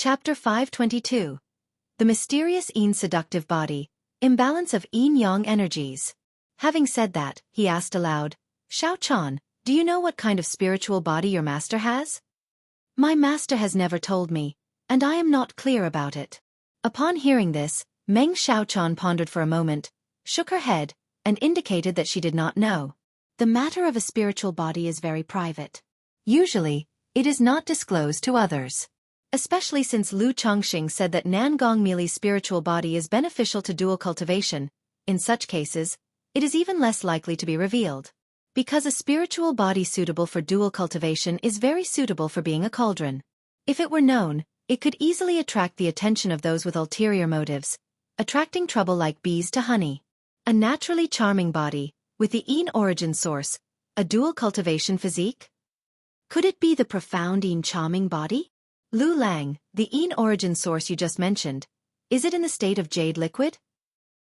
Chapter 522. The Mysterious Yin Seductive Body, Imbalance of Yin-Yang Energies. Having said that, he asked aloud, Xiaofan, do you know what kind of spiritual body your master has? My master has never told me, and I am not clear about it. Upon hearing this, Meng Xiaofan pondered for a moment, shook her head, and indicated that she did not know. The matter of a spiritual body is very private. Usually, it is not disclosed to others. Especially since Lu Chongqing said that Nangong Mili's spiritual body is beneficial to dual cultivation. In such cases, it is even less likely to be revealed. Because a spiritual body suitable for dual cultivation is very suitable for being a cauldron. If it were known, it could easily attract the attention of those with ulterior motives, attracting trouble like bees to honey. A naturally charming body, with the Yin origin source, a dual cultivation physique? Could it be the profound Yin charming body? Lu Lang, the Yin origin source you just mentioned, is it in the state of jade liquid?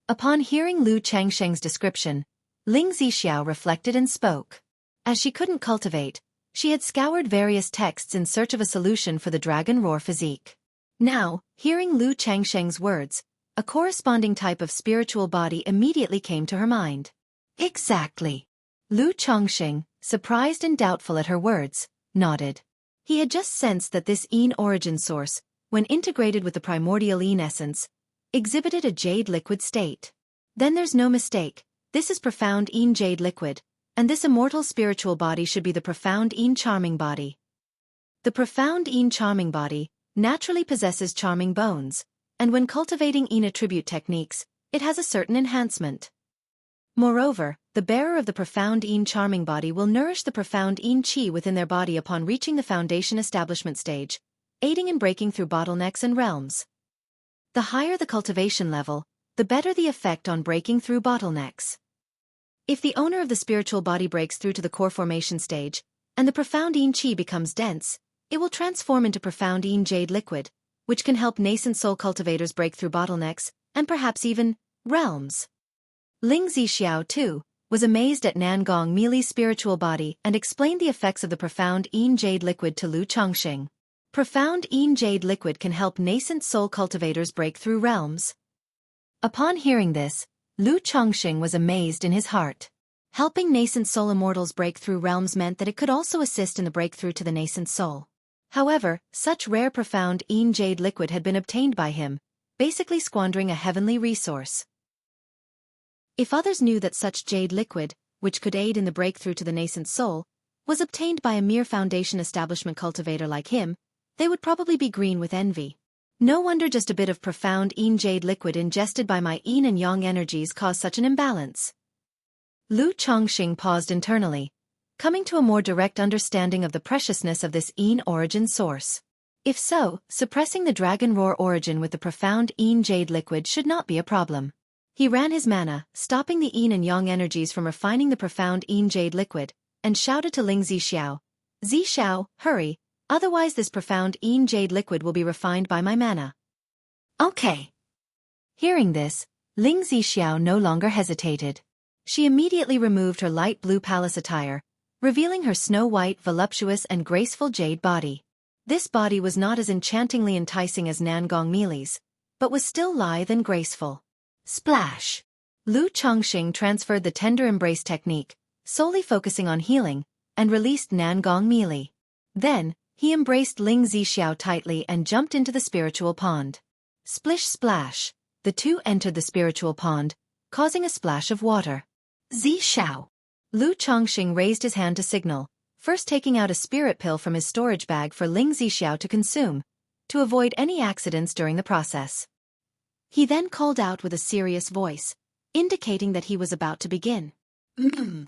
Upon hearing Lu Changsheng's description, Ling Zixiao reflected and spoke. As she couldn't cultivate, she had scoured various texts in search of a solution for the dragon roar physique. Now, hearing Lu Changsheng's words, a corresponding type of spiritual body immediately came to her mind. Exactly. Lu Chongqing, surprised and doubtful at her words, nodded. He had just sensed that this Yin origin source, when integrated with the primordial Yin essence, exhibited a jade liquid state. Then there's no mistake, this is profound Yin jade liquid, and this immortal spiritual body should be the profound Yin charming body. The profound Yin charming body naturally possesses charming bones, and when cultivating Yin attribute techniques, it has a certain enhancement. Moreover, the bearer of the profound Yin charming body will nourish the profound Yin qi within their body upon reaching the foundation establishment stage, aiding in breaking through bottlenecks and realms. The higher the cultivation level, the better the effect on breaking through bottlenecks. If the owner of the spiritual body breaks through to the core formation stage, and the profound Yin qi becomes dense, it will transform into profound Yin jade liquid, which can help nascent soul cultivators break through bottlenecks, and perhaps even realms. Ling Zixiao, too, was amazed at Nangong Mili's spiritual body and explained the effects of the profound Yin jade liquid to Lu Chongqing. Profound Yin jade liquid can help nascent soul cultivators break through realms. Upon hearing this, Lu Chongqing was amazed in his heart. Helping nascent soul immortals break through realms meant that it could also assist in the breakthrough to the nascent soul. However, such rare profound Yin jade liquid had been obtained by him, basically squandering a heavenly resource. If others knew that such jade liquid, which could aid in the breakthrough to the nascent soul, was obtained by a mere foundation establishment cultivator like him, they would probably be green with envy. No wonder just a bit of profound Yin jade liquid ingested by my Yin and Yang energies caused such an imbalance. Lu Chongqing paused internally, coming to a more direct understanding of the preciousness of this Yin origin source. If so, suppressing the dragon roar origin with the profound Yin jade liquid should not be a problem. He ran his mana, stopping the Yin and Yang energies from refining the profound Yin jade liquid, and shouted to Ling Zixiao, Zixiao, hurry, otherwise this profound Yin jade liquid will be refined by my mana. Okay. Hearing this, Ling Zixiao no longer hesitated. She immediately removed her light blue palace attire, revealing her snow-white, voluptuous and graceful jade body. This body was not as enchantingly enticing as Nangong Mili's, but was still lithe and graceful. Splash! Lu Chongqing transferred the tender embrace technique, solely focusing on healing, and released Nangong Mili. Then, he embraced Ling Zixiao tightly and jumped into the spiritual pond. Splish splash! The two entered the spiritual pond, causing a splash of water. Zixiao! Lu Chongqing raised his hand to signal, first taking out a spirit pill from his storage bag for Ling Zixiao to consume, to avoid any accidents during the process. He then called out with a serious voice, indicating that he was about to begin. Ling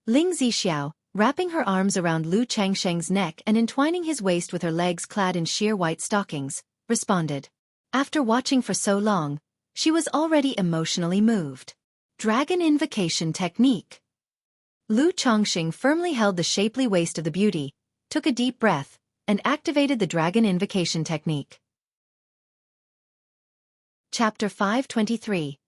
Zixiao, wrapping her arms around Lu Changsheng's neck and entwining his waist with her legs clad in sheer white stockings, responded. After watching for so long, she was already emotionally moved. Dragon Invocation Technique. Lu Chongqing firmly held the shapely waist of the beauty, took a deep breath, and activated the Dragon Invocation Technique. Chapter 523.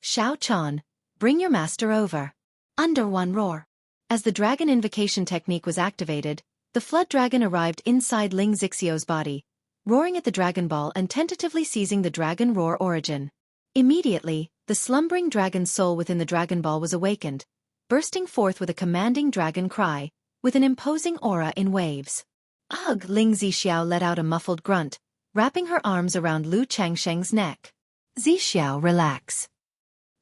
Xiaofan, bring your master over. Under one roar. As the Dragon Invocation Technique was activated, the flood dragon arrived inside Ling Zixiao's body, roaring at the Dragon Ball and tentatively seizing the Dragon Roar origin. Immediately, the slumbering dragon soul within the Dragon Ball was awakened, bursting forth with a commanding dragon cry, with an imposing aura in waves. Ugh! Ling Zixiao let out a muffled grunt, wrapping her arms around Lu Changsheng's neck. Zixiao, relax.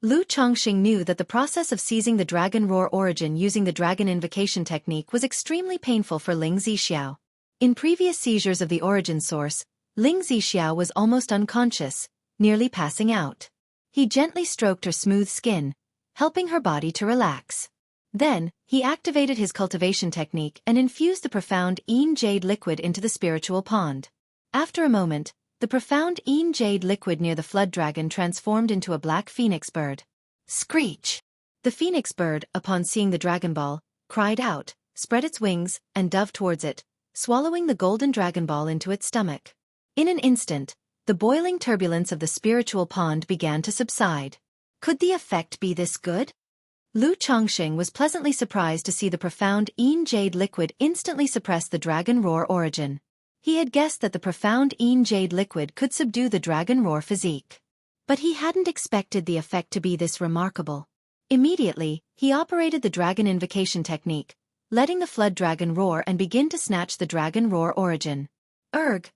Lu Changsheng knew that the process of seizing the Dragon Roar origin using the Dragon Invocation technique was extremely painful for Ling Zixiao. In previous seizures of the origin source, Ling Zixiao was almost unconscious, nearly passing out. He gently stroked her smooth skin, helping her body to relax. Then, he activated his cultivation technique and infused the profound Yin Jade liquid into the spiritual pond. After a moment, the profound Yin Jade liquid near the flood dragon transformed into a black phoenix bird. Screech! The phoenix bird, upon seeing the Dragon Ball, cried out, spread its wings, and dove towards it, swallowing the golden Dragon Ball into its stomach. In an instant, the boiling turbulence of the spiritual pond began to subside. Could the effect be this good? Lu Changsheng was pleasantly surprised to see the profound Yin Jade liquid instantly suppress the Dragon Roar origin. He had guessed that the profound Yin Jade liquid could subdue the Dragon Roar physique. But he hadn't expected the effect to be this remarkable. Immediately, he operated the Dragon Invocation technique, letting the flood dragon roar and begin to snatch the Dragon Roar origin.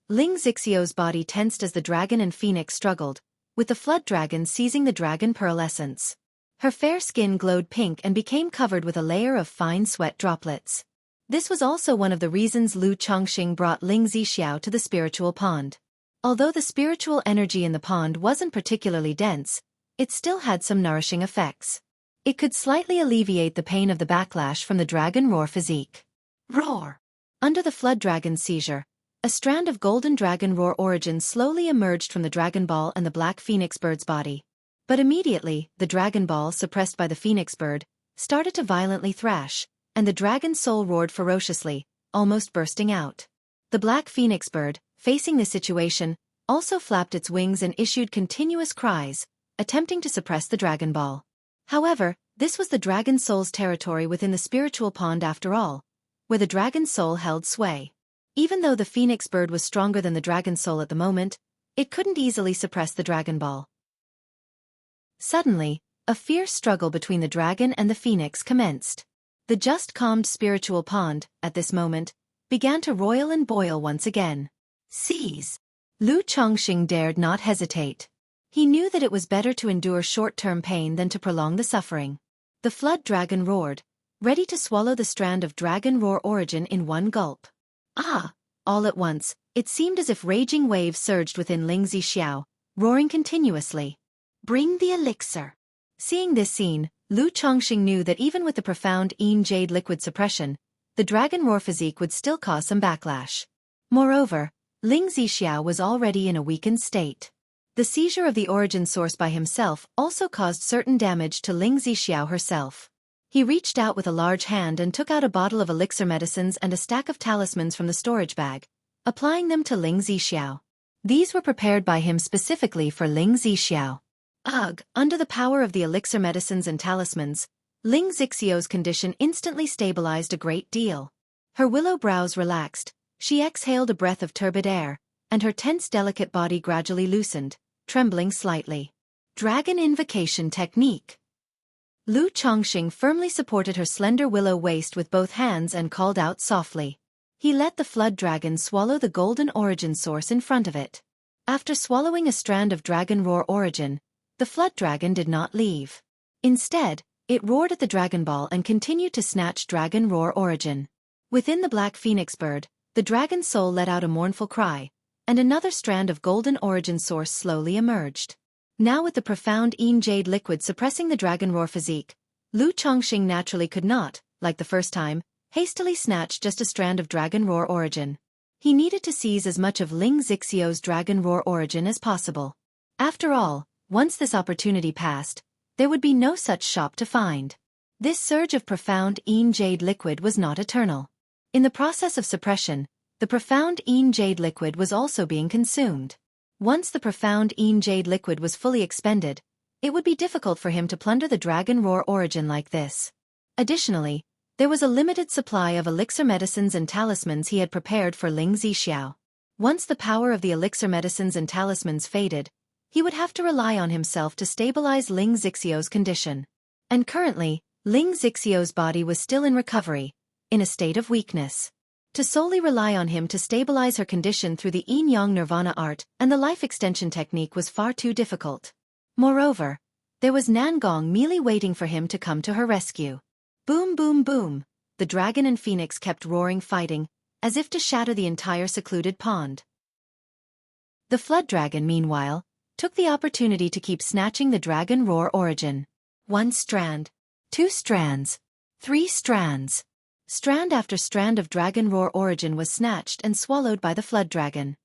Ling Zixiao's body tensed as the dragon and phoenix struggled, with the flood dragon seizing the dragon pearl essence. Her fair skin glowed pink and became covered with a layer of fine sweat droplets. This was also one of the reasons Lu Changsheng brought Ling Zixiao to the spiritual pond. Although the spiritual energy in the pond wasn't particularly dense, it still had some nourishing effects. It could slightly alleviate the pain of the backlash from the Dragon Roar physique. Roar! Under the flood dragon's seizure, a strand of golden Dragon Roar origin slowly emerged from the Dragon Ball and the black phoenix bird's body. But immediately, the Dragon Ball, suppressed by the phoenix bird, started to violently thrash, and the dragon soul roared ferociously, almost bursting out. The black phoenix bird, facing the situation, also flapped its wings and issued continuous cries, attempting to suppress the Dragon Ball. However, this was the dragon soul's territory within the spiritual pond after all, where the dragon soul held sway. Even though the phoenix bird was stronger than the dragon soul at the moment, it couldn't easily suppress the Dragon Ball. Suddenly, a fierce struggle between the dragon and the phoenix commenced. The just calmed spiritual pond, at this moment, began to roil and boil once again. Seize! Lu Changsheng dared not hesitate. He knew that it was better to endure short-term pain than to prolong the suffering. The flood dragon roared, ready to swallow the strand of Dragon Roar origin in one gulp. All at once, it seemed as if raging waves surged within Ling Zixiao, roaring continuously. Bring the elixir. Seeing this scene, Lu Changsheng knew that even with the profound Yin Jade liquid suppression, the Dragon Roar physique would still cause some backlash. Moreover, Ling Zixiao was already in a weakened state. The seizure of the origin source by himself also caused certain damage to Ling Zixiao herself. He reached out with a large hand and took out a bottle of elixir medicines and a stack of talismans from the storage bag, applying them to Ling Zixiao. These were prepared by him specifically for Ling Zixiao. Under the power of the elixir medicines and talismans, Ling Zixiao's condition instantly stabilized a great deal. Her willow brows relaxed, she exhaled a breath of turbid air, and her tense delicate body gradually loosened, trembling slightly. Dragon Invocation Technique. Lu Changsheng firmly supported her slender willow waist with both hands and called out softly. He let the flood dragon swallow the golden origin source in front of it. After swallowing a strand of Dragon Roar origin, the flood dragon did not leave. Instead, it roared at the Dragon Ball and continued to snatch Dragon Roar origin. Within the black phoenix bird, the dragon soul let out a mournful cry, and another strand of golden origin source slowly emerged. Now with the profound Yin Jade liquid suppressing the Dragon Roar physique, Lu Changsheng naturally could not, like the first time, hastily snatch just a strand of Dragon Roar origin. He needed to seize as much of Ling Zixiao's Dragon Roar origin as possible. After all, once this opportunity passed, there would be no such shop to find. This surge of profound Yin Jade liquid was not eternal. In the process of suppression, the profound Yin Jade liquid was also being consumed. Once the profound Yin Jade liquid was fully expended, it would be difficult for him to plunder the Dragon Roar origin like this. Additionally, there was a limited supply of elixir medicines and talismans he had prepared for Ling Zixiao. Once the power of the elixir medicines and talismans faded, he would have to rely on himself to stabilize Ling Zixio's condition. And currently, Ling Zixio's body was still in recovery, in a state of weakness. To solely rely on him to stabilize her condition through the yin-yang nirvana art and the life extension technique was far too difficult. Moreover, there was Nangong merely waiting for him to come to her rescue. Boom boom boom, the dragon and phoenix kept roaring fighting, as if to shatter the entire secluded pond. The flood dragon, meanwhile, took the opportunity to keep snatching the dragon roar origin. 1 strand, 2 strands, 3 strands. Strand after strand of dragon roar origin was snatched and swallowed by the flood dragon.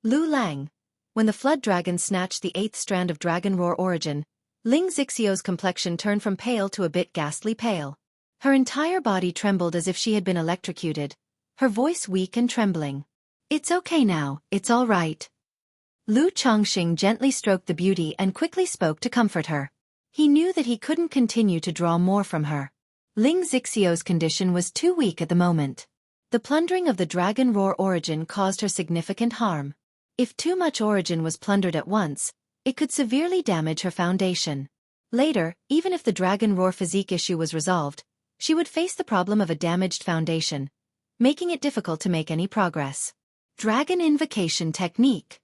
Lu Lang. When the flood dragon snatched the 8th strand of dragon roar origin, Ling Zixio's complexion turned from pale to a bit ghastly pale. Her entire body trembled as if she had been electrocuted, her voice weak and trembling. "It's okay now, it's all right." Lu Chongqing gently stroked the beauty and quickly spoke to comfort her. He knew that he couldn't continue to draw more from her. Ling Zixio's condition was too weak at the moment. The plundering of the dragon roar origin caused her significant harm. If too much origin was plundered at once, it could severely damage her foundation. Later, even if the dragon roar physique issue was resolved, she would face the problem of a damaged foundation, making it difficult to make any progress. Dragon Invocation Technique.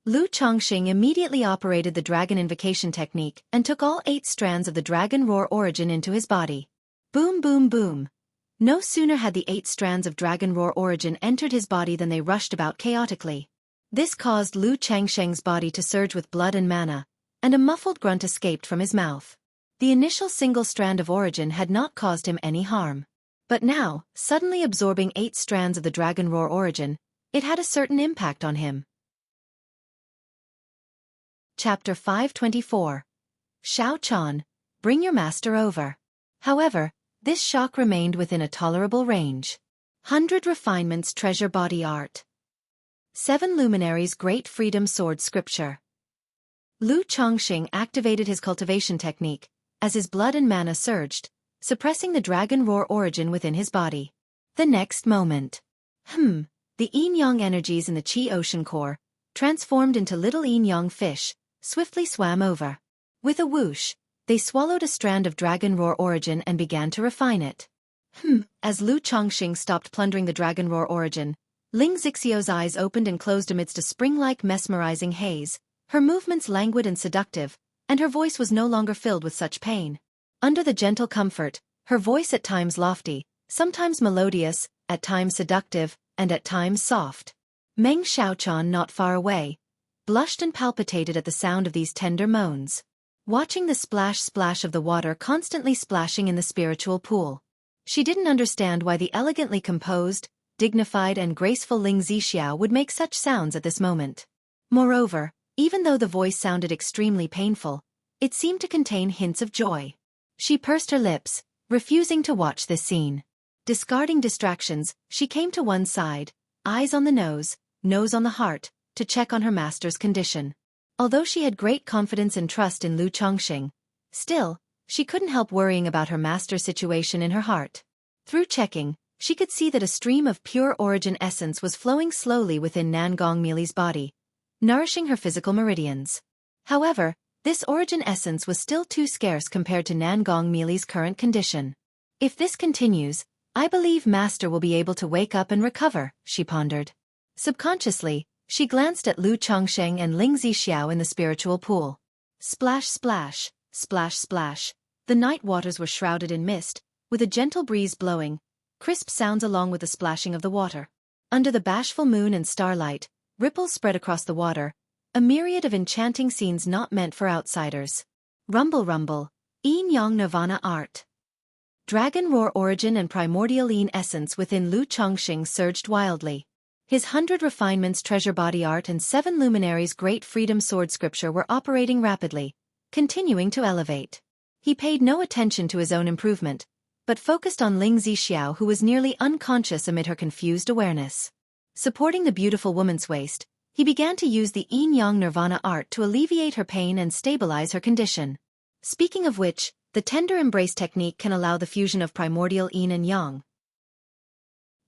Lu Chongqing immediately operated the dragon invocation technique and took all 8 strands of the dragon roar origin into his body. Boom boom boom. No sooner had the 8 strands of dragon roar origin entered his body than they rushed about chaotically. This caused Lu Changsheng's body to surge with blood and mana, and a muffled grunt escaped from his mouth. The initial single strand of origin had not caused him any harm. But now, suddenly absorbing 8 strands of the dragon roar origin, it had a certain impact on him. Chapter 524. Xiaofan, bring your master over. However, this shock remained within a tolerable range. 100 Refinements Treasure Body Art. 7 Luminaries Great Freedom Sword Scripture. Lu Chongqing activated his cultivation technique, as his blood and mana surged, suppressing the dragon roar origin within his body. The next moment. The yin-yang energies in the Qi ocean core, transformed into little yin-yang fish, swiftly swam over. With a whoosh, they swallowed a strand of dragon roar origin and began to refine it. As Lu Chongqing stopped plundering the dragon roar origin, Ling Zixio's eyes opened and closed amidst a spring-like mesmerizing haze, her movements languid and seductive, and her voice was no longer filled with such pain. Under the gentle comfort, her voice at times lofty, sometimes melodious, at times seductive, and at times soft. Meng Xiaochan, not far away, blushed and palpitated at the sound of these tender moans. Watching the splash-splash of the water constantly splashing in the spiritual pool. She didn't understand why the elegantly composed, dignified and graceful Ling Zixiao would make such sounds at this moment. Moreover, even though the voice sounded extremely painful, it seemed to contain hints of joy. She pursed her lips, refusing to watch this scene. Discarding distractions, she came to one side, eyes on the nose on the heart, to check on her master's condition. Although she had great confidence and trust in Lu Chongqing, still, she couldn't help worrying about her master's situation in her heart. Through checking, she could see that a stream of pure origin essence was flowing slowly within Nangong Mili's body, nourishing her physical meridians. However, this origin essence was still too scarce compared to Nangong Mili's current condition. If this continues, I believe Master will be able to wake up and recover, she pondered. Subconsciously, she glanced at Lu Chongqing and Ling Zixiao in the spiritual pool. Splash splash, splash splash. The night waters were shrouded in mist, with a gentle breeze blowing, crisp sounds along with the splashing of the water. Under the bashful moon and starlight, ripples spread across the water, a myriad of enchanting scenes not meant for outsiders. Rumble rumble, yin-yang nirvana art. Dragon roar origin and primordial yin essence within Lu Chongqing surged wildly. His 100 Refinements Treasure Body Art and 7 Luminaries Great Freedom Sword Scripture were operating rapidly, continuing to elevate. He paid no attention to his own improvement, but focused on Ling Zixiao, who was nearly unconscious amid her confused awareness. Supporting the beautiful woman's waist, he began to use the yin-yang nirvana art to alleviate her pain and stabilize her condition. Speaking of which, the tender embrace technique can allow the fusion of primordial yin and yang.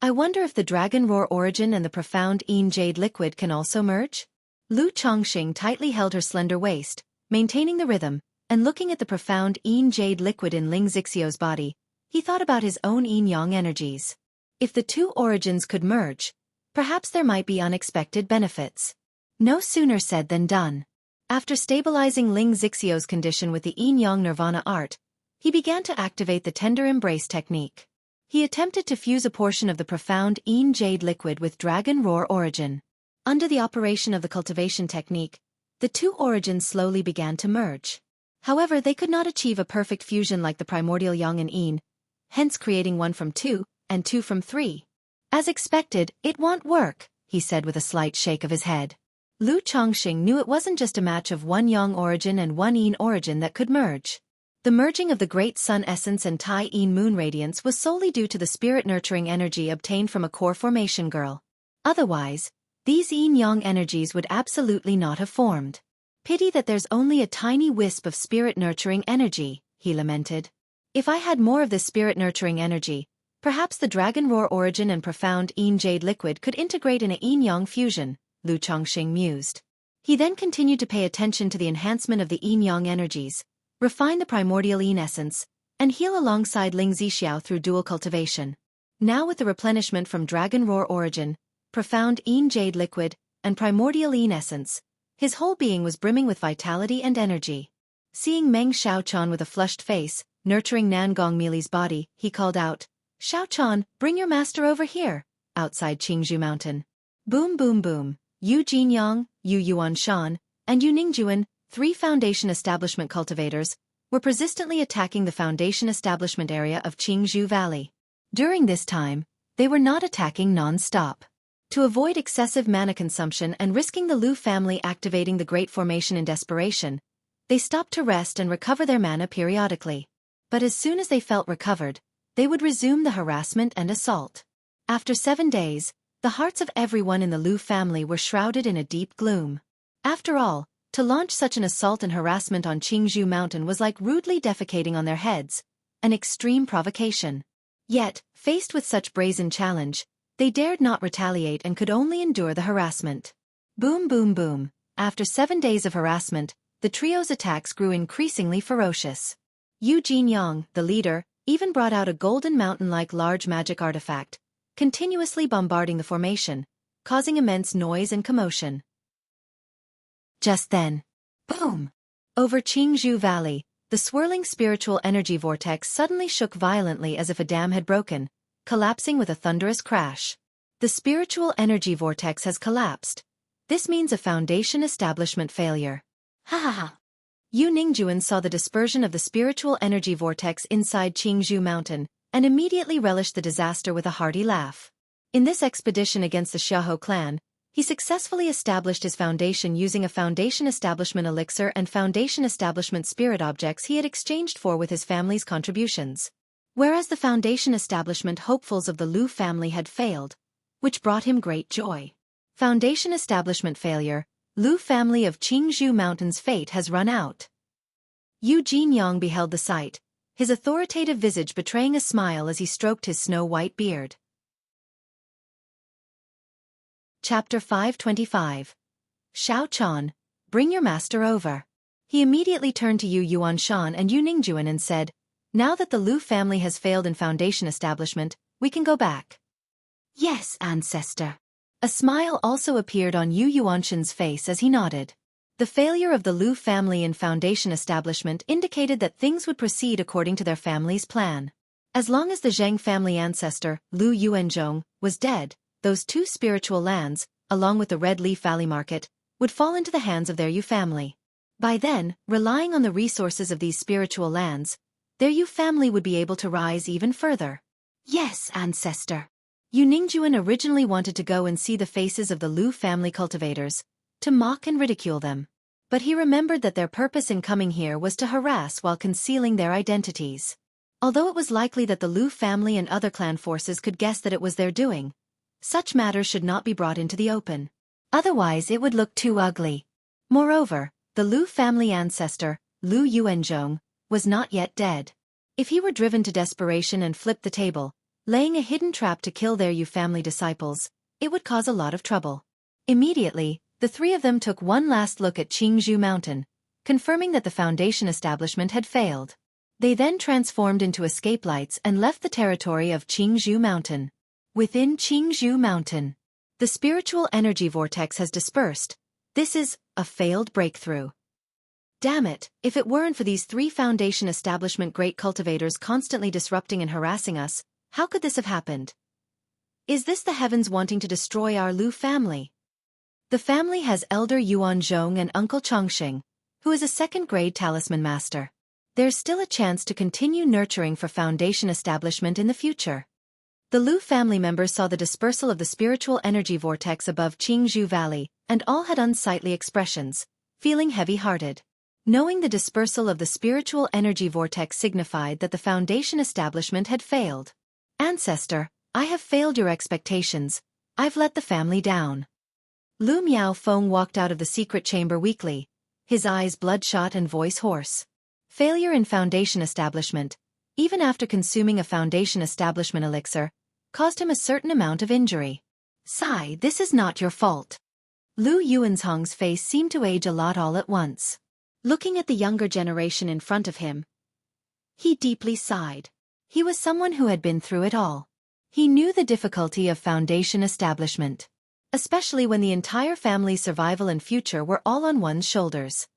I wonder if the Dragon Roar origin and the profound Yin Jade liquid can also merge? Lu Chongqing tightly held her slender waist, maintaining the rhythm, and looking at the profound Yin Jade liquid in Ling Zixio's body, he thought about his own Yin-Yang energies. If the two origins could merge, perhaps there might be unexpected benefits. No sooner said than done. After stabilizing Ling Zixio's condition with the Yin-Yang Nirvana art, he began to activate the tender embrace technique. He attempted to fuse a portion of the profound Yin Jade liquid with Dragon Roar origin. Under the operation of the cultivation technique, the two origins slowly began to merge. However, they could not achieve a perfect fusion like the primordial Yang and Yin, hence creating one from two, and two from three. As expected, it won't work, he said with a slight shake of his head. Lu Chongqing knew it wasn't just a match of one Yang origin and one Yin origin that could merge. The merging of the Great Sun Essence and Tai Yin Moon Radiance was solely due to the spirit-nurturing energy obtained from a core formation girl. Otherwise, these Yin-Yang energies would absolutely not have formed. Pity that there's only a tiny wisp of spirit-nurturing energy, he lamented. If I had more of this spirit-nurturing energy, perhaps the Dragon Roar origin and profound Yin Jade liquid could integrate in a Yin-Yang fusion, Lu Chongqing mused. He then continued to pay attention to the enhancement of the Yin-Yang energies, refine the primordial Yin essence, and heal alongside Ling Zixiao through dual cultivation. Now with the replenishment from Dragon Roar origin, profound Yin Jade liquid, and primordial Yin essence, his whole being was brimming with vitality and energy. Seeing Meng Xiaochan with a flushed face, nurturing Nan Gongmili's body, he called out, "Xiaochan, bring your master over here," outside Qingzhou Mountain. Boom boom boom, Yu Jinyang, Yu Yuanshan, and Yu Ningjuan, three foundation establishment cultivators, were persistently attacking the foundation establishment area of Qingzhou Valley. During this time, they were not attacking non-stop. To avoid excessive mana consumption and risking the Lu family activating the Great Formation in desperation, they stopped to rest and recover their mana periodically. But as soon as they felt recovered, they would resume the harassment and assault. After 7 days, the hearts of everyone in the Lu family were shrouded in a deep gloom. After all, to launch such an assault and harassment on Qingzhou Mountain was like rudely defecating on their heads, an extreme provocation. Yet, faced with such brazen challenge, they dared not retaliate and could only endure the harassment. Boom boom boom. After 7 days of harassment, the trio's attacks grew increasingly ferocious. Yu Jinyang, the leader, even brought out a golden mountain-like large magic artifact, continuously bombarding the formation, causing immense noise and commotion. Just then, boom! Over Qingzhou Valley, the swirling spiritual energy vortex suddenly shook violently as if a dam had broken, collapsing with a thunderous crash. The spiritual energy vortex has collapsed. This means a foundation establishment failure. Ha ha ha! Yu Ningjuan saw the dispersion of the spiritual energy vortex inside Qingzhou Mountain, and immediately relished the disaster with a hearty laugh. In this expedition against the Xiahou clan, he successfully established his foundation using a foundation establishment elixir and foundation establishment spirit objects he had exchanged for with his family's contributions. Whereas the foundation establishment hopefuls of the Lu family had failed, which brought him great joy. Foundation establishment failure, Lu family of Qingzhou Mountain's fate has run out. Yu Jinyang beheld the sight, his authoritative visage betraying a smile as he stroked his snow-white beard. Chapter 525. Xiaochan, bring your master over. He immediately turned to Yu Yuanshan and Yu Ningjuan and said, "Now that the Lu family has failed in foundation establishment, we can go back." "Yes, ancestor." A smile also appeared on Yu Yuanshan's face as he nodded. The failure of the Lu family in foundation establishment indicated that things would proceed according to their family's plan. As long as the Zheng family ancestor, Lu Yuanzhong, was dead, those two spiritual lands, along with the Red Leaf Valley Market, would fall into the hands of their Yu family. By then, relying on the resources of these spiritual lands, their Yu family would be able to rise even further. "Yes, ancestor." Yu Ningjuan originally wanted to go and see the faces of the Lu family cultivators, to mock and ridicule them. But he remembered that their purpose in coming here was to harass while concealing their identities. Although it was likely that the Lu family and other clan forces could guess that it was their doing, such matters should not be brought into the open. Otherwise it would look too ugly. Moreover, the Lu family ancestor, Lu Yuanzhong, was not yet dead. If he were driven to desperation and flipped the table, laying a hidden trap to kill their Yu family disciples. It would cause a lot of trouble. Immediately, the three of them took one last look at Qingzhou Mountain, confirming that the Foundation establishment had failed. They then transformed into escape lights and left the territory of Qingzhou Mountain. Within Qingzhou Mountain, the spiritual energy vortex has dispersed. This is a failed breakthrough. Damn it, if it weren't for these three Foundation establishment great cultivators constantly disrupting and harassing us, how could this have happened? Is this the heavens wanting to destroy our Lu family? The family has Elder Yuan Zhong and Uncle Chongqing, who is a second-grade talisman master. There's still a chance to continue nurturing for Foundation establishment in the future. The Lu family members saw the dispersal of the spiritual energy vortex above Qingzhou Valley, and all had unsightly expressions, feeling heavy-hearted. Knowing the dispersal of the spiritual energy vortex signified that the Foundation establishment had failed. Ancestor, I have failed your expectations. I've let the family down. Lu Miaofeng walked out of the secret chamber weakly, his eyes bloodshot and voice hoarse. Failure in Foundation establishment, even after consuming a Foundation establishment elixir, caused him a certain amount of injury. Sigh, this is not your fault. Lu Yuanzhong's face seemed to age a lot all at once. Looking at the younger generation in front of him, he deeply sighed. He was someone who had been through it all. He knew the difficulty of Foundation establishment, especially when the entire family's survival and future were all on one's shoulders.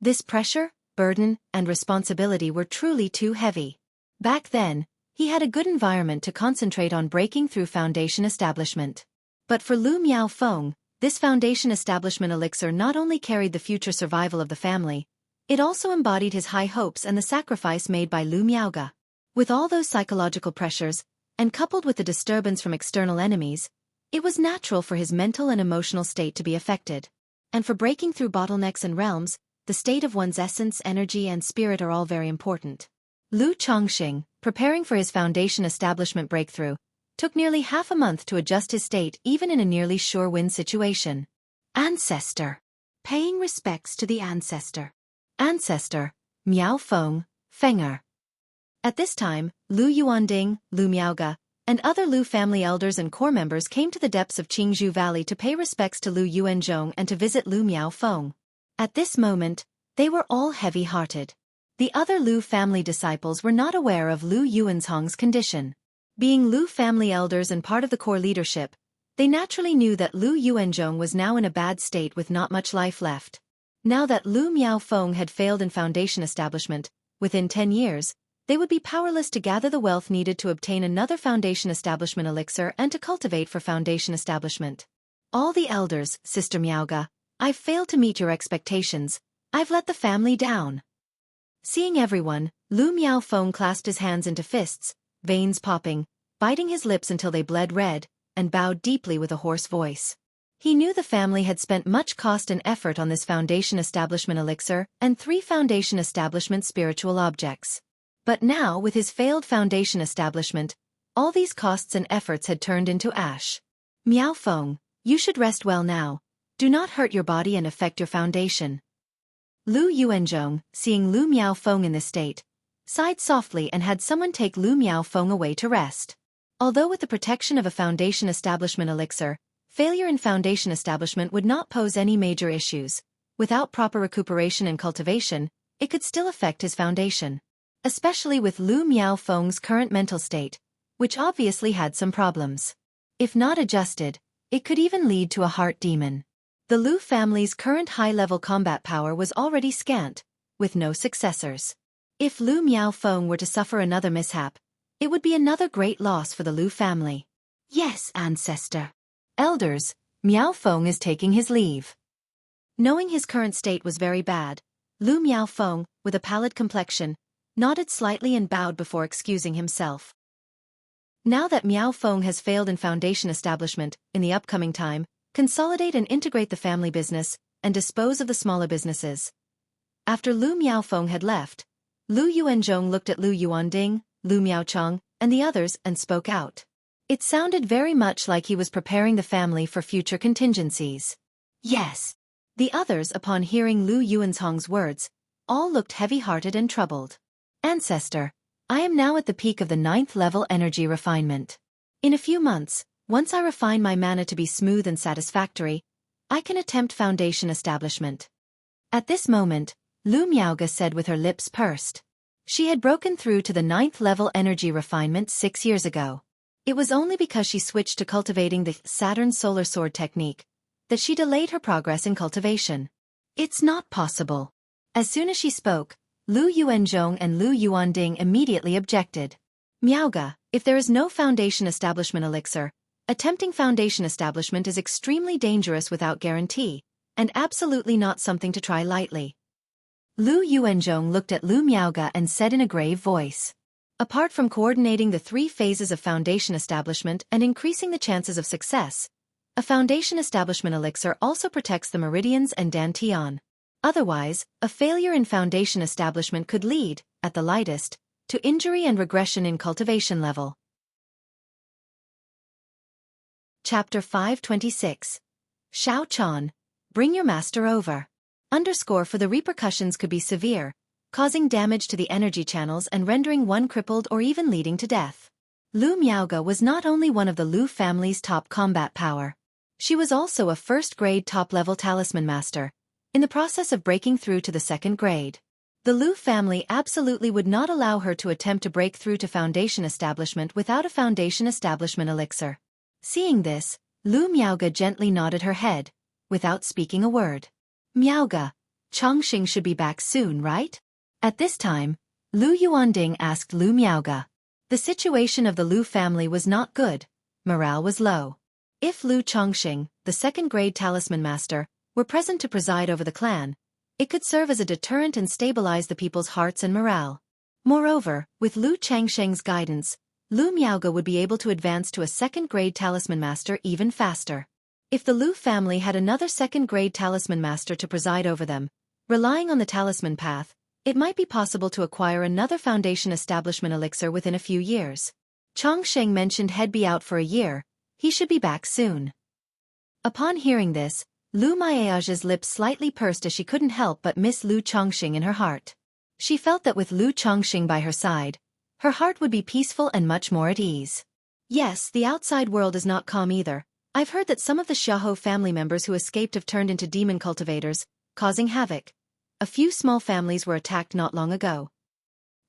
This pressure, burden, and responsibility were truly too heavy. Back then, he had a good environment to concentrate on breaking through Foundation establishment. But for Lu Miaofeng, this Foundation establishment elixir not only carried the future survival of the family, it also embodied his high hopes and the sacrifice made by Lu Miaoga. With all those psychological pressures, and coupled with the disturbance from external enemies, it was natural for his mental and emotional state to be affected. And for breaking through bottlenecks and realms, the state of one's essence, energy, and spirit are all very important. Lu Chongqing, preparing for his Foundation establishment breakthrough, took nearly half a month to adjust his state even in a nearly sure-win situation. Ancestor. Paying respects to the ancestor. Ancestor, Miaofeng, Fenger. At this time, Lu Yuanding, Lu Miaoga, and other Lu family elders and core members came to the depths of Qingzhou Valley to pay respects to Lu Yuanzhong and to visit Lu Miaofeng. At this moment, they were all heavy-hearted. The other Lu family disciples were not aware of Lu Yuanzhong's condition. Being Lu family elders and part of the core leadership, they naturally knew that Lu Yuanzhong was now in a bad state with not much life left. Now that Lu Miaofeng had failed in Foundation establishment, within 10 years, they would be powerless to gather the wealth needed to obtain another Foundation establishment elixir and to cultivate for Foundation establishment. All the elders, Sister Miaoga, I've failed to meet your expectations. I've let the family down. Seeing everyone, Lu Miaofeng clasped his hands into fists, veins popping, biting his lips until they bled red, and bowed deeply with a hoarse voice. He knew the family had spent much cost and effort on this Foundation establishment elixir and 3 Foundation establishment spiritual objects. But now, with his failed Foundation establishment, all these costs and efforts had turned into ash. Miaofeng, you should rest well now. Do not hurt your body and affect your Foundation. Lu Yuanzhong, seeing Lu Miaofeng in this state, sighed softly and had someone take Lu Miaofeng away to rest. Although with the protection of a Foundation establishment elixir, failure in Foundation establishment would not pose any major issues. Without proper recuperation and cultivation, it could still affect his Foundation. Especially with Lu Miaofeng's current mental state, which obviously had some problems. If not adjusted, it could even lead to a heart demon. The Lu family's current high-level combat power was already scant, with no successors. If Lu Miaofeng were to suffer another mishap, it would be another great loss for the Lu family. Yes, ancestor. Elders, Miaofeng is taking his leave. Knowing his current state was very bad, Lu Miaofeng, with a pallid complexion, nodded slightly and bowed before excusing himself. Now that Miaofeng has failed in Foundation establishment, in the upcoming time, consolidate and integrate the family business, and dispose of the smaller businesses. After Lu Miaofeng had left, Lu Yuanzhong looked at Lu Yuanding, Lu Miaocheng, and the others and spoke out. It sounded very much like he was preparing the family for future contingencies. Yes. The others, upon hearing Lu Yuanzhong's words, all looked heavy-hearted and troubled. Ancestor, I am now at the peak of the 9th level energy refinement. In a few months, once I refine my mana to be smooth and satisfactory, I can attempt foundation establishment. At this moment, Lu Miaoge said with her lips pursed. She had broken through to the 9th level energy refinement 6 years ago. It was only because she switched to cultivating the Saturn Solar Sword technique that she delayed her progress in cultivation. It's not possible. As soon as she spoke, Lu Yuanzhong and Lu Yuanding immediately objected. Miaoge, if there is no foundation establishment elixir, attempting foundation establishment is extremely dangerous without guarantee, and absolutely not something to try lightly. Lu Yuanzhong looked at Lu Miaoge and said in a grave voice. Apart from coordinating the 3 phases of foundation establishment and increasing the chances of success, a foundation establishment elixir also protects the meridians and dantian. Otherwise, a failure in foundation establishment could lead, at the lightest, to injury and regression in cultivation level. Chapter 526. Xiaofan, bring your master over. For the repercussions could be severe, causing damage to the energy channels and rendering one crippled or even leading to death. Lu Miaoge was not only one of the Lu family's top combat power. She was also a first-grade top-level talisman master, in the process of breaking through to the 2nd grade. The Lu family absolutely would not allow her to attempt to break through to foundation establishment without a foundation establishment elixir. Seeing this, Lu Miaoge gently nodded her head, without speaking a word. Miaoge, Chongqing should be back soon, right? At this time, Lu Yuanding asked Lu Miaoge. The situation of the Lu family was not good, morale was low. If Lu Chongqing, the 2nd-grade talisman master, were present to preside over the clan, it could serve as a deterrent and stabilize the people's hearts and morale. Moreover, with Lu Changsheng's guidance, Lu Miaoge would be able to advance to a 2nd-grade talisman master even faster. If the Lu family had another 2nd-grade talisman master to preside over them, relying on the talisman path, it might be possible to acquire another foundation establishment elixir within a few years. Chongsheng mentioned he'd be out for a year, he should be back soon. Upon hearing this, Lu Miaoge's lips slightly pursed as she couldn't help but miss Lu Chongqing in her heart. She felt that with Lu Chongqing by her side, her heart would be peaceful and much more at ease. Yes, the outside world is not calm either. I've heard that some of the Xiaofan family members who escaped have turned into demon cultivators, causing havoc. A few small families were attacked not long ago.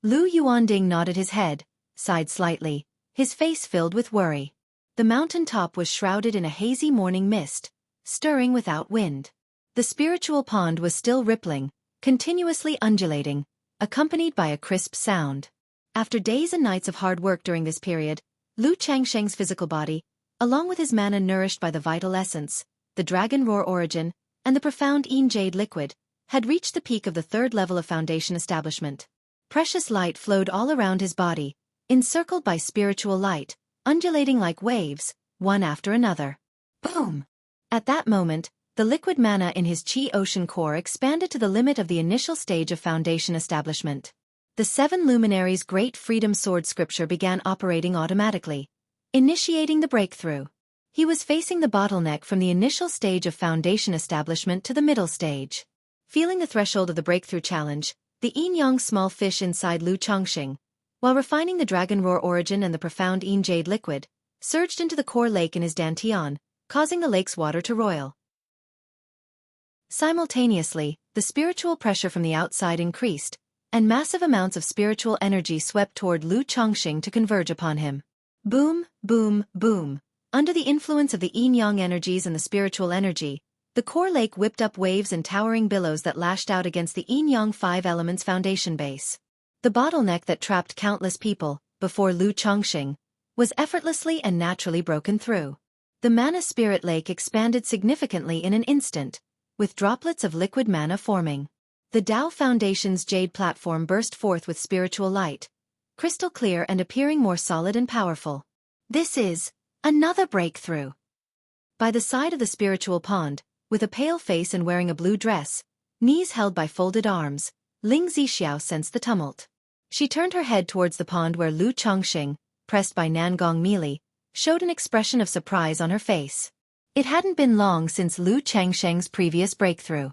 Lu Yuanding nodded his head, sighed slightly, his face filled with worry. The mountain top was shrouded in a hazy morning mist, stirring without wind. The spiritual pond was still rippling, continuously undulating, accompanied by a crisp sound. After days and nights of hard work during this period, Lu Changsheng's physical body, along with his mana nourished by the vital essence, the dragon roar origin, and the profound Yin Jade liquid, had reached the peak of the 3rd level of foundation establishment. Precious light flowed all around his body, encircled by spiritual light, undulating like waves, one after another. Boom! At that moment, the liquid mana in his Qi Ocean core expanded to the limit of the initial stage of foundation establishment. The 7 luminaries' Great Freedom Sword scripture began operating automatically, initiating the breakthrough. He was facing the bottleneck from the initial stage of foundation establishment to the middle stage. Feeling the threshold of the breakthrough challenge, the yin-yang small fish inside Lu Chongqing, while refining the dragon roar origin and the profound Yin Jade liquid, surged into the core lake in his dantian, causing the lake's water to roil. Simultaneously, the spiritual pressure from the outside increased, and massive amounts of spiritual energy swept toward Lu Chongqing to converge upon him. Boom, boom, boom. Under the influence of the yin-yang energies and the spiritual energy, the core lake whipped up waves and towering billows that lashed out against the yin-yang 5 elements foundation base. The bottleneck that trapped countless people, before Lu Chongqing, was effortlessly and naturally broken through. The mana spirit lake expanded significantly in an instant, with droplets of liquid mana forming. The Tao Foundation's jade platform burst forth with spiritual light, crystal clear and appearing more solid and powerful. This is another breakthrough. By the side of the spiritual pond, with a pale face and wearing a blue dress, knees held by folded arms, Ling Zixiao sensed the tumult. She turned her head towards the pond where Lu Chongqing, pressed by Nangong Meili, showed an expression of surprise on her face. It hadn't been long since Lu Changsheng's previous breakthrough.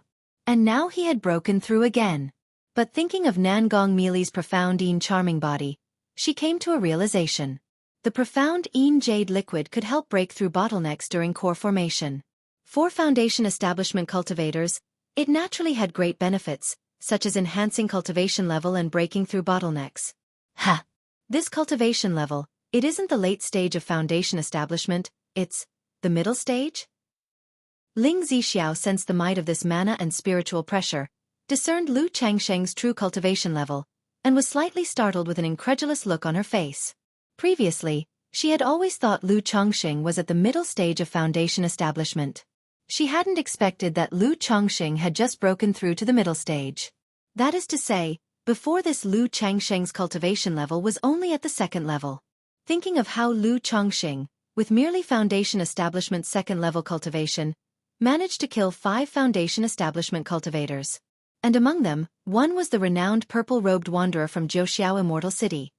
And now he had broken through again. But thinking of Nangong Meili's profound charming body, she came to a realization. The profound Yin Jade liquid could help break through bottlenecks during core formation. For foundation establishment cultivators, it naturally had great benefits, such as enhancing cultivation level and breaking through bottlenecks. Ha! This cultivation level, it isn't the late stage of foundation establishment, it's the middle stage? Ling Zixiao sensed the might of this mana and spiritual pressure, discerned Lu Changsheng's true cultivation level, and was slightly startled with an incredulous look on her face. Previously, she had always thought Lu Changsheng was at the middle stage of foundation establishment. She hadn't expected that Lu Changsheng had just broken through to the middle stage. That is to say, before this Lu Changsheng's cultivation level was only at the second level. Thinking of how Lu Changsheng, with merely foundation establishment second-level cultivation, managed to kill 5 foundation establishment cultivators. And among them, one was the renowned purple-robed wanderer from Jiuxiao Immortal City.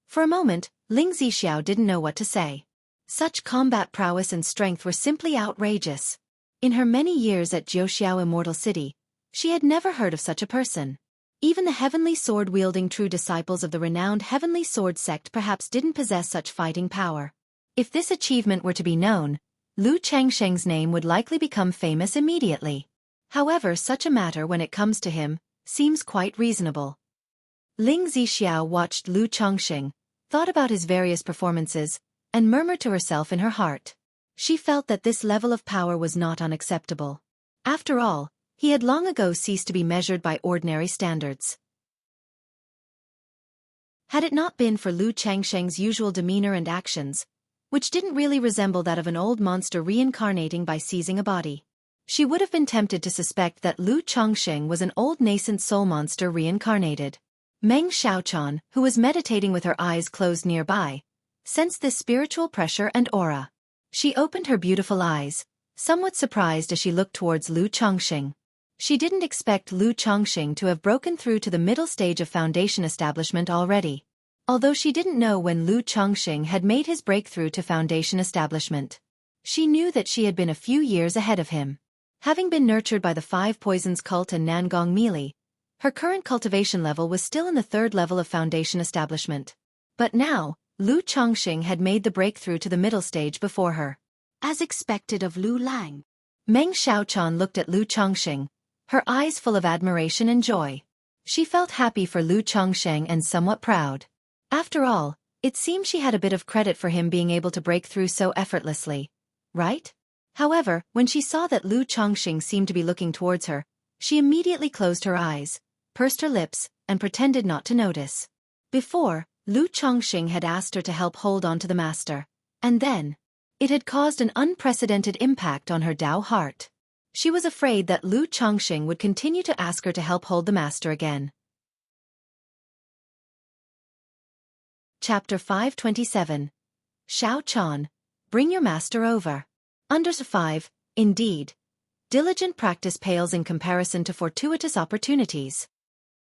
For a moment, Ling Zixiao didn't know what to say. Such combat prowess and strength were simply outrageous. In her many years at Jiuxiao Immortal City, she had never heard of such a person. Even the heavenly sword-wielding true disciples of the renowned heavenly sword sect perhaps didn't possess such fighting power. If this achievement were to be known, Lu Changsheng's name would likely become famous immediately. However, such a matter when it comes to him, seems quite reasonable. Ling Zixiao watched Lu Changsheng, thought about his various performances, and murmured to herself in her heart. She felt that this level of power was not unacceptable. After all, he had long ago ceased to be measured by ordinary standards. Had it not been for Lu Changsheng's usual demeanor and actions, which didn't really resemble that of an old monster reincarnating by seizing a body, she would have been tempted to suspect that Lu Changsheng was an old nascent soul monster reincarnated. Meng Xiaofan, who was meditating with her eyes closed nearby, sensed this spiritual pressure and aura. She opened her beautiful eyes, somewhat surprised as she looked towards Lu Changsheng. She didn't expect Lu Changsheng to have broken through to the middle stage of foundation establishment already. Although she didn't know when Lu Changsheng had made his breakthrough to foundation establishment. She knew that she had been a few years ahead of him. Having been nurtured by the 5 Poisons cult and Nangong Meili, her current cultivation level was still in the 3rd level of foundation establishment. But now, Lu Changsheng had made the breakthrough to the middle stage before her. As expected of Lu Lang. Meng Xiaofan looked at Lu Changsheng, her eyes full of admiration and joy. She felt happy for Lu Changsheng and somewhat proud. After all, it seemed she had a bit of credit for him being able to break through so effortlessly. Right? However, when she saw that Lu Changsheng seemed to be looking towards her, she immediately closed her eyes, pursed her lips, and pretended not to notice. Before, Lu Changsheng had asked her to help hold on to the master, and then, it had caused an unprecedented impact on her Dao heart. She was afraid that Lu Changsheng would continue to ask her to help hold the master again. Chapter 527. Xiaochan, bring your master over. Under 5, indeed. Diligent practice pales in comparison to fortuitous opportunities.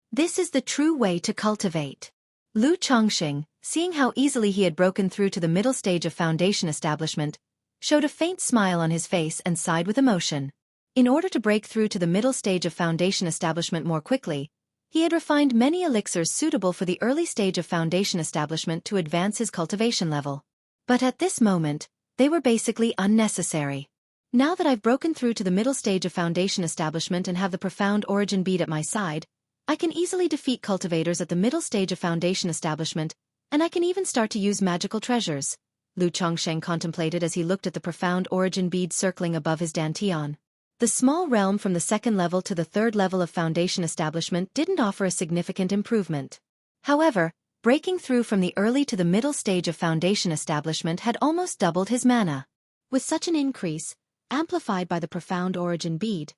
This is the true way to cultivate. Lu Changsheng, seeing how easily he had broken through to the middle stage of foundation establishment, showed a faint smile on his face and sighed with emotion. In order to break through to the middle stage of foundation establishment more quickly, he had refined many elixirs suitable for the early stage of foundation establishment to advance his cultivation level. But at this moment, they were basically unnecessary. Now that I've broken through to the middle stage of foundation establishment and have the profound origin bead at my side, I can easily defeat cultivators at the middle stage of foundation establishment, and I can even start to use magical treasures, Lu Changsheng contemplated as he looked at the profound origin bead circling above his dantian. The small realm from the 2nd level to the 3rd level of foundation establishment didn't offer a significant improvement. However, breaking through from the early to the middle stage of foundation establishment had almost doubled his mana. With such an increase, amplified by the profound origin bead,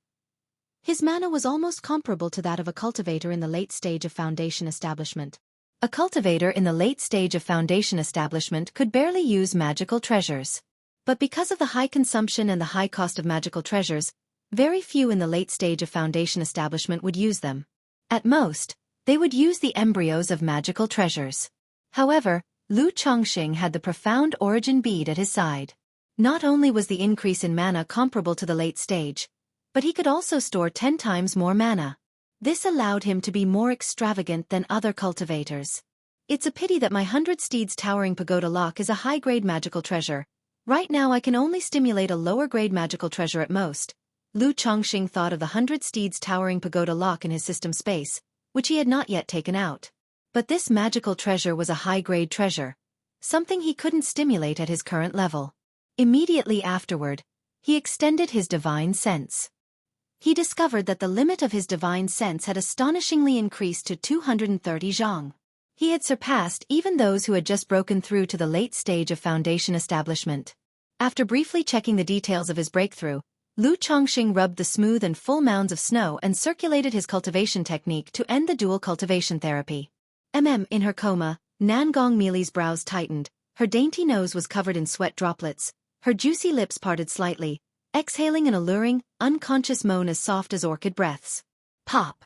his mana was almost comparable to that of a cultivator in the late stage of foundation establishment. A cultivator in the late stage of foundation establishment could barely use magical treasures. But because of the high consumption and the high cost of magical treasures, very few in the late stage of foundation establishment would use them. At most, they would use the embryos of magical treasures. However, Lu Changsheng had the profound origin bead at his side. Not only was the increase in mana comparable to the late stage, but he could also store 10 times more mana. This allowed him to be more extravagant than other cultivators. It's a pity that my 100 Steeds Towering Pagoda Lock is a high-grade magical treasure. Right now I can only stimulate a lower-grade magical treasure at most. Lu Chongqing thought of the 100 Steeds Towering Pagoda Lock in his system space, which he had not yet taken out. But this magical treasure was a high-grade treasure, something he couldn't stimulate at his current level. Immediately afterward, he extended his divine sense. He discovered that the limit of his divine sense had astonishingly increased to 230 zhang. He had surpassed even those who had just broken through to the late stage of foundation establishment. After briefly checking the details of his breakthrough, Lu Chongqing rubbed the smooth and full mounds of snow and circulated his cultivation technique to end the dual cultivation therapy. In her coma, Nangong Meili's brows tightened, her dainty nose was covered in sweat droplets, her juicy lips parted slightly, exhaling an alluring, unconscious moan as soft as orchid breaths. Pop!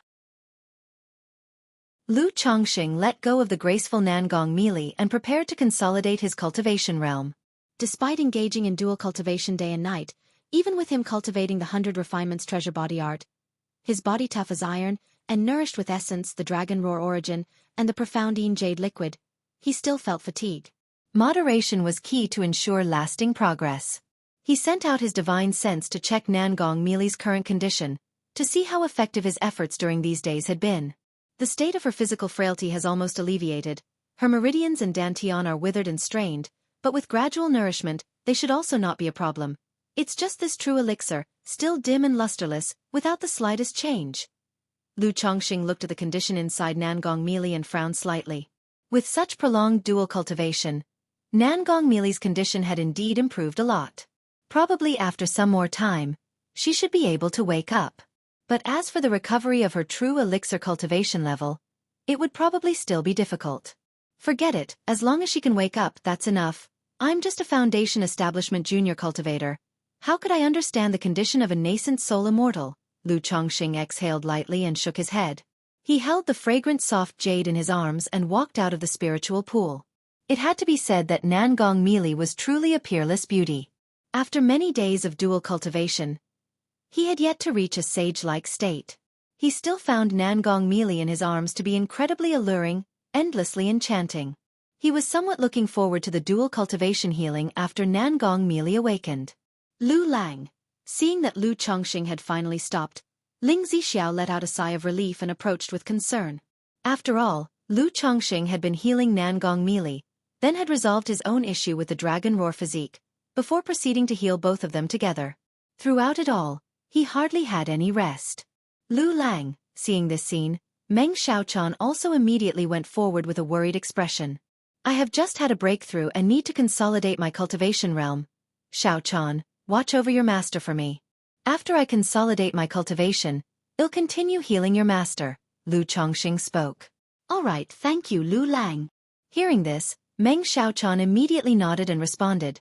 Lu Chongqing let go of the graceful Nangong Meili and prepared to consolidate his cultivation realm. Despite engaging in dual cultivation day and night, even with him cultivating the 100 refinements treasure body art, his body tough as iron, and nourished with essence the dragon roar origin, and the profound Yin jade liquid, he still felt fatigue. Moderation was key to ensure lasting progress. He sent out his divine sense to check Nangong Meili's current condition, to see how effective his efforts during these days had been. The state of her physical frailty has almost alleviated, her meridians and dantian are withered and strained, but with gradual nourishment, they should also not be a problem. It's just this true elixir, still dim and lusterless, without the slightest change. Lu Chongqing looked at the condition inside Nangong Meili and frowned slightly. With such prolonged dual cultivation, Nangong Meili's condition had indeed improved a lot. Probably after some more time, she should be able to wake up. But as for the recovery of her true elixir cultivation level, it would probably still be difficult. Forget it, as long as she can wake up, that's enough. I'm just a foundation establishment junior cultivator. How could I understand the condition of a nascent soul immortal? Lu Chongqing exhaled lightly and shook his head. He held the fragrant soft jade in his arms and walked out of the spiritual pool. It had to be said that Nangong Meili was truly a peerless beauty. After many days of dual cultivation, he had yet to reach a sage-like state. He still found Nangong Meili in his arms to be incredibly alluring, endlessly enchanting. He was somewhat looking forward to the dual cultivation healing after Nangong Meili awakened. Lu Lang. Seeing that Lu Chongqing had finally stopped, Ling Zixiao let out a sigh of relief and approached with concern. After all, Lu Chongqing had been healing Nangong Meili, then had resolved his own issue with the dragon roar physique, before proceeding to heal both of them together. Throughout it all, he hardly had any rest. Lu Lang, seeing this scene, Meng Xiaochan also immediately went forward with a worried expression. I have just had a breakthrough and need to consolidate my cultivation realm. Xiaochan, watch over your master for me. After I consolidate my cultivation, I'll continue healing your master, Lu Chongqing spoke. All right, thank you, Lu Lang. Hearing this, Meng Xiaochan immediately nodded and responded,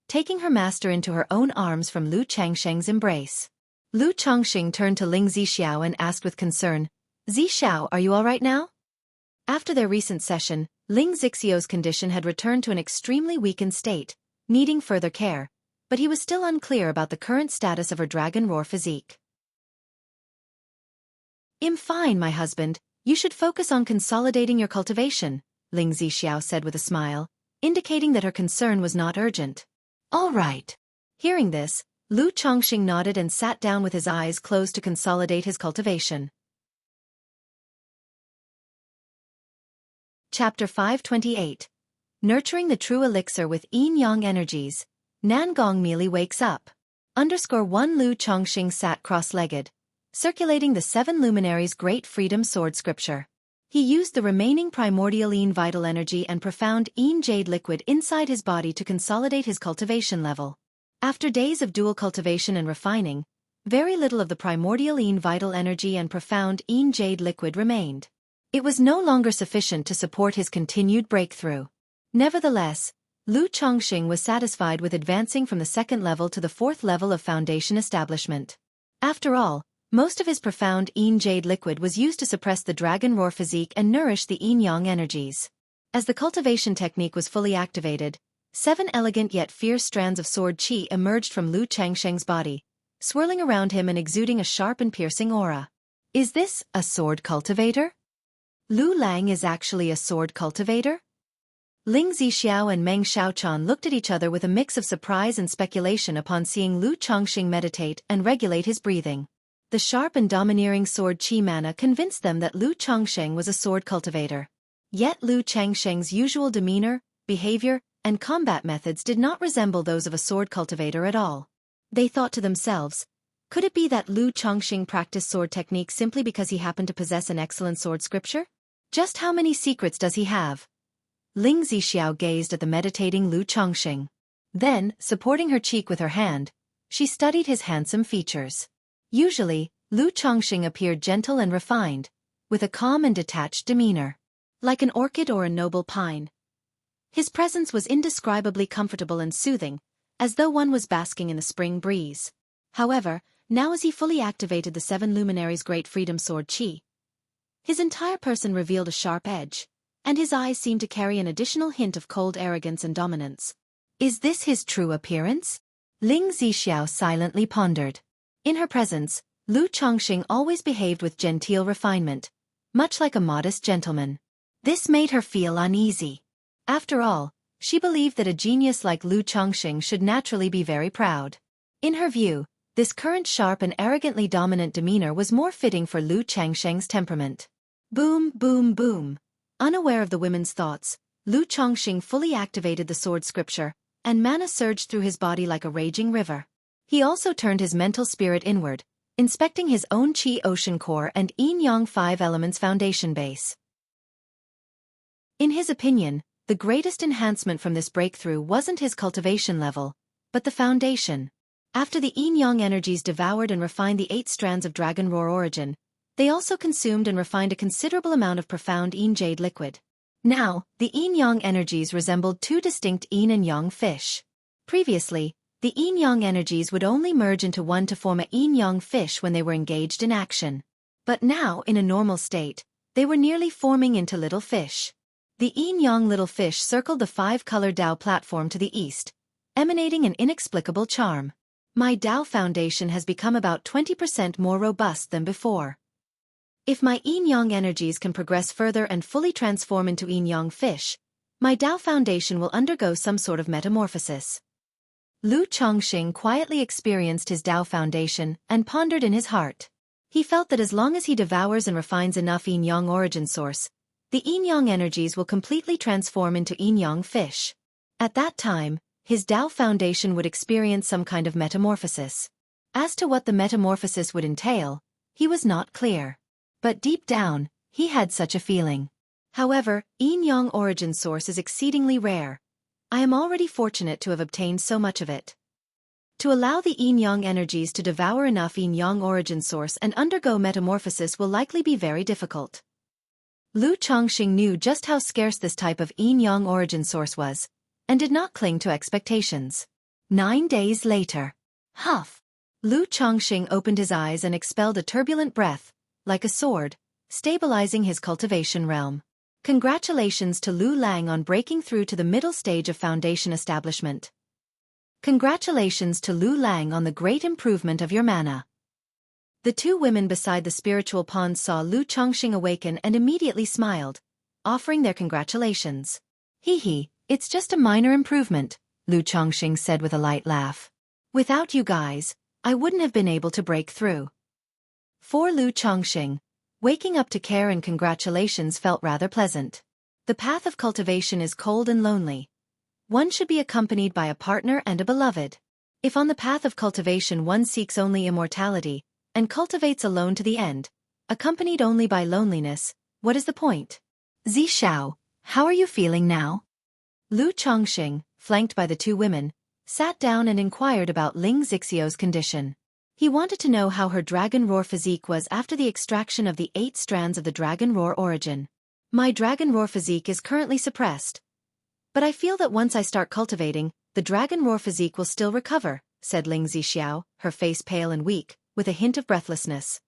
taking her master into her own arms from Lu Changsheng's embrace. Lu Chongqing turned to Ling Zixiao and asked with concern, Zixiao, are you all right now? After their recent session, Ling Zixiao's condition had returned to an extremely weakened state, needing further care, but he was still unclear about the current status of her dragon roar physique. I'm fine, my husband, you should focus on consolidating your cultivation, Ling Zixiao said with a smile, indicating that her concern was not urgent. All right. Hearing this, Lu Chongqing nodded and sat down with his eyes closed to consolidate his cultivation. Chapter 528. Nurturing the True Elixir with Yin-Yang Energies. Nangong Meili wakes up. _1 Lu Chongqing sat cross-legged, circulating the 7 luminaries' Great Freedom Sword scripture. He used the remaining primordial Yin vital energy and profound Yin jade liquid inside his body to consolidate his cultivation level. After days of dual cultivation and refining, very little of the primordial Yin vital energy and profound Yin jade liquid remained. It was no longer sufficient to support his continued breakthrough. Nevertheless, Lu Chongqing was satisfied with advancing from the 2nd level to the 4th level of foundation establishment. After all, most of his profound Yin jade liquid was used to suppress the dragon roar physique and nourish the Yin-Yang energies. As the cultivation technique was fully activated, 7 elegant yet fierce strands of sword qi emerged from Lu Changsheng's body, swirling around him and exuding a sharp and piercing aura. Is this a sword cultivator? Lu Lang is actually a sword cultivator? Ling Zixiao and Meng Xiaochan looked at each other with a mix of surprise and speculation upon seeing Lu Chongqing meditate and regulate his breathing. The sharp and domineering sword qi mana convinced them that Lu Chongqing was a sword cultivator. Yet Lu Changsheng's usual demeanor, behavior, and combat methods did not resemble those of a sword cultivator at all. They thought to themselves, could it be that Lu Chongqing practiced sword technique simply because he happened to possess an excellent sword scripture? Just how many secrets does he have? Ling Zixiao gazed at the meditating Lu Chongqing. Then, supporting her cheek with her hand, she studied his handsome features. Usually, Lu Chongqing appeared gentle and refined, with a calm and detached demeanor. Like an orchid or a noble pine. His presence was indescribably comfortable and soothing, as though one was basking in the spring breeze. However, now as he fully activated the seven luminaries' great freedom sword qi, his entire person revealed a sharp edge, and his eyes seemed to carry an additional hint of cold arrogance and dominance. Is this his true appearance? Ling Zixiao silently pondered. In her presence, Lu Chongqing always behaved with genteel refinement, much like a modest gentleman. This made her feel uneasy. After all, she believed that a genius like Lu Chongqing should naturally be very proud. In her view, this current sharp and arrogantly dominant demeanor was more fitting for Lu Changsheng's temperament. Boom, boom, boom. Unaware of the women's thoughts, Lu Chongqing fully activated the sword scripture, and mana surged through his body like a raging river. He also turned his mental spirit inward, inspecting his own qi ocean core and yin-yang 5 elements foundation base. In his opinion, the greatest enhancement from this breakthrough wasn't his cultivation level, but the foundation. After the yin-yang energies devoured and refined the 8 strands of dragon roar origin, they also consumed and refined a considerable amount of profound yin jade liquid. Now, the yin-yang energies resembled 2 distinct yin and yang fish. Previously, the yin-yang energies would only merge into one to form a yin-yang fish when they were engaged in action. But now, in a normal state, they were nearly forming into little fish. The yin-yang little fish circled the 5-color Dao platform to the east, emanating an inexplicable charm. My Dao foundation has become about 20% more robust than before. If my yin-yang energies can progress further and fully transform into yin-yang fish, my Dao foundation will undergo some sort of metamorphosis. Lu Chongqing quietly experienced his Dao foundation and pondered in his heart. He felt that as long as he devours and refines enough yin-yang origin source, the yin-yang energies will completely transform into yin-yang fish. At that time, his Dao foundation would experience some kind of metamorphosis. As to what the metamorphosis would entail, he was not clear. But deep down, he had such a feeling. However, yin-yang origin source is exceedingly rare. I am already fortunate to have obtained so much of it. To allow the yin-yang energies to devour enough yin-yang origin source and undergo metamorphosis will likely be very difficult. Lu Chongqing knew just how scarce this type of yin-yang origin source was, and did not cling to expectations. 9 days later. Huff! Lu Chongqing opened his eyes and expelled a turbulent breath, like a sword, stabilizing his cultivation realm. Congratulations to Lu Lang on breaking through to the middle stage of foundation establishment. Congratulations to Lu Lang on the great improvement of your mana. The 2 women beside the spiritual pond saw Lu Chongqing awaken and immediately smiled, offering their congratulations. Hee, it's just a minor improvement, Lu Chongqing said with a light laugh. Without you guys, I wouldn't have been able to break through. For Lu Chongqing, waking up to care and congratulations felt rather pleasant. The path of cultivation is cold and lonely. One should be accompanied by a partner and a beloved. If on the path of cultivation one seeks only immortality, and cultivates alone to the end, accompanied only by loneliness, what is the point? Zixiao, how are you feeling now? Lu Chongqing, flanked by the 2 women, sat down and inquired about Ling Zixiao's condition. He wanted to know how her dragon roar physique was after the extraction of the 8 strands of the dragon roar origin. My dragon roar physique is currently suppressed. But I feel that once I start cultivating, the dragon roar physique will still recover, said Ling Zixiao, her face pale and weak, with a hint of breathlessness.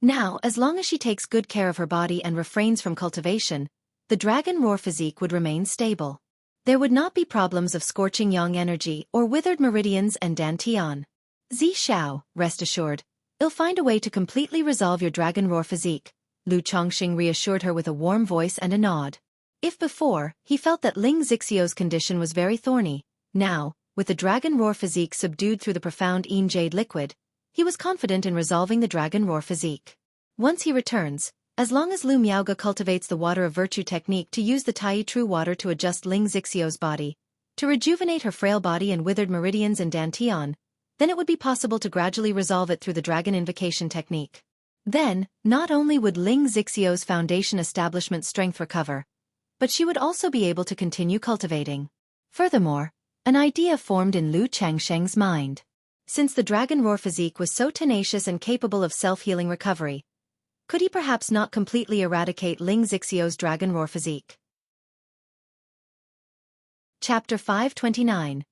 Now, as long as she takes good care of her body and refrains from cultivation, the dragon roar physique would remain stable. There would not be problems of scorching yang energy or withered meridians and dantian. Zixiao, rest assured, I'll find a way to completely resolve your dragon roar physique, Lu Chongqing reassured her with a warm voice and a nod. If before, he felt that Ling Xixiu's condition was very thorny, now, with the dragon roar physique subdued through the profound Yin Jade liquid, he was confident in resolving the dragon roar physique. Once he returns, as long as Lu Miaoge cultivates the water of virtue technique to use the Tai True water to adjust Ling Xixiu's body, to rejuvenate her frail body and withered meridians and dantian, then it would be possible to gradually resolve it through the dragon invocation technique. Then, not only would Ling Xixiu's foundation establishment strength recover, but she would also be able to continue cultivating. Furthermore, an idea formed in Lu Changsheng's mind. Since the dragon roar physique was so tenacious and capable of self-healing recovery, could he perhaps not completely eradicate Ling Xixiu's dragon roar physique? Chapter 529.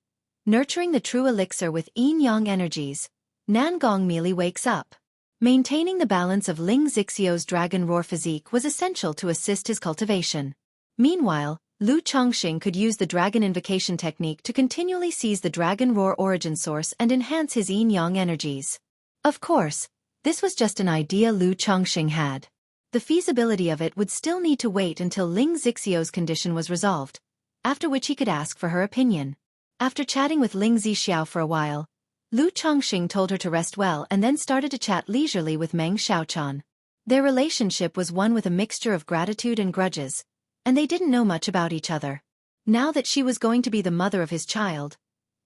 Nurturing the True Elixir with Yin-Yang Energies. Nangong Meili wakes up. Maintaining the balance of Ling Xixiu's dragon roar physique was essential to assist his cultivation. Meanwhile, Lu Chongqing could use the dragon invocation technique to continually seize the dragon roar origin source and enhance his yin-yang energies. Of course, this was just an idea Lu Chongqing had. The feasibility of it would still need to wait until Ling Xixiu's condition was resolved, after which he could ask for her opinion. After chatting with Ling Zixiao for a while, Lu Chongqing told her to rest well and then started to chat leisurely with Meng Xiaochan. Their relationship was one with a mixture of gratitude and grudges, and they didn't know much about each other. Now that she was going to be the mother of his child,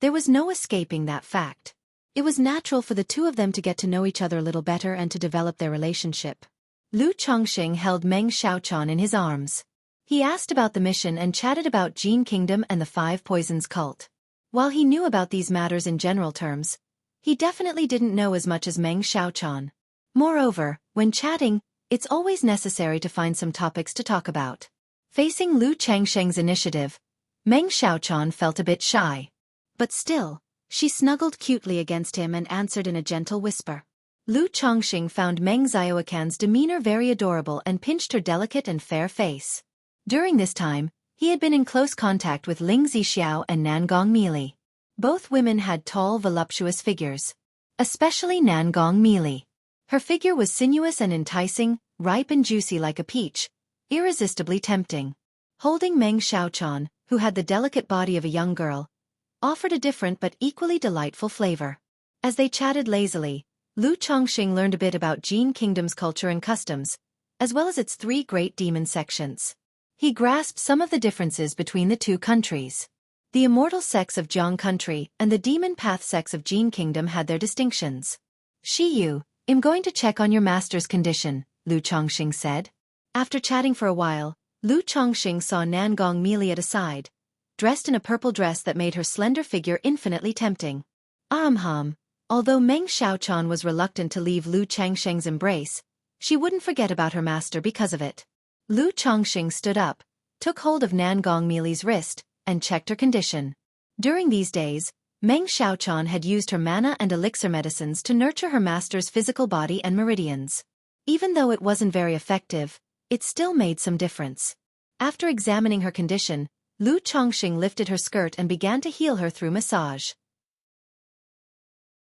there was no escaping that fact. It was natural for the two of them to get to know each other a little better and to develop their relationship. Lu Chongqing held Meng Xiaochan in his arms. He asked about the mission and chatted about Jin Kingdom and the Five Poisons cult. While he knew about these matters in general terms, he definitely didn't know as much as Meng Xiaochan. Moreover, when chatting, it's always necessary to find some topics to talk about. Facing Lu Changsheng's initiative, Meng Xiaochan felt a bit shy. But still, she snuggled cutely against him and answered in a gentle whisper. Lu Chongqing found Meng Xiaocan's demeanor very adorable and pinched her delicate and fair face. During this time, he had been in close contact with Ling Zixiao and Nangong Meili. Both women had tall, voluptuous figures. Especially Nangong Meili. Her figure was sinuous and enticing, ripe and juicy like a peach, irresistibly tempting. Holding Meng Xiaochan, who had the delicate body of a young girl, offered a different but equally delightful flavor. As they chatted lazily, Lu Chongqing learned a bit about Jin Kingdom's culture and customs, as well as its three great demon sections. He grasped some of the differences between the two countries. The immortal sects of Jiang Country and the demon path sects of Jin Kingdom had their distinctions. "Shiyu, I'm going to check on your master's condition," Lu Chongqing said. After chatting for a while, Lu Chongqing saw Nangong Meili at a side, dressed in a purple dress that made her slender figure infinitely tempting. Although Meng Xiaochan was reluctant to leave Lu Changsheng's embrace, she wouldn't forget about her master because of it. Lu Chongqing stood up, took hold of Nangong Meili's wrist, and checked her condition. During these days, Meng Xiaochan had used her mana and elixir medicines to nurture her master's physical body and meridians. Even though it wasn't very effective, it still made some difference. After examining her condition, Lu Chongqing lifted her skirt and began to heal her through massage.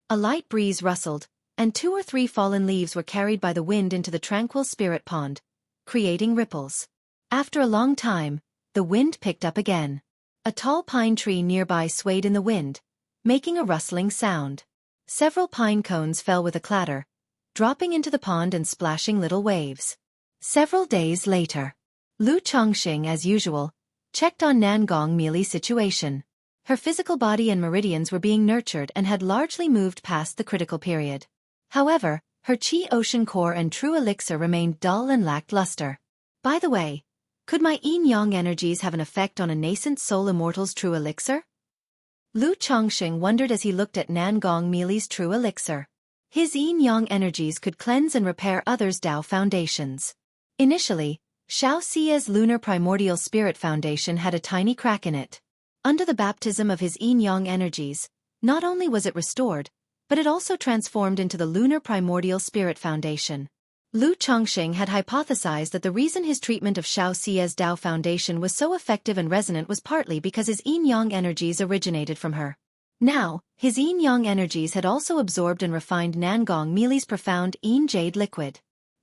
A light breeze rustled, and 2 or 3 fallen leaves were carried by the wind into the tranquil spirit pond, creating ripples. After a long time, the wind picked up again. A tall pine tree nearby swayed in the wind, making a rustling sound. Several pine cones fell with a clatter, dropping into the pond and splashing little waves. Several days later, Lu Chongqing, as usual, checked on Nangong Meili's situation. Her physical body and meridians were being nurtured and had largely moved past the critical period. However, her Qi Ocean core and true elixir remained dull and lacked luster. By the way, could my yin-yang energies have an effect on a nascent soul immortal's true elixir? Lu Chongqing wondered as he looked at Nangong Meili's true elixir. His yin-yang energies could cleanse and repair others' Dao foundations. Initially, Xiaoxia's lunar primordial spirit foundation had a tiny crack in it. Under the baptism of his yin-yang energies, not only was it restored, but it also transformed into the lunar primordial spirit foundation. Lu Chongqing had hypothesized that the reason his treatment of Xiaoxia's Dao foundation was so effective and resonant was partly because his yin-yang energies originated from her. Now, his yin-yang energies had also absorbed and refined Nangong Meili's profound Yin Jade liquid.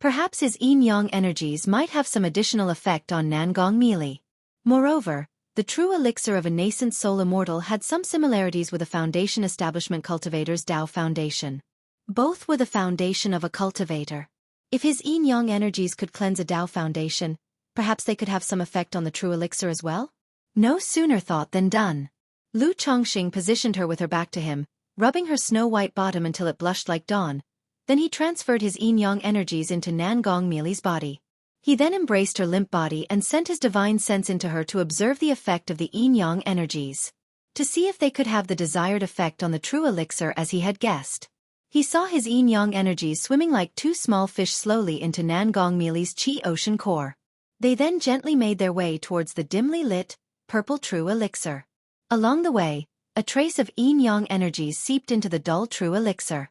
Perhaps his yin-yang energies might have some additional effect on Nangong Meili. Moreover, the true elixir of a nascent soul immortal had some similarities with a foundation establishment cultivator's Tao foundation. Both were the foundation of a cultivator. If his yin-yang energies could cleanse a Tao foundation, perhaps they could have some effect on the true elixir as well? No sooner thought than done. Lu Chongqing positioned her with her back to him, rubbing her snow-white bottom until it blushed like dawn. Then he transferred his yin-yang energies into Nangong Meili's body. He then embraced her limp body and sent his divine sense into her to observe the effect of the yin-yang energies, to see if they could have the desired effect on the true elixir as he had guessed. He saw his yin-yang energies swimming like two small fish slowly into Nangong Meili's Qi ocean core. They then gently made their way towards the dimly lit, purple true elixir. Along the way, a trace of yin-yang energies seeped into the dull true elixir.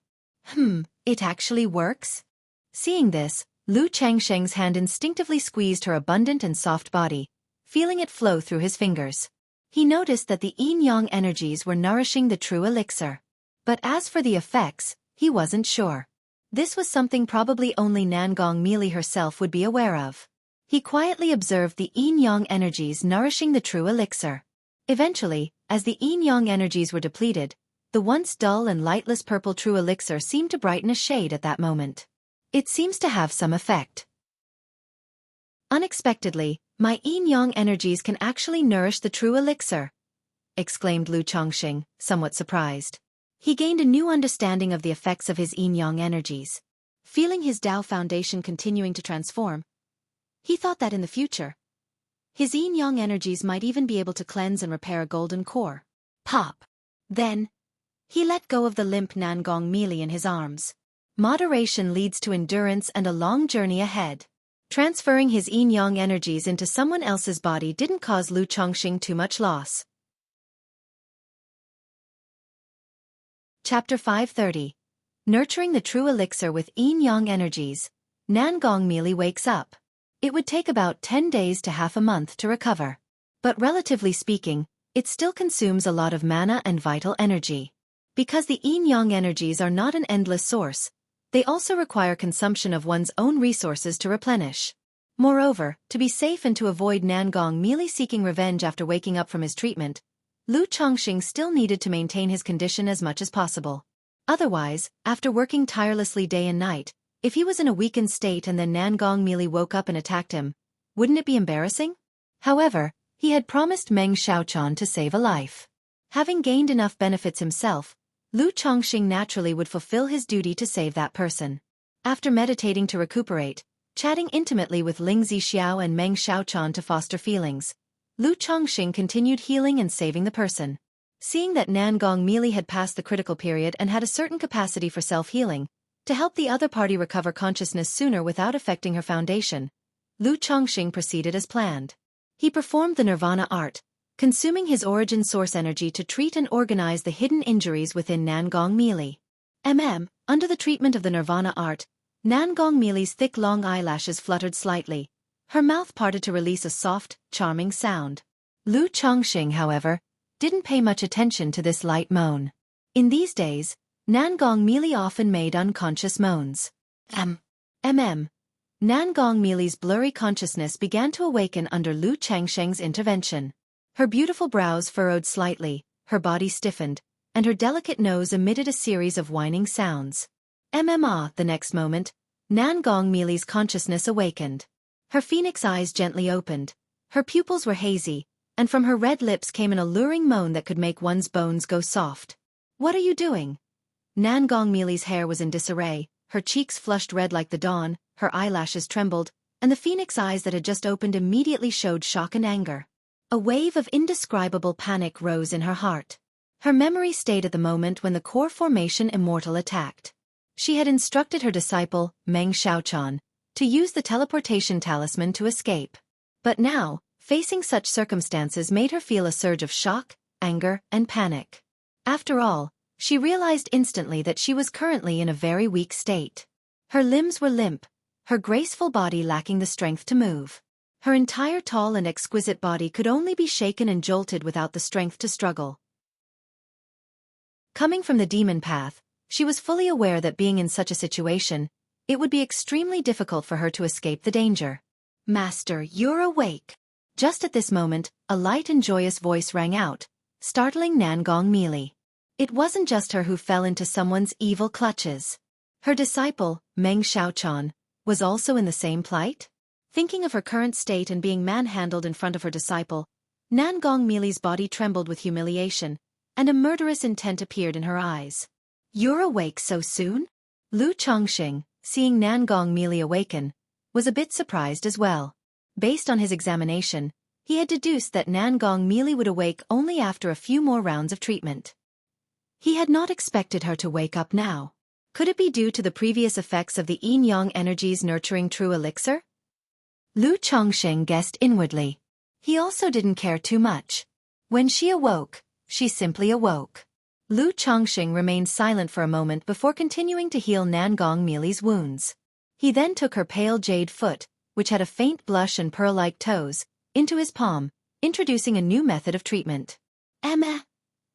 It actually works? Seeing this, Lu Changsheng's hand instinctively squeezed her abundant and soft body, feeling it flow through his fingers. He noticed that the yin-yang energies were nourishing the true elixir. But as for the effects, he wasn't sure. This was something probably only Nangong Meili herself would be aware of. He quietly observed the yin-yang energies nourishing the true elixir. Eventually, as the yin-yang energies were depleted, the once dull and lightless purple true elixir seemed to brighten a shade at that moment. It seems to have some effect. Unexpectedly, my yin-yang energies can actually nourish the true elixir, exclaimed Lu Chongqing, somewhat surprised. He gained a new understanding of the effects of his yin-yang energies. Feeling his Tao foundation continuing to transform, he thought that in the future, his yin-yang energies might even be able to cleanse and repair a golden core. Pop! Then, he let go of the limp Nangong Meili in his arms. Moderation leads to endurance and a long journey ahead. Transferring his yin-yang energies into someone else's body didn't cause Lu Chongqing too much loss. Chapter 530. Nurturing the true elixir with yin-yang energies. Nangong Meili wakes up. It would take about 10 days to half a month to recover. But relatively speaking, it still consumes a lot of mana and vital energy. Because the yin-yang energies are not an endless source, they also require consumption of one's own resources to replenish. Moreover, to be safe and to avoid Nangong Meili seeking revenge after waking up from his treatment, Lu Chongqing still needed to maintain his condition as much as possible. Otherwise, after working tirelessly day and night, if he was in a weakened state and then Nangong Meili woke up and attacked him, wouldn't it be embarrassing? However, he had promised Meng Xiaofan to save a life. Having gained enough benefits himself, Lu Chongqing naturally would fulfill his duty to save that person. After meditating to recuperate, chatting intimately with Ling Zixiao and Meng Xiaofan to foster feelings, Lu Chongqing continued healing and saving the person. Seeing that Nangong Meili had passed the critical period and had a certain capacity for self-healing, to help the other party recover consciousness sooner without affecting her foundation, Lu Chongqing proceeded as planned. He performed the Nirvana art, consuming his origin source energy to treat and organize the hidden injuries within Nangong Meili. Under the treatment of the Nirvana art, Nangong Meili's thick long eyelashes fluttered slightly. Her mouth parted to release a soft, charming sound. Lu Chongqing, however, didn't pay much attention to this light moan. In these days, Nangong Meili often made unconscious moans. Nangong Meili's blurry consciousness began to awaken under Lu Changsheng's intervention. Her beautiful brows furrowed slightly, her body stiffened, and her delicate nose emitted a series of whining sounds. The next moment, Nangong Meili's consciousness awakened. Her phoenix eyes gently opened, her pupils were hazy, and from her red lips came an alluring moan that could make one's bones go soft. What are you doing? Nangong Meili's hair was in disarray, her cheeks flushed red like the dawn, her eyelashes trembled, and the phoenix eyes that had just opened immediately showed shock and anger. A wave of indescribable panic rose in her heart. Her memory stayed at the moment when the core formation immortal attacked. She had instructed her disciple, Meng Xiaofan, to use the teleportation talisman to escape. But now, facing such circumstances made her feel a surge of shock, anger, and panic. After all, she realized instantly that she was currently in a very weak state. Her limbs were limp, her graceful body lacking the strength to move. Her entire tall and exquisite body could only be shaken and jolted without the strength to struggle. Coming from the demon path, she was fully aware that being in such a situation, it would be extremely difficult for her to escape the danger. "Master, you're awake." Just at this moment, a light and joyous voice rang out, startling Nangong Meili. It wasn't just her who fell into someone's evil clutches. Her disciple, Meng Xiaochan, was also in the same plight? Thinking of her current state and being manhandled in front of her disciple, Nangong Meili's body trembled with humiliation, and a murderous intent appeared in her eyes. "You're awake so soon?" Lu Chongqing, seeing Nangong Meili awaken, was a bit surprised as well. Based on his examination, he had deduced that Nangong Meili would awake only after a few more rounds of treatment. He had not expected her to wake up now. Could it be due to the previous effects of the yin-yang energies nurturing true elixir? Lu Chongqing guessed inwardly. He also didn't care too much. When she awoke, she simply awoke. Lu Chongqing remained silent for a moment before continuing to heal Nangong Meili's wounds. He then took her pale jade foot, which had a faint blush and pearl-like toes, into his palm, introducing a new method of treatment. "Emma."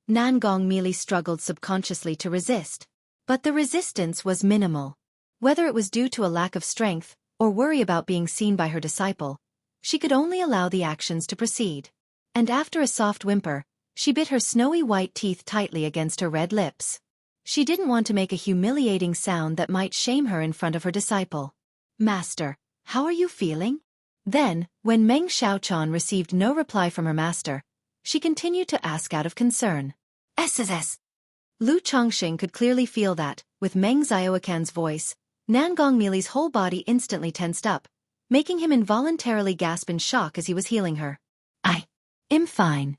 Nangong Meili struggled subconsciously to resist, but the resistance was minimal. Whether it was due to a lack of strength, or worry about being seen by her disciple, she could only allow the actions to proceed. And after a soft whimper, she bit her snowy white teeth tightly against her red lips. She didn't want to make a humiliating sound that might shame her in front of her disciple. "Master, how are you feeling?" Then, when Meng Xiaochan received no reply from her master, she continued to ask out of concern. "SSS." Lu Chongqing could clearly feel that, with Meng Xiaocan's voice, Nangong Meili's whole body instantly tensed up, making him involuntarily gasp in shock as he was healing her. "I'm fine."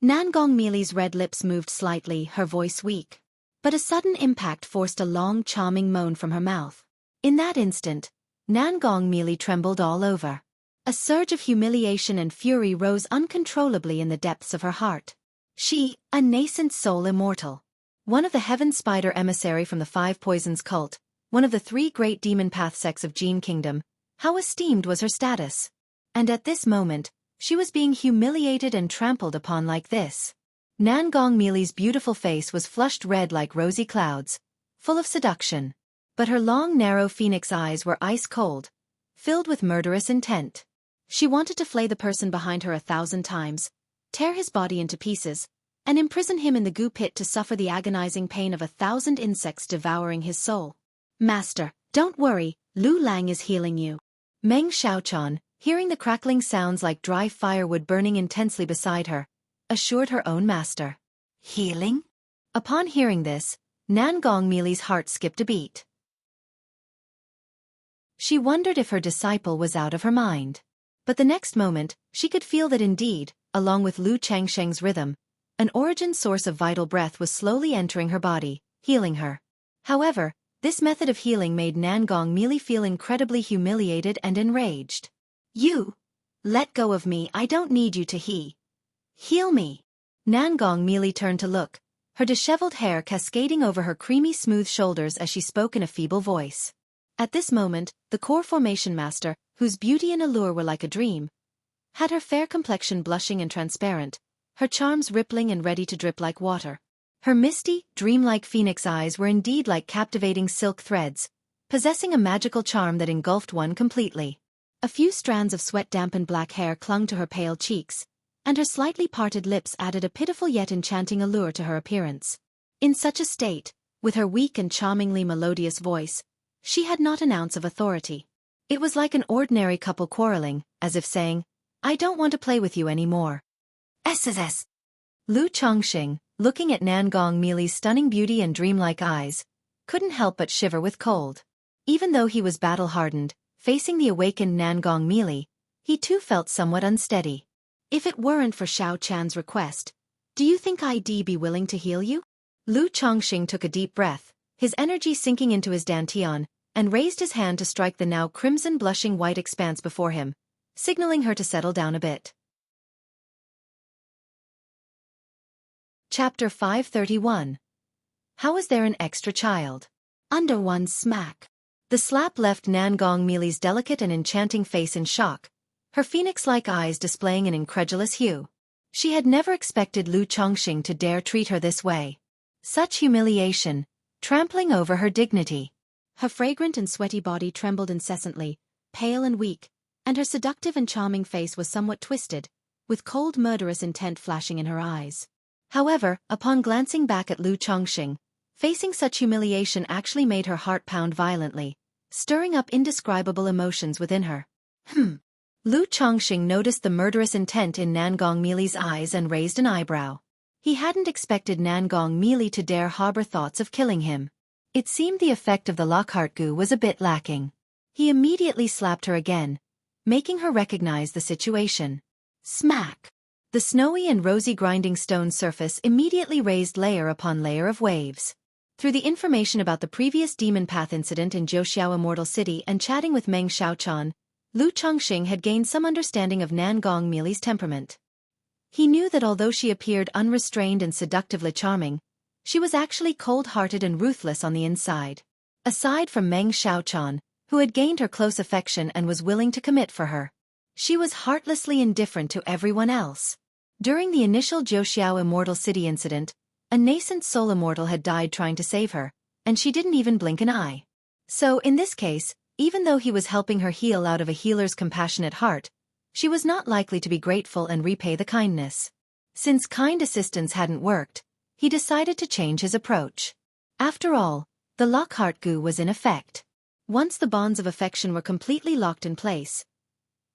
Nangong Meili's red lips moved slightly, her voice weak. But a sudden impact forced a long, charming moan from her mouth. In that instant, Nangong Meili trembled all over. A surge of humiliation and fury rose uncontrollably in the depths of her heart. She, a nascent soul immortal. One of the heaven spider emissary from the Five Poisons cult, one of the three great demon path sects of Jin Kingdom, how esteemed was her status? And at this moment, she was being humiliated and trampled upon like this. Nangong Meili's beautiful face was flushed red like rosy clouds, full of seduction. But her long narrow phoenix eyes were ice cold, filled with murderous intent. She wanted to flay the person behind her 1,000 times, tear his body into pieces, and imprison him in the goo pit to suffer the agonizing pain of 1,000 insects devouring his soul. "Master, don't worry, Lu Lang is healing you." Meng Xiaochan, hearing the crackling sounds like dry firewood burning intensely beside her, assured her own master. "Healing?" Upon hearing this, Nangong Meili's heart skipped a beat. She wondered if her disciple was out of her mind. But the next moment, she could feel that indeed, along with Lu Changsheng's rhythm, an origin source of vital breath was slowly entering her body, healing her. However, this method of healing made Nangong Meili feel incredibly humiliated and enraged. "You! Let go of me, I don't need you to heal me." Nangong Meili turned to look, her disheveled hair cascading over her creamy smooth shoulders as she spoke in a feeble voice. At this moment, the core formation master, whose beauty and allure were like a dream, had her fair complexion blushing and transparent, her charms rippling and ready to drip like water. Her misty, dreamlike phoenix eyes were indeed like captivating silk threads, possessing a magical charm that engulfed one completely. A few strands of sweat-dampened black hair clung to her pale cheeks, and her slightly parted lips added a pitiful yet enchanting allure to her appearance. In such a state, with her weak and charmingly melodious voice, she had not an ounce of authority. It was like an ordinary couple quarreling, as if saying, "I don't want to play with you anymore." "SSS." Lu Chongqing, looking at Nangong Meili's stunning beauty and dreamlike eyes, couldn't help but shiver with cold. Even though he was battle-hardened, facing the awakened Nangong Meili, he too felt somewhat unsteady. "If it weren't for Xiao Chan's request, do you think I'd be willing to heal you?" Lu Chongqing took a deep breath, his energy sinking into his dantian, and raised his hand to strike the now crimson blushing white expanse before him, signaling her to settle down a bit. Chapter 531. How is there an extra child? Under one smack. The slap left Nangong Meili's delicate and enchanting face in shock, her phoenix-like eyes displaying an incredulous hue. She had never expected Lu Chongqing to dare treat her this way. Such humiliation, trampling over her dignity. Her fragrant and sweaty body trembled incessantly, pale and weak, and her seductive and charming face was somewhat twisted, with cold murderous intent flashing in her eyes. However, upon glancing back at Lu Chongqing, facing such humiliation actually made her heart pound violently, stirring up indescribable emotions within her. Lu Chongqing noticed the murderous intent in Nan Gongmili's eyes and raised an eyebrow. He hadn't expected Nan Gongmili to dare harbor thoughts of killing him. It seemed the effect of the Lockhart goo was a bit lacking. He immediately slapped her again, making her recognize the situation. Smack! The snowy and rosy grinding stone surface immediately raised layer upon layer of waves. Through the information about the previous demon path incident in Jiuxiao Immortal City and chatting with Meng Xiaochan, Lu Chongqing had gained some understanding of Nan Gongmili's temperament. He knew that although she appeared unrestrained and seductively charming, she was actually cold-hearted and ruthless on the inside. Aside from Meng Xiaochan, who had gained her close affection and was willing to commit for her, she was heartlessly indifferent to everyone else. During the initial Jiuxiao Immortal City incident, a nascent soul immortal had died trying to save her, and she didn't even blink an eye. So in this case, even though he was helping her heal out of a healer's compassionate heart, she was not likely to be grateful and repay the kindness. Since kind assistance hadn't worked, he decided to change his approach. After all, the Lockhart goo was in effect. Once the bonds of affection were completely locked in place,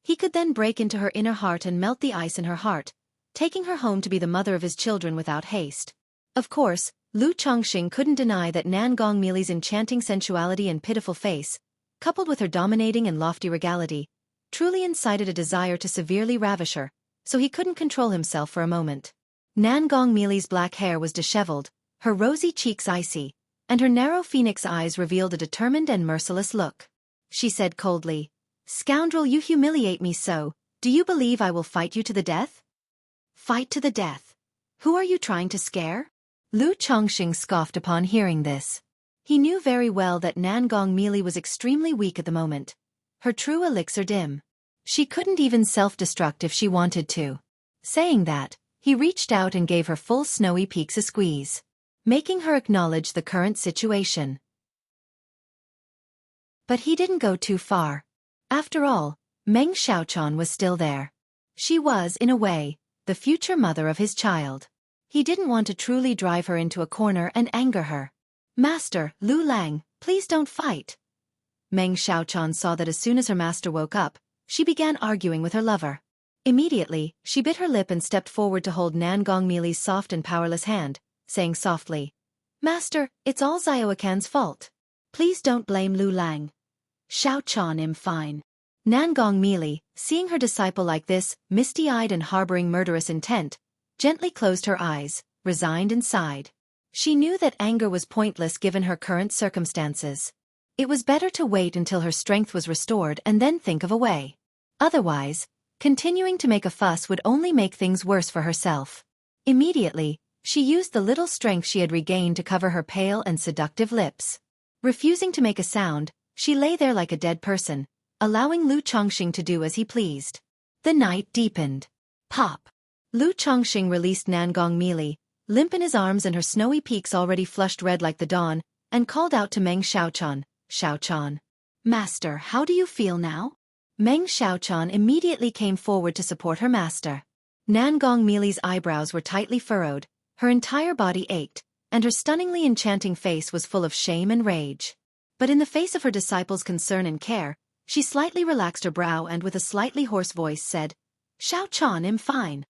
he could then break into her inner heart and melt the ice in her heart, taking her home to be the mother of his children without haste. Of course, Lu Chongqing couldn't deny that Nan Gongmili's enchanting sensuality and pitiful face, coupled with her dominating and lofty regality, truly incited a desire to severely ravish her, so he couldn't control himself for a moment. Nan Gongmili's black hair was disheveled, her rosy cheeks icy, and her narrow phoenix eyes revealed a determined and merciless look. She said coldly, "Scoundrel, you humiliate me so, do you believe I will fight you to the death?" "Fight to the death? Who are you trying to scare?" Lu Chongqing scoffed upon hearing this. He knew very well that Nan Gongmili was extremely weak at the moment. Her true elixir dim. She couldn't even self-destruct if she wanted to. Saying that, he reached out and gave her full snowy peaks a squeeze, making her acknowledge the current situation. But he didn't go too far. After all, Meng Xiaochan was still there. She was, in a way, the future mother of his child. He didn't want to truly drive her into a corner and anger her. "Master, Lu Lang, please don't fight." Meng Xiaochan saw that as soon as her master woke up, she began arguing with her lover. Immediately, she bit her lip and stepped forward to hold Nan Gongmili's soft and powerless hand, saying softly, "Master, it's all Xiaofan's fault. Please don't blame Lu Lang. Xiaochan am fine." Nan Gongmili, seeing her disciple like this, misty-eyed and harboring murderous intent, gently closed her eyes, resigned and sighed. She knew that anger was pointless given her current circumstances. It was better to wait until her strength was restored and then think of a way. Otherwise, continuing to make a fuss would only make things worse for herself. Immediately, she used the little strength she had regained to cover her pale and seductive lips. Refusing to make a sound, she lay there like a dead person, allowing Lu Chongqing to do as he pleased. The night deepened. Pop! Lu Chongqing released Nan Gongmili, limp in his arms and her snowy peaks already flushed red like the dawn, and called out to Meng Xiaochan, "Xiaochan. Master, how do you feel now?" Meng Xiaochan immediately came forward to support her master. Nan Gongmili's eyebrows were tightly furrowed, her entire body ached, and her stunningly enchanting face was full of shame and rage. But in the face of her disciple's concern and care, she slightly relaxed her brow and with a slightly hoarse voice said, "Xiaochan am fine."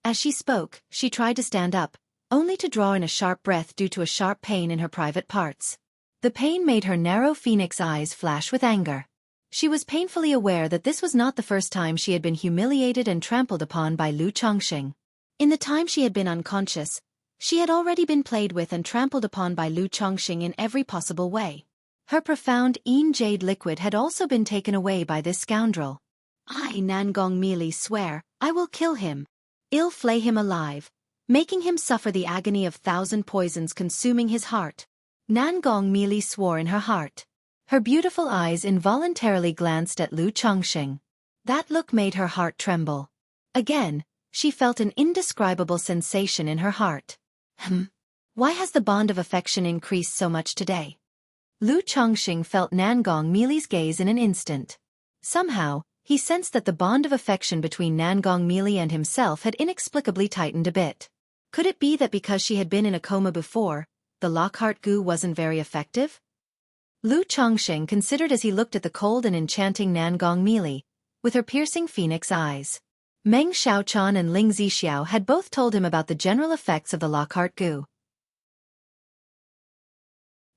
As she spoke, she tried to stand up, only to draw in a sharp breath due to a sharp pain in her private parts. The pain made her narrow phoenix eyes flash with anger. She was painfully aware that this was not the first time she had been humiliated and trampled upon by Lu Chongqing. In the time she had been unconscious, she had already been played with and trampled upon by Lu Chongqing in every possible way. Her profound jade liquid had also been taken away by this scoundrel. "I, Nan Gongmili, swear, I will kill him. I'll flay him alive, making him suffer the agony of 1,000 poisons consuming his heart." Nan Gongmili swore in her heart. Her beautiful eyes involuntarily glanced at Lu Chongqing. That look made her heart tremble. Again, she felt an indescribable sensation in her heart. Why has the bond of affection increased so much today? Lu Chongqing felt Nangong Meili's gaze in an instant. Somehow, he sensed that the bond of affection between Nangong Meili and himself had inexplicably tightened a bit. Could it be that because she had been in a coma before, the Lockhart goo wasn't very effective? Lu Chongqing considered as he looked at the cold and enchanting Nangong Meili, with her piercing phoenix eyes. Meng Xiaochan and Ling Zixiao had both told him about the general effects of the Lockhart goo.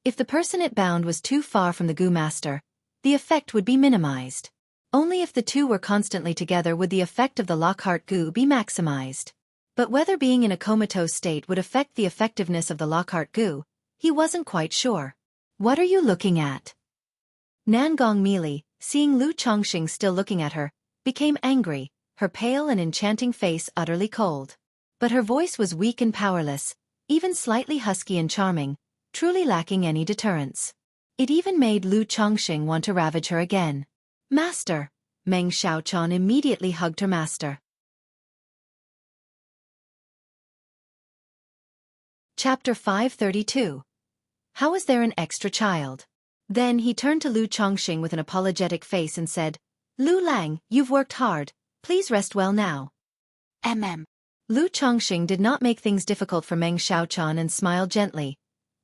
If the person it bound was too far from the goo master, the effect would be minimized. Only if the two were constantly together would the effect of the Lockhart goo be maximized. But whether being in a comatose state would affect the effectiveness of the Lockhart goo, he wasn't quite sure. What are you looking at? Nangong Meili, seeing Lu Chongqing still looking at her, became angry, her pale and enchanting face utterly cold. But her voice was weak and powerless, even slightly husky and charming, truly lacking any deterrence. It even made Lu Chongqing want to ravage her again. Master! Meng Xiaochan immediately hugged her master. Chapter 532. How is there an extra child? Then he turned to Lu Chongqing with an apologetic face and said, Lu Lang, you've worked hard, please rest well now. Lu Chongqing did not make things difficult for Meng Xiaochan and smiled gently,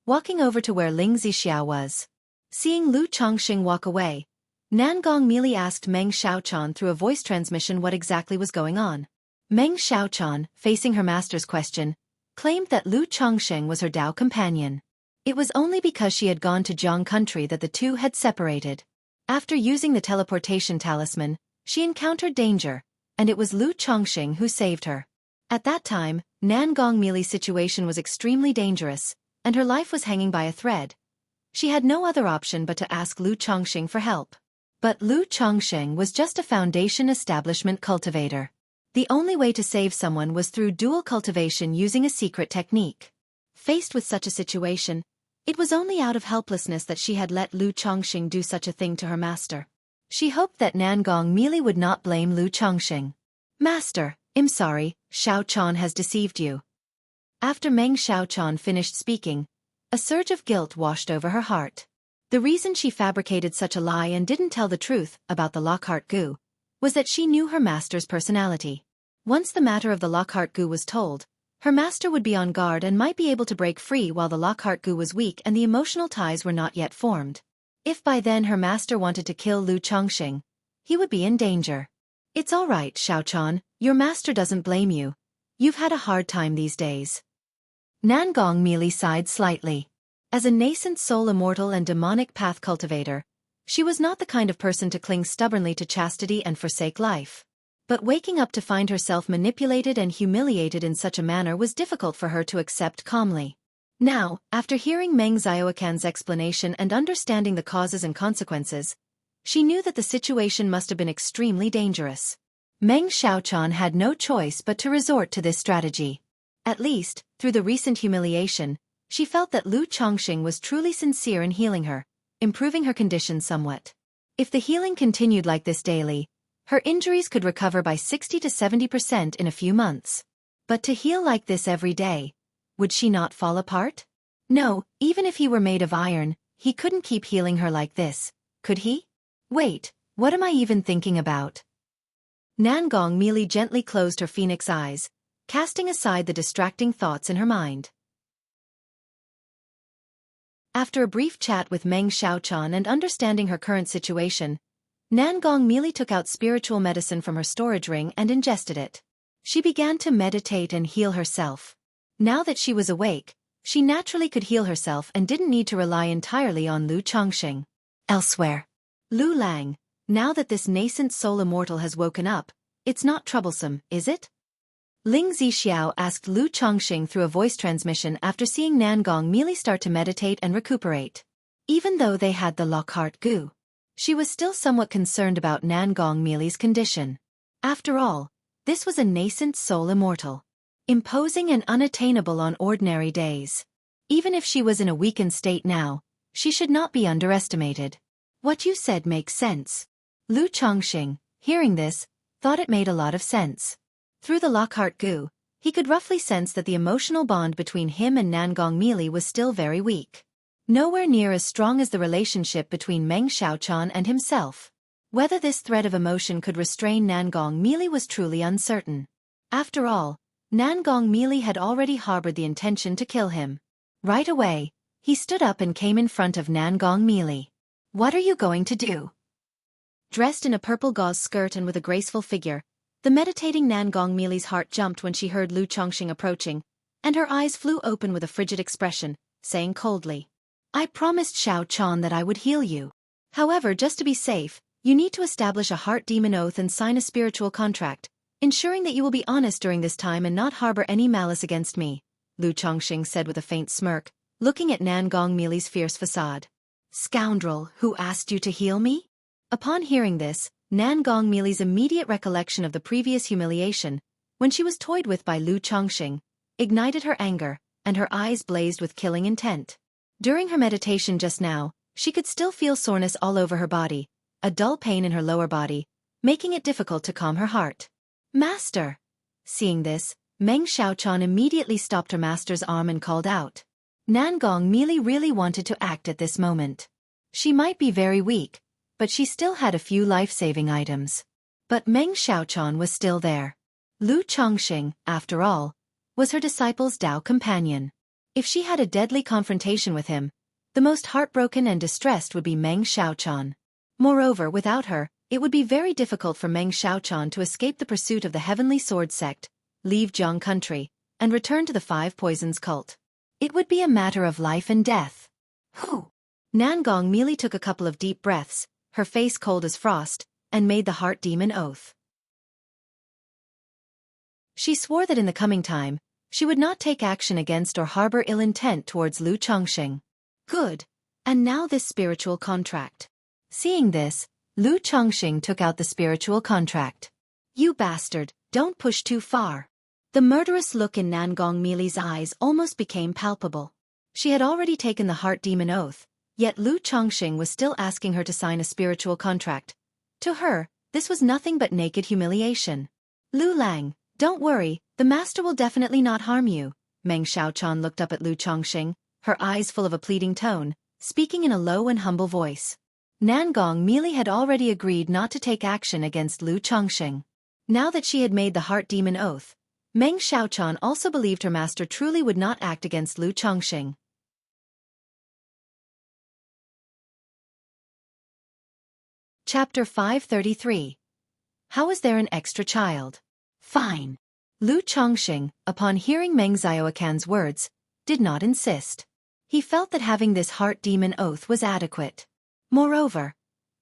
walking over to where Ling Zixiao was. Seeing Lu Chongqing walk away, Nangong Meili asked Meng Xiaochan through a voice transmission what exactly was going on. Meng Xiaochan, facing her master's question, claimed that Lu Chongqing was her Dao companion. It was only because she had gone to Jiang country that the two had separated. After using the teleportation talisman, she encountered danger, and it was Lu Chongqing who saved her. At that time, Nangong Meili's situation was extremely dangerous, and her life was hanging by a thread. She had no other option but to ask Lu Chongqing for help. But Lu Chongqing was just a foundation establishment cultivator. The only way to save someone was through dual cultivation using a secret technique. Faced with such a situation, it was only out of helplessness that she had let Lu Chongqing do such a thing to her master. She hoped that Nangong Meili would not blame Lu Chongqing. Master, I'm sorry, Xiaochan has deceived you. After Meng Xiaochan finished speaking, a surge of guilt washed over her heart. The reason she fabricated such a lie and didn't tell the truth about the Lockhart goo was that she knew her master's personality. Once the matter of the Lockhart goo was told, her master would be on guard and might be able to break free while the Lockhart goo was weak and the emotional ties were not yet formed. If by then her master wanted to kill Lu Chongqing, he would be in danger. It's all right, Xiaochan, your master doesn't blame you. You've had a hard time these days. Nangong Meili sighed slightly. As a nascent soul immortal and demonic path cultivator, she was not the kind of person to cling stubbornly to chastity and forsake life. But waking up to find herself manipulated and humiliated in such a manner was difficult for her to accept calmly. Now, after hearing Meng Xiaocan's explanation and understanding the causes and consequences, she knew that the situation must have been extremely dangerous. Meng Xiaochan had no choice but to resort to this strategy. At least, through the recent humiliation, she felt that Lu Chongqing was truly sincere in healing her, improving her condition somewhat. If the healing continued like this daily, her injuries could recover by 60 to 70% in a few months. But to heal like this every day, would she not fall apart? No, even if he were made of iron, he couldn't keep healing her like this, could he? Wait, what am I even thinking about? Nangong Meili gently closed her phoenix eyes, casting aside the distracting thoughts in her mind. After a brief chat with Meng Xiaochan and understanding her current situation, Nangong Meili took out spiritual medicine from her storage ring and ingested it. She began to meditate and heal herself. Now that she was awake, she naturally could heal herself and didn't need to rely entirely on Lu Chongqing. Elsewhere. Lu Lang, now that this nascent soul immortal has woken up, it's not troublesome, is it? Ling Zixiao asked Lu Chongqing through a voice transmission after seeing Nangong Meili start to meditate and recuperate. Even though they had the Lockhart goo, she was still somewhat concerned about Nangong Meili's condition. After all, this was a nascent soul immortal, imposing and unattainable on ordinary days. Even if she was in a weakened state now, she should not be underestimated. What you said makes sense. Lu Chongqing, hearing this, thought it made a lot of sense. Through the Lockhart goo, he could roughly sense that the emotional bond between him and Nangong Meili was still very weak. nowhere near as strong as the relationship between Meng Xiaochan and himself. Whether this thread of emotion could restrain Nangong Meili was truly uncertain. After all, Nangong Meili had already harbored the intention to kill him. Right away, he stood up and came in front of Nangong Meili. "What are you going to do?" Dressed in a purple gauze skirt and with a graceful figure, the meditating Nangong Meili's heart jumped when she heard Lu Chongqing approaching, and her eyes flew open with a frigid expression, saying coldly, "I promised Xiaochan that I would heal you. However, just to be safe, you need to establish a heart demon oath and sign a spiritual contract, ensuring that you will be honest during this time and not harbor any malice against me," Lu Chongqing said with a faint smirk, looking at Nangong Meili's fierce facade. "Scoundrel, who asked you to heal me?" Upon hearing this, Nangong Meili's immediate recollection of the previous humiliation, when she was toyed with by Lu Chongqing, ignited her anger, and her eyes blazed with killing intent. During her meditation just now, she could still feel soreness all over her body, a dull pain in her lower body, making it difficult to calm her heart. "Master!" Seeing this, Meng Xiaochan immediately stopped her master's arm and called out. Nangong Meili really wanted to act at this moment. She might be very weak, but she still had a few life-saving items. But Meng Xiaochan was still there. Lu Chongqing, after all, was her disciple's Dao companion. If she had a deadly confrontation with him, the most heartbroken and distressed would be Meng Xiaochan. Moreover, without her, it would be very difficult for Meng Xiaochan to escape the pursuit of the Heavenly Sword sect, leave Jiang country, and return to the Five Poisons cult. It would be a matter of life and death. Whew! Nangong Meili took a couple of deep breaths, her face cold as frost, and made the heart demon oath. She swore that in the coming time, she would not take action against or harbor ill intent towards Lu Chongqing. Good. And now this spiritual contract. Seeing this, Lu Chongqing took out the spiritual contract. "You bastard, don't push too far." The murderous look in Nangong Meili's eyes almost became palpable. She had already taken the heart demon oath, yet Lu Chongqing was still asking her to sign a spiritual contract. To her, this was nothing but naked humiliation. "Lu Lang, don't worry, the master will definitely not harm you." Meng Xiaochan looked up at Lu Chongqing, her eyes full of a pleading tone, speaking in a low and humble voice. Nangong Meili had already agreed not to take action against Lu Chongqing. Now that she had made the heart demon oath, Meng Xiaochan also believed her master truly would not act against Lu Chongqing. Chapter 533. How is there an extra child? Fine. Lu Chongqing, upon hearing Meng Xiaocan's words, did not insist. He felt that having this heart demon oath was adequate. Moreover,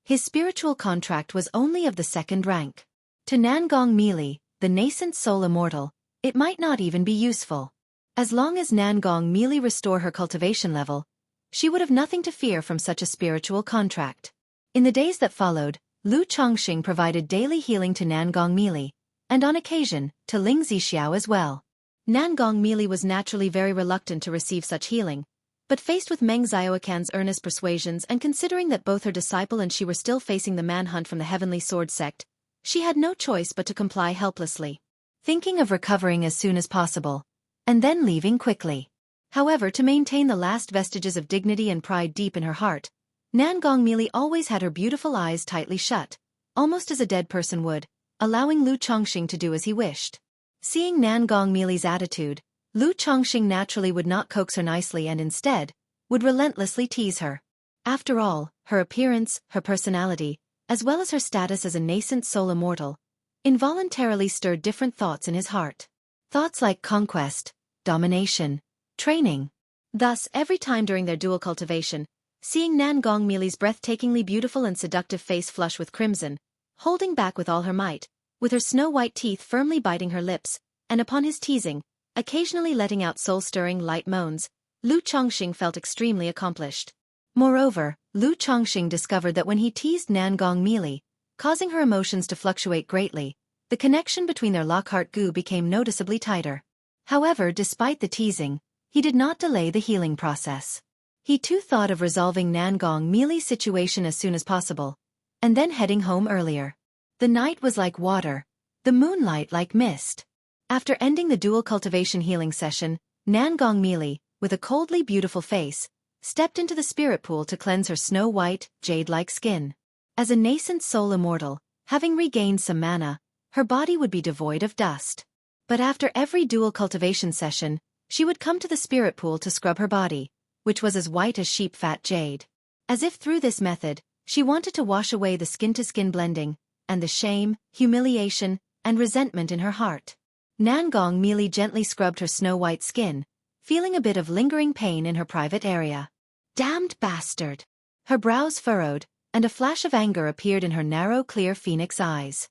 his spiritual contract was only of the second rank. To Nangong Meili, the nascent soul immortal, it might not even be useful. As long as Nangong Meili restore her cultivation level, she would have nothing to fear from such a spiritual contract. In the days that followed, Lu Chongqing provided daily healing to Nangong Meili, and on occasion, to Ling Zixiao as well. Nangong Meili was naturally very reluctant to receive such healing, but faced with Meng Xiaocan's earnest persuasions and considering that both her disciple and she were still facing the manhunt from the Heavenly Sword sect, she had no choice but to comply helplessly, thinking of recovering as soon as possible, and then leaving quickly. However, to maintain the last vestiges of dignity and pride deep in her heart, Nangong Meili always had her beautiful eyes tightly shut, almost as a dead person would, allowing Lu Chongqing to do as he wished. Seeing Nangong Meili's attitude, Lu Chongqing naturally would not coax her nicely and instead, would relentlessly tease her. After all, her appearance, her personality, as well as her status as a nascent soul immortal, involuntarily stirred different thoughts in his heart. Thoughts like conquest, domination, training. Thus, every time during their dual cultivation, seeing Nangong Meili's breathtakingly beautiful and seductive face flush with crimson, holding back with all her might, with her snow-white teeth firmly biting her lips, and upon his teasing, occasionally letting out soul-stirring light moans, Lu Chongqing felt extremely accomplished. Moreover, Lu Chongqing discovered that when he teased Nangong Meili, causing her emotions to fluctuate greatly, the connection between their Lockhart goo became noticeably tighter. However, despite the teasing, he did not delay the healing process. He too thought of resolving Nangong Meili's situation as soon as possible, and then heading home earlier. The night was like water, the moonlight like mist. After ending the dual cultivation healing session, Nangong Meili, with a coldly beautiful face, stepped into the spirit pool to cleanse her snow-white, jade-like skin. As a nascent soul immortal, having regained some mana, her body would be devoid of dust. But after every dual cultivation session, she would come to the spirit pool to scrub her body, which was as white as sheep-fat jade. As if through this method, she wanted to wash away the skin-to-skin blending, and the shame, humiliation, and resentment in her heart. Nangong Meili gently scrubbed her snow-white skin, feeling a bit of lingering pain in her private area. Damned bastard! Her brows furrowed, and a flash of anger appeared in her narrow, clear phoenix eyes.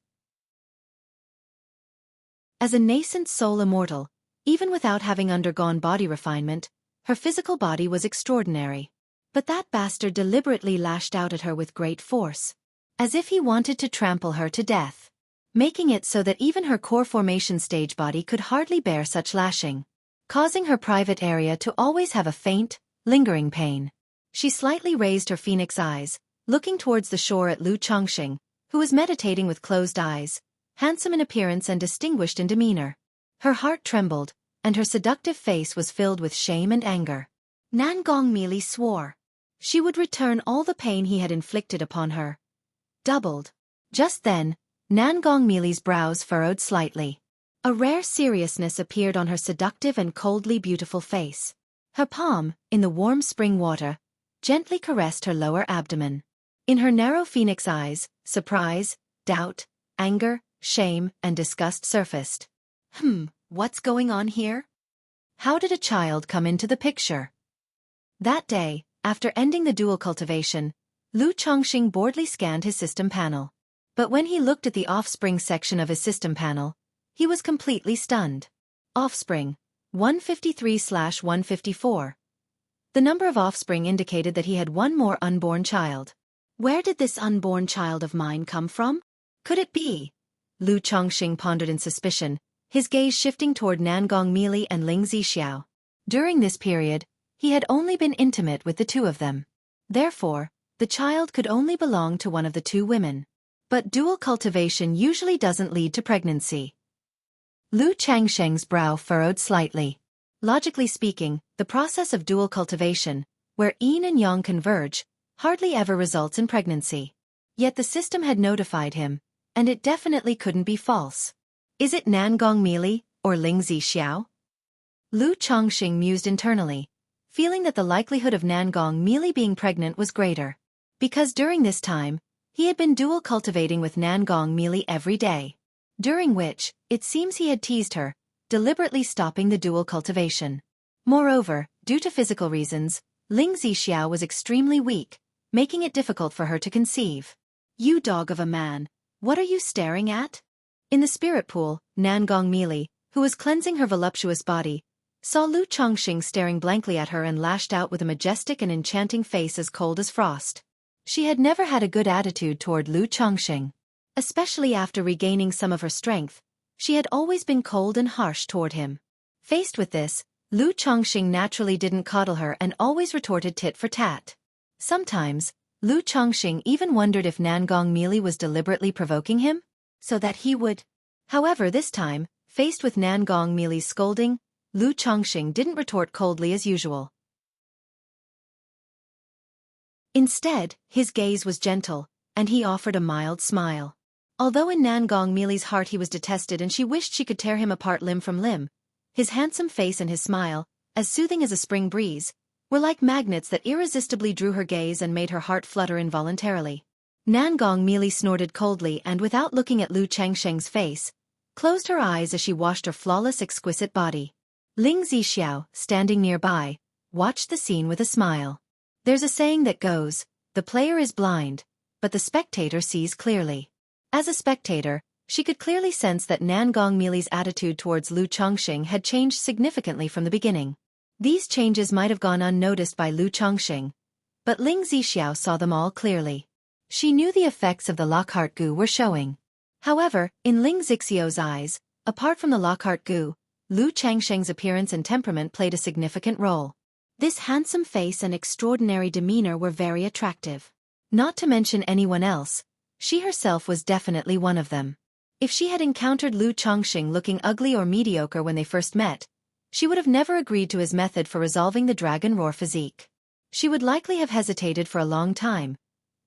As a nascent soul immortal, even without having undergone body refinement, her physical body was extraordinary. But that bastard deliberately lashed out at her with great force, as if he wanted to trample her to death, making it so that even her core formation stage body could hardly bear such lashing, causing her private area to always have a faint, lingering pain. She slightly raised her phoenix eyes, looking towards the shore at Lu Chongqing, who was meditating with closed eyes, handsome in appearance and distinguished in demeanor. Her heart trembled, and her seductive face was filled with shame and anger. Nangong Meili swore she would return all the pain he had inflicted upon her. Doubled. Just then, Nangong Meili's brows furrowed slightly. A rare seriousness appeared on her seductive and coldly beautiful face. Her palm, in the warm spring water, gently caressed her lower abdomen. In her narrow phoenix eyes, surprise, doubt, anger, shame, and disgust surfaced. What's going on here? How did a child come into the picture? That day, after ending the dual cultivation, Lu Chongqing boredly scanned his system panel. But when he looked at the offspring section of his system panel, he was completely stunned. Offspring, 153/154. The number of offspring indicated that he had one more unborn child. Where did this unborn child of mine come from? Could it be? Lu Chongqing pondered in suspicion, his gaze shifting toward Nangong Meili and Ling Zixiao. During this period, he had only been intimate with the two of them. Therefore, the child could only belong to one of the two women. But dual cultivation usually doesn't lead to pregnancy. Lu Changsheng's brow furrowed slightly. Logically speaking, the process of dual cultivation, where yin and yang converge, hardly ever results in pregnancy. Yet the system had notified him, and it definitely couldn't be false. Is it Nangong Meili, or Ling Zixiao? Lu Chongqing mused internally, feeling that the likelihood of Nangong Meili being pregnant was greater. Because during this time, he had been dual cultivating with Nangong Meili every day. During which, it seems he had teased her, deliberately stopping the dual cultivation. Moreover, due to physical reasons, Ling Zixiao was extremely weak, making it difficult for her to conceive. You dog of a man, what are you staring at? In the spirit pool, Nangong Meili, who was cleansing her voluptuous body, saw Lu Chongqing staring blankly at her and lashed out with a majestic and enchanting face as cold as frost. She had never had a good attitude toward Lu Chongqing. Especially after regaining some of her strength, she had always been cold and harsh toward him. Faced with this, Lu Chongqing naturally didn't coddle her and always retorted tit for tat. Sometimes, Lu Chongqing even wondered if Nangong Meili was deliberately provoking him, so that he would. However, this time, faced with Nangong Meili's scolding, Lu Chongqing didn't retort coldly as usual. Instead, his gaze was gentle, and he offered a mild smile. Although in Nangong Meili's heart he was detested and she wished she could tear him apart limb from limb, his handsome face and his smile, as soothing as a spring breeze, were like magnets that irresistibly drew her gaze and made her heart flutter involuntarily. Nangong Meili snorted coldly and without looking at Lu Changsheng's face, closed her eyes as she washed her flawless exquisite body. Ling Zixiao, standing nearby, watched the scene with a smile. There's a saying that goes, the player is blind, but the spectator sees clearly. As a spectator, she could clearly sense that Nangong Meili's attitude towards Lu Chongqing had changed significantly from the beginning. These changes might have gone unnoticed by Lu Chongqing, but Ling Zixiao saw them all clearly. She knew the effects of the Lockhart goo were showing. However, in Ling Zixiao's eyes, apart from the Lockhart goo, Lu Changsheng's appearance and temperament played a significant role. This handsome face and extraordinary demeanor were very attractive. Not to mention anyone else, she herself was definitely one of them. If she had encountered Lu Chongqing looking ugly or mediocre when they first met, she would have never agreed to his method for resolving the dragon roar physique. She would likely have hesitated for a long time,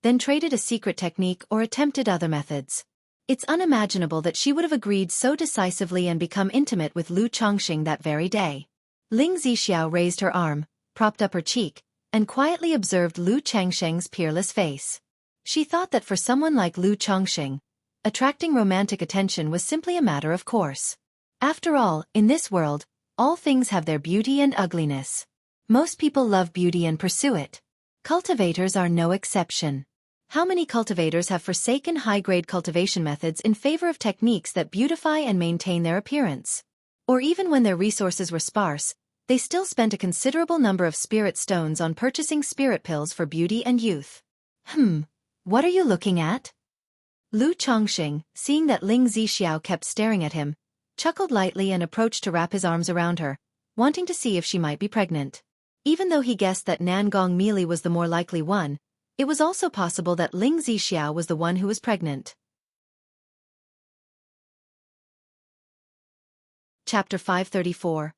then traded a secret technique or attempted other methods. It's unimaginable that she would have agreed so decisively and become intimate with Lu Chongqing that very day. Ling Zixiao raised her arm, propped up her cheek, and quietly observed Lu Changsheng's peerless face. She thought that for someone like Lu Chongqing, attracting romantic attention was simply a matter of course. After all, in this world, all things have their beauty and ugliness. Most people love beauty and pursue it. Cultivators are no exception. How many cultivators have forsaken high-grade cultivation methods in favor of techniques that beautify and maintain their appearance? Or even when their resources were sparse, they still spent a considerable number of spirit stones on purchasing spirit pills for beauty and youth. What are you looking at? Lu Chongqing, seeing that Ling Zixiao kept staring at him, chuckled lightly and approached to wrap his arms around her, wanting to see if she might be pregnant. Even though he guessed that Nangong Meili was the more likely one, it was also possible that Ling Zixiao was the one who was pregnant. Chapter 534.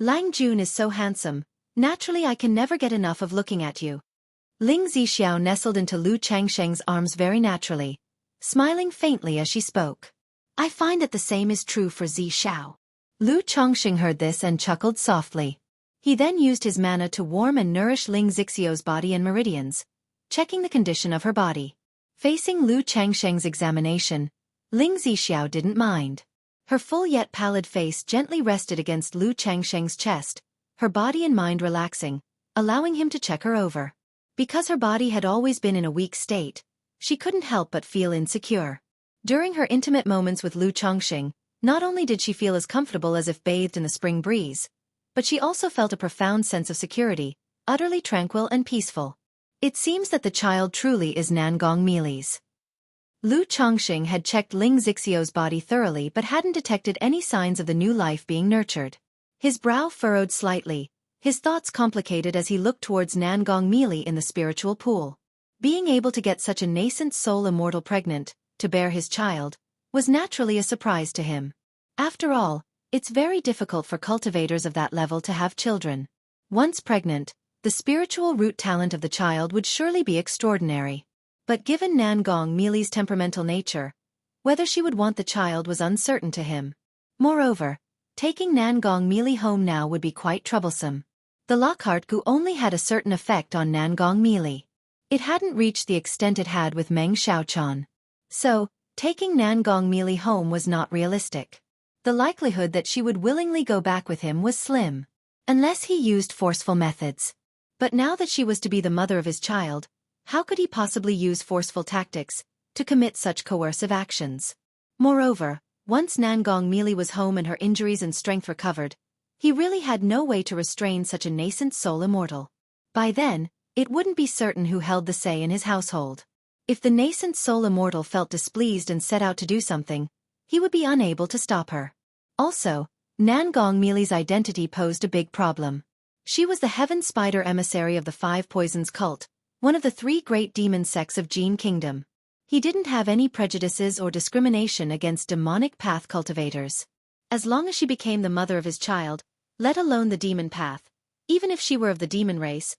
Lang Jun is so handsome, naturally I can never get enough of looking at you. Ling Zixiao nestled into Lu Changsheng's arms very naturally, smiling faintly as she spoke. I find that the same is true for Zixiao. Lu Chongqing heard this and chuckled softly. He then used his mana to warm and nourish Ling Zixiao's body and meridians, checking the condition of her body. Facing Lu Changsheng's examination, Ling Zixiao didn't mind. Her full yet pallid face gently rested against Lu Changsheng's chest, her body and mind relaxing, allowing him to check her over. Because her body had always been in a weak state, she couldn't help but feel insecure. During her intimate moments with Lu Chongqing, not only did she feel as comfortable as if bathed in the spring breeze, but she also felt a profound sense of security, utterly tranquil and peaceful. It seems that the child truly is Nangong Meili's. Lu Chongqing had checked Ling Zixiao's body thoroughly but hadn't detected any signs of the new life being nurtured. His brow furrowed slightly, his thoughts complicated as he looked towards Nangong Meili in the spiritual pool. Being able to get such a nascent soul immortal pregnant, to bear his child, was naturally a surprise to him. After all, it's very difficult for cultivators of that level to have children. Once pregnant, the spiritual root talent of the child would surely be extraordinary. But given Nangong Meili's temperamental nature, whether she would want the child was uncertain to him. Moreover, taking Nangong Meili home now would be quite troublesome. The Lockhart Gu only had a certain effect on Nangong Meili. It hadn't reached the extent it had with Meng Xiaochan. So, taking Nangong Meili home was not realistic. The likelihood that she would willingly go back with him was slim. Unless he used forceful methods. But now that she was to be the mother of his child, how could he possibly use forceful tactics to commit such coercive actions? Moreover, once Nangong Meili was home and her injuries and strength recovered, he really had no way to restrain such a nascent soul immortal. By then, it wouldn't be certain who held the say in his household. If the nascent soul immortal felt displeased and set out to do something, he would be unable to stop her. Also, Nangong Meili's identity posed a big problem. She was the Heaven Spider emissary of the Five Poisons cult, one of the three great demon sects of Jin Kingdom. He didn't have any prejudices or discrimination against demonic path cultivators. As long as she became the mother of his child, let alone the demon path, even if she were of the demon race,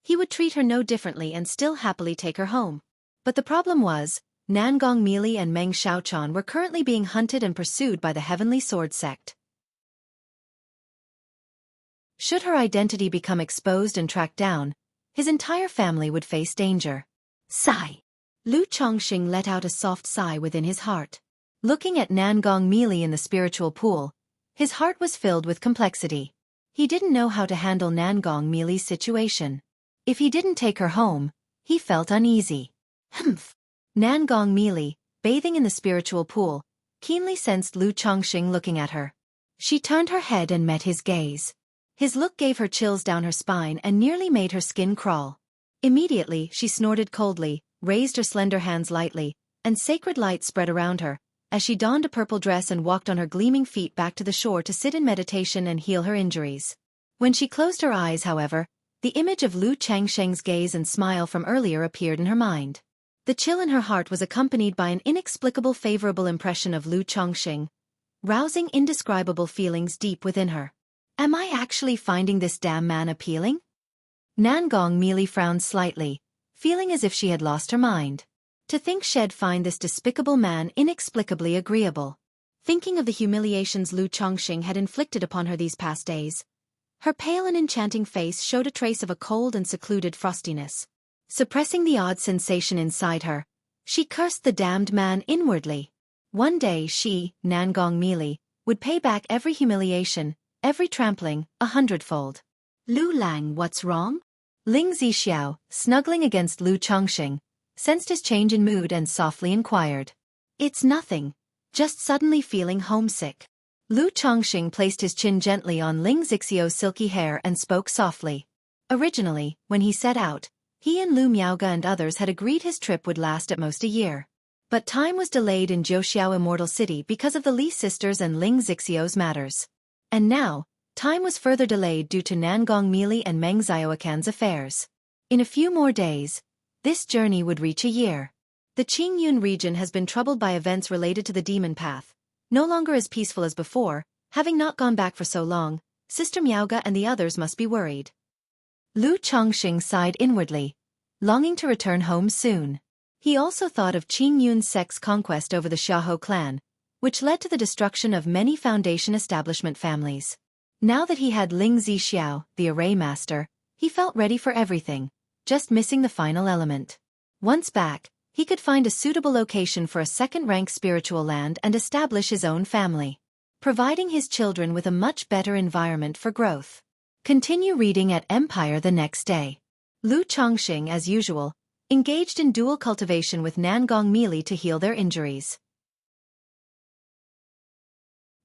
he would treat her no differently and still happily take her home. But the problem was, Nangong Meili and Meng Xiaochan were currently being hunted and pursued by the Heavenly Sword sect. Should her identity become exposed and tracked down, his entire family would face danger. Sigh. Lu Chongqing let out a soft sigh within his heart. Looking at Nangong Meili in the spiritual pool, his heart was filled with complexity. He didn't know how to handle Nangong Meili's situation. If he didn't take her home, he felt uneasy. Nangong Meili, bathing in the spiritual pool, keenly sensed Lu Chongqing looking at her. She turned her head and met his gaze. His look gave her chills down her spine and nearly made her skin crawl. Immediately, she snorted coldly, raised her slender hands lightly, and sacred light spread around her, as she donned a purple dress and walked on her gleaming feet back to the shore to sit in meditation and heal her injuries. When she closed her eyes, however, the image of Lu Changsheng's gaze and smile from earlier appeared in her mind. The chill in her heart was accompanied by an inexplicable favorable impression of Lu Chongqing, rousing indescribable feelings deep within her. Am I actually finding this damn man appealing? Nangong Meili frowned slightly, feeling as if she had lost her mind. To think she'd find this despicable man inexplicably agreeable. Thinking of the humiliations Lu Chongqing had inflicted upon her these past days, her pale and enchanting face showed a trace of a cold and secluded frostiness. Suppressing the odd sensation inside her, she cursed the damned man inwardly. One day she, Nangong Meili, would pay back every humiliation, every trampling, 100-fold. Lu Lang, what's wrong? Ling Zixiao, snuggling against Lu Chongqing, sensed his change in mood and softly inquired. It's nothing. Just suddenly feeling homesick. Lu Chongqing placed his chin gently on Ling Zixiao's silky hair and spoke softly. Originally, when he set out, he and Lu Miaoge and others had agreed his trip would last at most a year. But time was delayed in Jiuxiao Immortal City because of the Li sisters and Ling Zixiao's matters. And now, time was further delayed due to Nangong Meili and Meng Xiaoakan's affairs. In a few more days, this journey would reach a year. The Qingyun region has been troubled by events related to the demon path, no longer as peaceful as before. Having not gone back for so long, Sister Miaoge and the others must be worried. Lu Chongqing sighed inwardly, longing to return home soon. He also thought of Qingyun's sex conquest over the Xiahou clan, which led to the destruction of many foundation establishment families. Now that he had Ling Zixiao, the array master, he felt ready for everything, just missing the final element. Once back, he could find a suitable location for a second-rank spiritual land and establish his own family, providing his children with a much better environment for growth. Continue reading at Empire the next day. Lu Chongqing, as usual, engaged in dual cultivation with Nangong Meili to heal their injuries.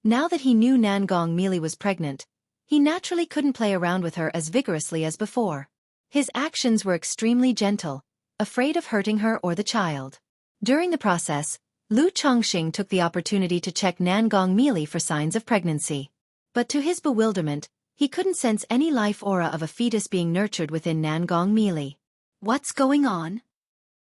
Now that he knew Nangong Meili was pregnant, he naturally couldn't play around with her as vigorously as before. His actions were extremely gentle, afraid of hurting her or the child. During the process, Lu Chongqing took the opportunity to check Nangong Meili for signs of pregnancy. But to his bewilderment, he couldn't sense any life aura of a fetus being nurtured within Nangong Meili. What's going on?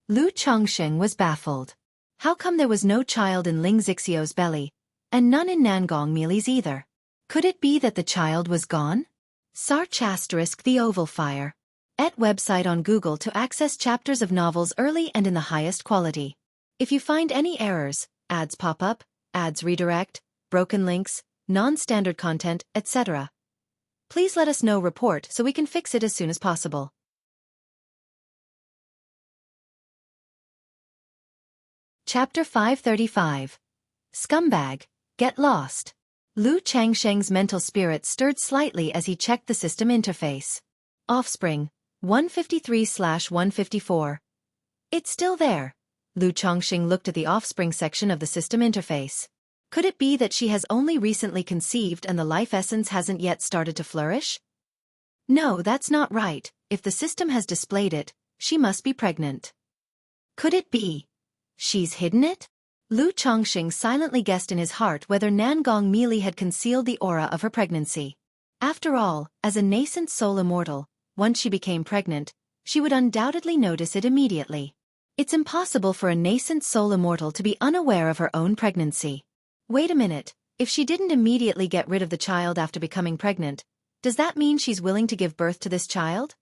Lu Chongqing was baffled. How come there was no child in Ling Zixiao's belly, and none in Nangong Meili's either? Could it be that the child was gone? Search * The Oval Fire. Et website on Google to access chapters of novels early and in the highest quality. If you find any errors, ads pop up, ads redirect, broken links, non-standard content, etc., please let us know. Report so we can fix it as soon as possible. Chapter 535. Scumbag, Get Lost. Lu Changsheng's mental spirit stirred slightly as he checked the system interface. Offspring, 153/154. It's still there. Lu Chongqing looked at the offspring section of the system interface. Could it be that she has only recently conceived and the life essence hasn't yet started to flourish? No, that's not right. If the system has displayed it, she must be pregnant. Could it be she's hidden it? Lu Chongqing silently guessed in his heart whether Nangong Meili had concealed the aura of her pregnancy. After all, as a nascent soul immortal, once she became pregnant, she would undoubtedly notice it immediately. It's impossible for a nascent soul immortal to be unaware of her own pregnancy. Wait a minute, if she didn't immediately get rid of the child after becoming pregnant, does that mean she's willing to give birth to this child?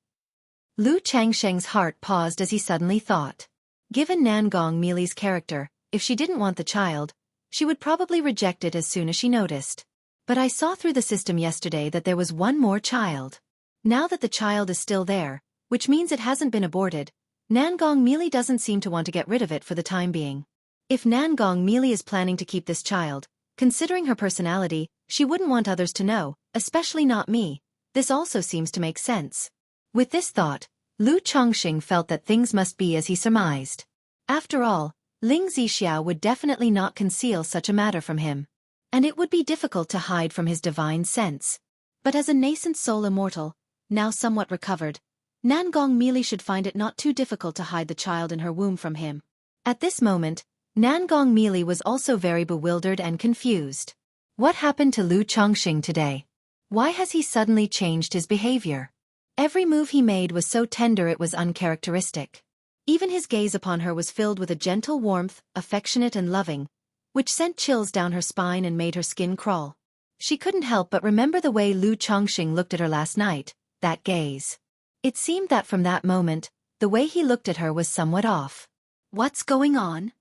Lu Changsheng's heart paused as he suddenly thought. Given Nangong Meili's character, if she didn't want the child, she would probably reject it as soon as she noticed. But I saw through the system yesterday that there was one more child. Now that the child is still there, which means it hasn't been aborted, Nangong Meili doesn't seem to want to get rid of it for the time being. If Nangong Meili is planning to keep this child, considering her personality, she wouldn't want others to know, especially not me. This also seems to make sense. With this thought, Lu Chongqing felt that things must be as he surmised. After all, Ling Zixiao would definitely not conceal such a matter from him. And it would be difficult to hide from his divine sense. But as a nascent soul immortal, now somewhat recovered, Nangong Meili should find it not too difficult to hide the child in her womb from him. At this moment, Nangong Meili was also very bewildered and confused. What happened to Lu Chongqing today? Why has he suddenly changed his behavior? Every move he made was so tender it was uncharacteristic. Even his gaze upon her was filled with a gentle warmth, affectionate and loving, which sent chills down her spine and made her skin crawl. She couldn't help but remember the way Lu Chongqing looked at her last night, that gaze. It seemed that from that moment, the way he looked at her was somewhat off. What's going on?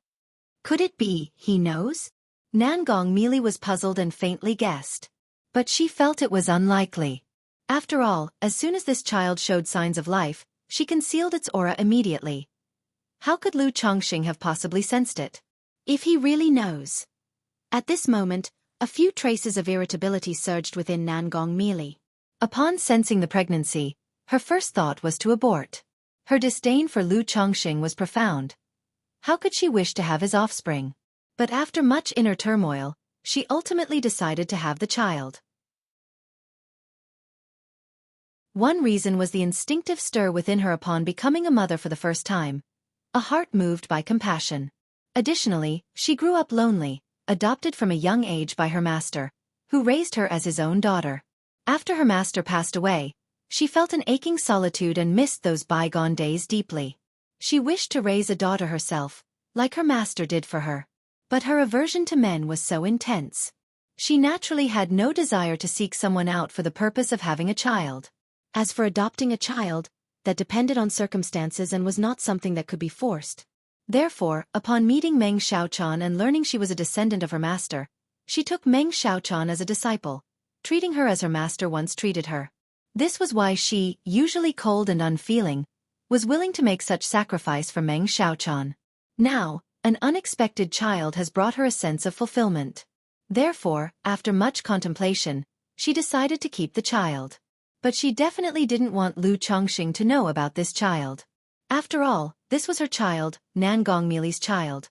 Could it be he knows? Nangong Meili was puzzled and faintly guessed. But she felt it was unlikely. After all, as soon as this child showed signs of life, she concealed its aura immediately. How could Lu Chongqing have possibly sensed it? If he really knows. At this moment, a few traces of irritability surged within Nangong Meili. Upon sensing the pregnancy, her first thought was to abort. Her disdain for Lu Chongqing was profound. How could she wish to have his offspring? But after much inner turmoil, she ultimately decided to have the child. One reason was the instinctive stir within her upon becoming a mother for the first time, a heart moved by compassion. Additionally, she grew up lonely, adopted from a young age by her master, who raised her as his own daughter. After her master passed away, she felt an aching solitude and missed those bygone days deeply. She wished to raise a daughter herself, like her master did for her. But her aversion to men was so intense. She naturally had no desire to seek someone out for the purpose of having a child. As for adopting a child, that depended on circumstances and was not something that could be forced. Therefore, upon meeting Meng Xiaochan and learning she was a descendant of her master, she took Meng Xiaochan as a disciple, treating her as her master once treated her. This was why she, usually cold and unfeeling, was willing to make such sacrifice for Meng Xiaochan. Now, an unexpected child has brought her a sense of fulfillment. Therefore, after much contemplation, she decided to keep the child. But she definitely didn't want Lu Chongqing to know about this child. After all, this was her child, Nangong Meili's child.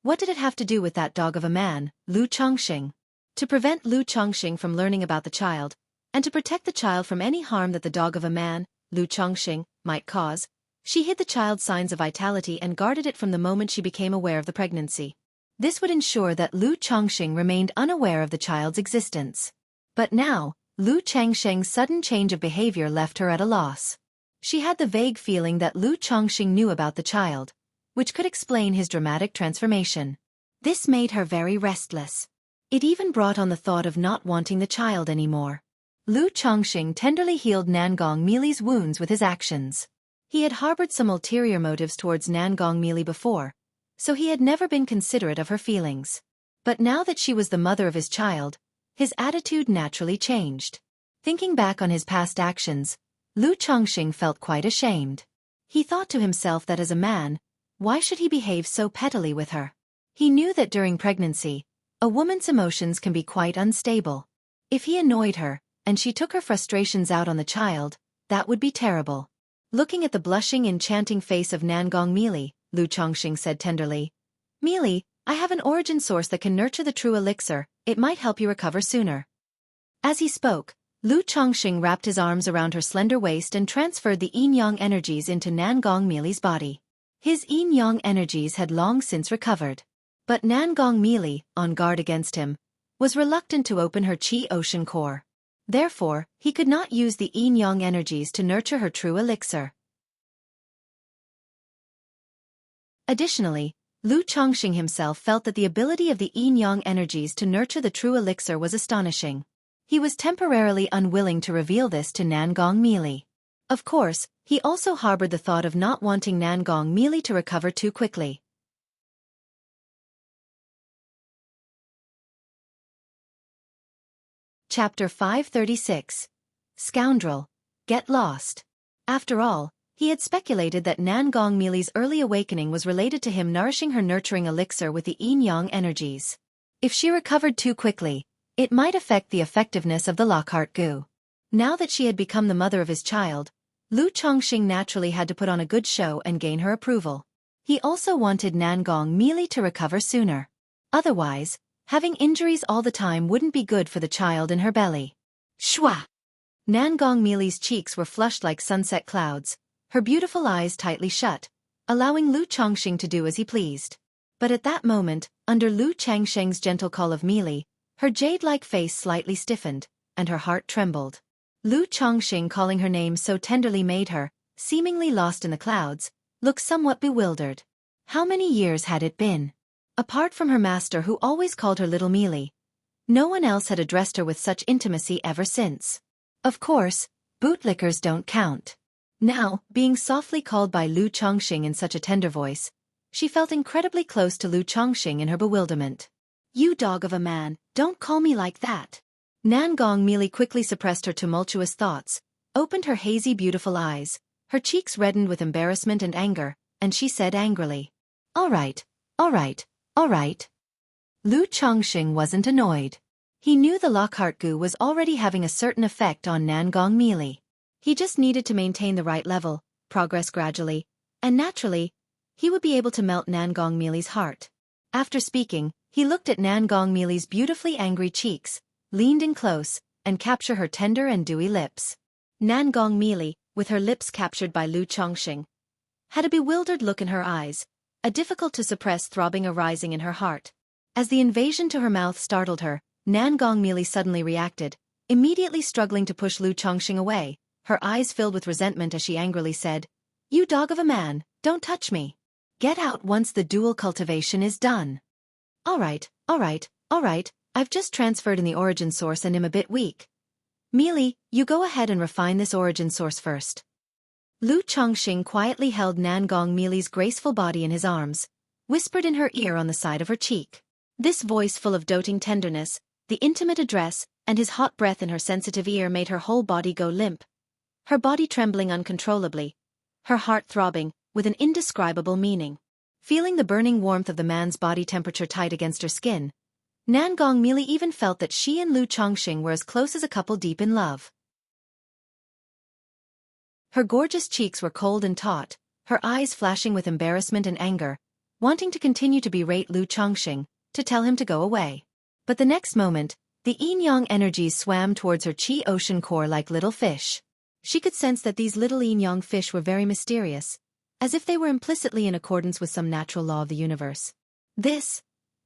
What did it have to do with that dog of a man, Lu Chongqing? To prevent Lu Chongqing from learning about the child, and to protect the child from any harm that the dog of a man, Lu Chongqing, might cause, she hid the child's signs of vitality and guarded it from the moment she became aware of the pregnancy. This would ensure that Lu Chongqing remained unaware of the child's existence. But now, Lu Chongqing's sudden change of behavior left her at a loss. She had the vague feeling that Lu Chongqing knew about the child, which could explain his dramatic transformation. This made her very restless. It even brought on the thought of not wanting the child anymore. Lu Chongqing tenderly healed Nangong Meili's wounds with his actions. He had harbored some ulterior motives towards Nangong Meili before, so he had never been considerate of her feelings. But now that she was the mother of his child, his attitude naturally changed. Thinking back on his past actions, Lu Chongqing felt quite ashamed. He thought to himself that as a man, why should he behave so pettily with her? He knew that during pregnancy, a woman's emotions can be quite unstable. If he annoyed her, and she took her frustrations out on the child, that would be terrible. Looking at the blushing, enchanting face of Nangong Meili, Lu Chongqing said tenderly, "Meili, I have an origin source that can nurture the true elixir, it might help you recover sooner." As he spoke, Lu Chongqing wrapped his arms around her slender waist and transferred the yin-yang energies into Nangong Meili's body. His yin-yang energies had long since recovered. But Nangong Meili, on guard against him, was reluctant to open her qi ocean core. Therefore, he could not use the yin-yang energies to nurture her true elixir. Additionally, Lu Chongqing himself felt that the ability of the yin-yang energies to nurture the true elixir was astonishing. He was temporarily unwilling to reveal this to Nangong Meili. Of course, he also harbored the thought of not wanting Nangong Meili to recover too quickly. Chapter 536. Scoundrel. Get lost. After all, he had speculated that Nangong Meili's early awakening was related to him nourishing her nurturing elixir with the yin-yang energies. If she recovered too quickly, it might affect the effectiveness of the Lockhart goo. Now that she had become the mother of his child, Lu Chongqing naturally had to put on a good show and gain her approval. He also wanted Nangong Meili to recover sooner. Otherwise, having injuries all the time wouldn't be good for the child in her belly. Shwa! Nangong Meili's cheeks were flushed like sunset clouds, her beautiful eyes tightly shut, allowing Lu Chongqing to do as he pleased. But at that moment, under Lu Chongqing's gentle call of Meili, her jade-like face slightly stiffened, and her heart trembled. Lu Chongqing calling her name so tenderly made her, seemingly lost in the clouds, look somewhat bewildered. How many years had it been? Apart from her master who always called her little Meili, no one else had addressed her with such intimacy ever since. Of course, bootlickers don't count. Now, being softly called by Lu Chongqing in such a tender voice, she felt incredibly close to Lu Chongqing in her bewilderment. "You dog of a man, don't call me like that." Nan Gongmili quickly suppressed her tumultuous thoughts, opened her hazy beautiful eyes, her cheeks reddened with embarrassment and anger, and she said angrily, "All right, all right, all right." Lu Chongqing wasn't annoyed. He knew the Lockhart goo was already having a certain effect on Nan Gongmili. He just needed to maintain the right level, progress gradually, and naturally, he would be able to melt Nan Gongmili's heart. After speaking, he looked at Nan Gongmili's beautifully angry cheeks, leaned in close, and captured her tender and dewy lips. Nan Gongmili, with her lips captured by Lu Chongqing, had a bewildered look in her eyes, a difficult-to-suppress throbbing arising in her heart. As the invasion to her mouth startled her, Nan Gongmili suddenly reacted, immediately struggling to push Lu Chongqing away, her eyes filled with resentment as she angrily said, "You dog of a man, don't touch me. Get out once the dual cultivation is done." All right, I've just transferred in the origin source and am a bit weak. Mealy, you go ahead and refine this origin source first." Lu Chongqing quietly held Nan Gongmili's graceful body in his arms, whispered in her ear on the side of her cheek. This voice full of doting tenderness, the intimate address, and his hot breath in her sensitive ear made her whole body go limp, her body trembling uncontrollably, her heart throbbing, with an indescribable meaning. Feeling the burning warmth of the man's body temperature tight against her skin, Nan Gongmili even felt that she and Lu Chongqing were as close as a couple deep in love. Her gorgeous cheeks were cold and taut, her eyes flashing with embarrassment and anger, wanting to continue to berate Lu Chongqing, to tell him to go away. But the next moment, the yin-yang energies swam towards her chi ocean core like little fish. She could sense that these little yin-yang fish were very mysterious, as if they were implicitly in accordance with some natural law of the universe.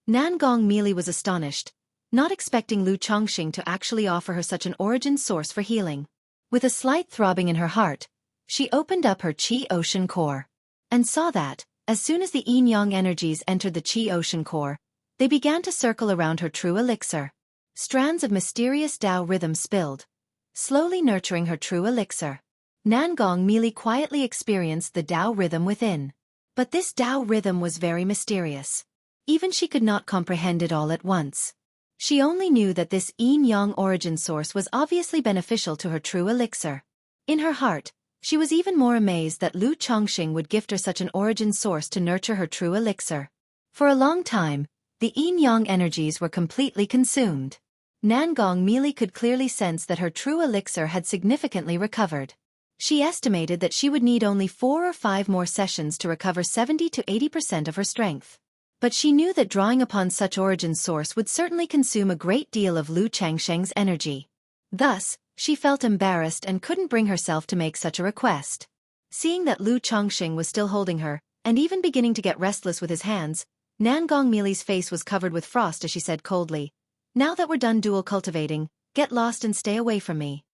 Nan Gongmili was astonished, not expecting Lu Chongqing to actually offer her such an origin source for healing. With a slight throbbing in her heart, she opened up her Qi Ocean core, and saw that, as soon as the yin-yang energies entered the Qi Ocean core, they began to circle around her true elixir. Strands of mysterious Tao rhythm spilled, slowly nurturing her true elixir. Nan Gongmili quietly experienced the Tao rhythm within. But this Tao rhythm was very mysterious. Even she could not comprehend it all at once. She only knew that this yin-yang origin source was obviously beneficial to her true elixir. In her heart, she was even more amazed that Lu Chongqing would gift her such an origin source to nurture her true elixir. For a long time, the yin-yang energies were completely consumed. Nan Gongmili could clearly sense that her true elixir had significantly recovered. She estimated that she would need only 4 or 5 more sessions to recover 70 to 80% of her strength. But she knew that drawing upon such origin source would certainly consume a great deal of Lu Chongqing's energy. Thus, she felt embarrassed and couldn't bring herself to make such a request. Seeing that Lu Chongqing was still holding her, and even beginning to get restless with his hands, Nan Gongmili's face was covered with frost as she said coldly, "Now that we're done dual cultivating, get lost and stay away from me."